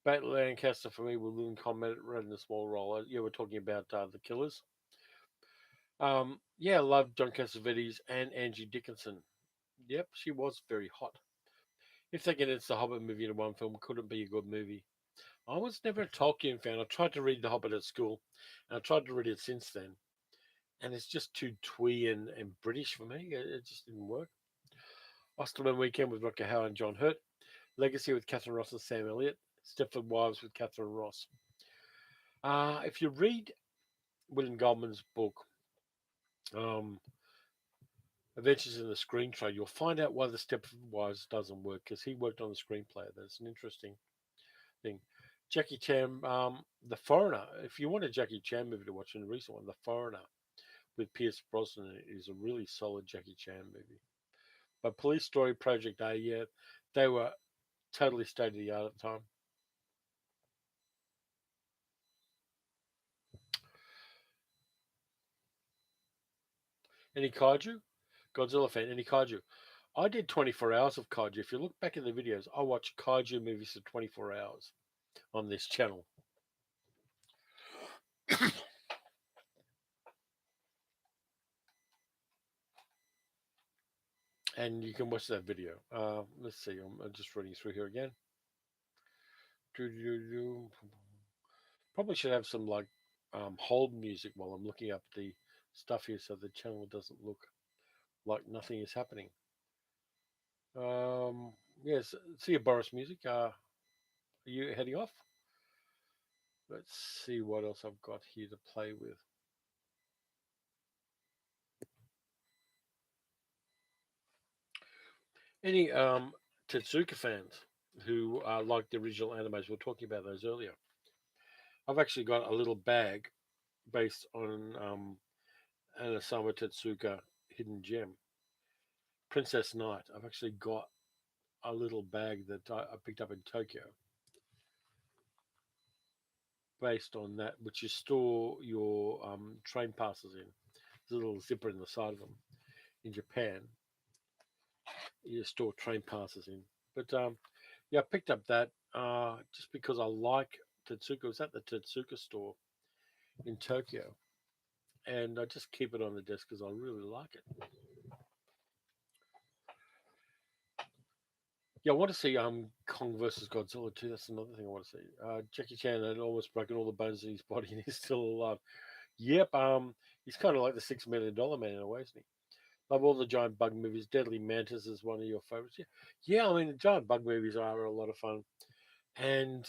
Bat Lancaster for me with Lynn Comet right in a small role. Yeah, we're talking about the Killers. Yeah, I love John Cassavetes and Angie Dickinson. Yep, she was very hot. If they get it's the Hobbit movie in one film, couldn't be a good movie. I was never a Tolkien fan. I tried to read The Hobbit at school, and I tried to read it since then, and it's just too twee and British for me. It just didn't work. Osterman Weekend with Rutger Hauer and John Hurt. Legacy with Catherine Ross and Sam Elliott. Stepford Wives with Catherine Ross. If you read William Goldman's book, um, Adventures in the Screenplay. You'll find out why the Stepwise doesn't work because he worked on the screenplay. That's an interesting thing. Jackie Chan, The Foreigner. If you want a Jackie Chan movie to watch, in the recent one, The Foreigner with Pierce Brosnan is a really solid Jackie Chan movie. But Police Story, Project A, yeah, they were totally state of the art at the time. Any kaiju? Godzilla fan, any kaiju? I did 24 hours of kaiju. If you look back at the videos, I watch kaiju movies for 24 hours on this channel. And you can watch that video. Let's see, I'm just reading through here again. Probably should have some like hold music while I'm looking up the stuff here so the channel doesn't look like nothing is happening. Yes, see you, Boris Music. Are you heading off? Let's see what else I've got here to play with. Any Tetsuka fans who like the original animes? We were talking about those earlier. I've actually got a little bag based on an Osamu Tetsuka hidden gem, Princess Knight. I've actually got a little bag that I picked up in Tokyo based on that, which you store your train passes in. There's a little zipper in the side of them. In Japan, you store train passes in. But yeah, I picked up that just because I like Tetsuka. It was at the Tetsuka store in Tokyo, and I just keep it on the desk because I really like it. Yeah, I want to see Kong versus Godzilla too. That's another thing I want to see. Jackie Chan had almost broken all the bones in his body and he's still alive. Yep, he's kind of like the $6 million man in a way, isn't he? Love all the giant bug movies. Deadly Mantis is one of your favorites. Yeah, yeah. I mean, the giant bug movies are a lot of fun. And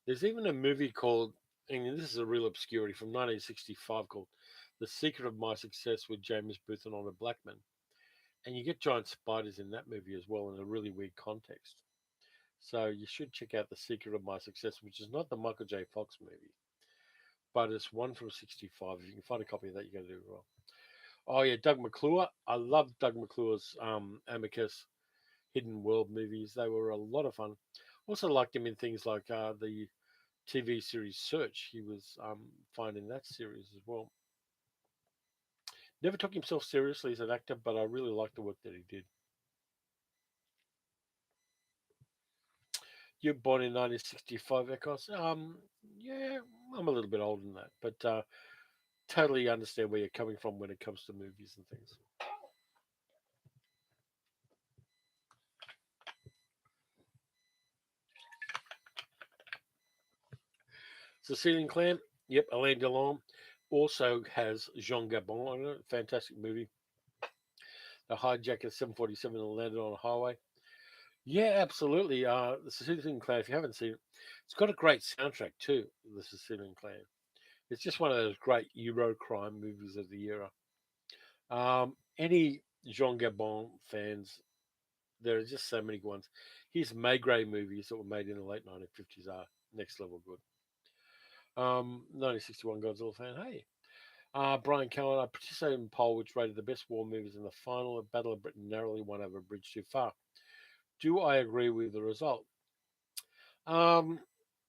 there's even a movie called, and this is a real obscurity from 1965 called "The Secret of My Success" with James Booth and Honor Blackman. And you get giant spiders in that movie as well in a really weird context. So you should check out The Secret of My Success, which is not the Michael J. Fox movie, but it's one from '65. If you can find a copy of that, you're going to do well. Oh yeah, Doug McClure. I love Doug McClure's Amicus Hidden World movies. They were a lot of fun. Also liked him in things like the TV series Search. He was fine in that series as well. Never took himself seriously as an actor, but I really liked the work that he did. You're born in 1965, Echoes. Yeah, I'm a little bit older than that, but totally understand where you're coming from when it comes to movies and things. Sicilian Clan. Yep, Alain Delon also has Jean Gabon on it. Fantastic movie. The hijacked a 747 and landed on a highway. Yeah, absolutely. The Sicilian Clan, if you haven't seen it, it's got a great soundtrack too, The Sicilian Clan. It's just one of those great Euro crime movies of the era. Any Jean Gabon fans, there are just so many ones. His Maigret movies that were made in the late 1950s are next level good. 1961 Godzilla fan, hey. Brian Cowan, I participated in a poll which rated the best war movies in the final. Battle of Britain narrowly won over Bridge Too Far. Do I agree with the result? Um,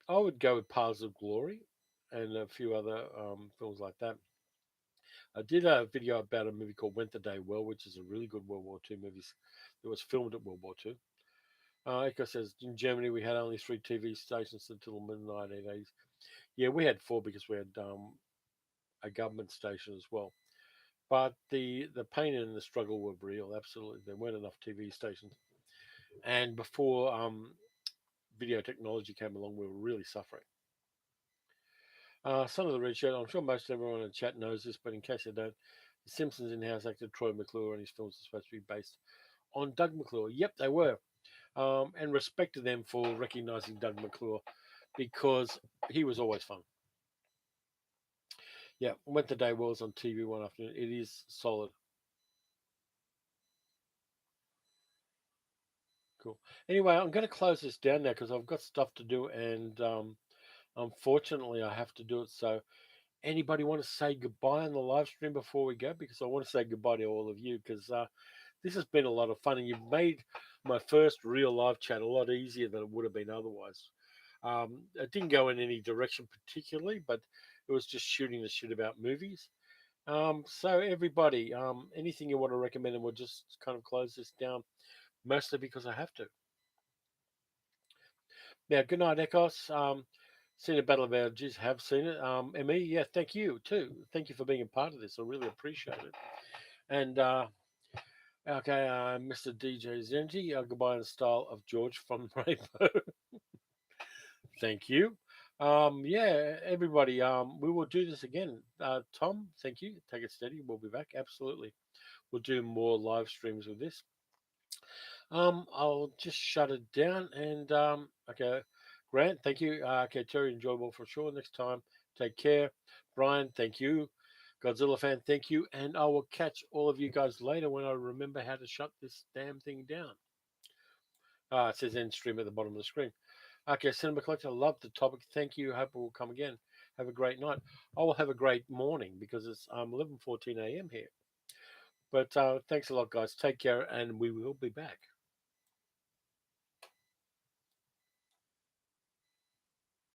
I would go with Paths of Glory and a few other films like that. I did a video about a movie called Went the Day Well, which is a really good World War II movie that was filmed at World War II. Echo says in Germany we had only 3 TV stations until the mid 1980s. Yeah, we had 4 because we had a government station as well. But the pain and the struggle were real. Absolutely, there weren't enough TV stations, and before video technology came along, we were really suffering. Son of the Red Shirt. I'm sure most everyone in the chat knows this, but in case they don't, the Simpsons in-house actor Troy McClure and his films are supposed to be based on Doug McClure. Yep, they were, and respect to them for recognizing Doug McClure because he was always fun. Yeah, Went the Day Wells on TV one afternoon. It is solid. Cool. Anyway, I'm going to close this down now because I've got stuff to do, and unfortunately, I have to do it. So, anybody want to say goodbye on the live stream before we go? Because I want to say goodbye to all of you because this has been a lot of fun, and you've made my first real live chat a lot easier than it would have been otherwise. It didn't go in any direction particularly, but it was just shooting the shit about movies. So everybody, anything you want to recommend, and we'll just kind of close this down, mostly because I have to. Now, good night, Ecos. Seen a Battle of Our Jizz, have seen it. Me, yeah, thank you too. Thank you for being a part of this. I really appreciate it. And okay, Mr. DJ Zenji, goodbye in the style of George from Rainbow. Thank you. Yeah, everybody, we will do this again. Tom, thank you. Take it steady. We'll be back. Absolutely. We'll do more live streams with this. I'll just shut it down and okay. Grant, thank you. Okay, Terry, enjoyable for sure. Next time, take care. Brian, thank you. Godzilla fan, thank you. And I will catch all of you guys later when I remember how to shut this damn thing down. It says end stream at the bottom of the screen. Okay, Cinema Collector, love the topic. Thank you. Hope it will come again. Have a great night. I will have a great morning because it's 11:14 a.m. here. But thanks a lot, guys. Take care, and we will be back.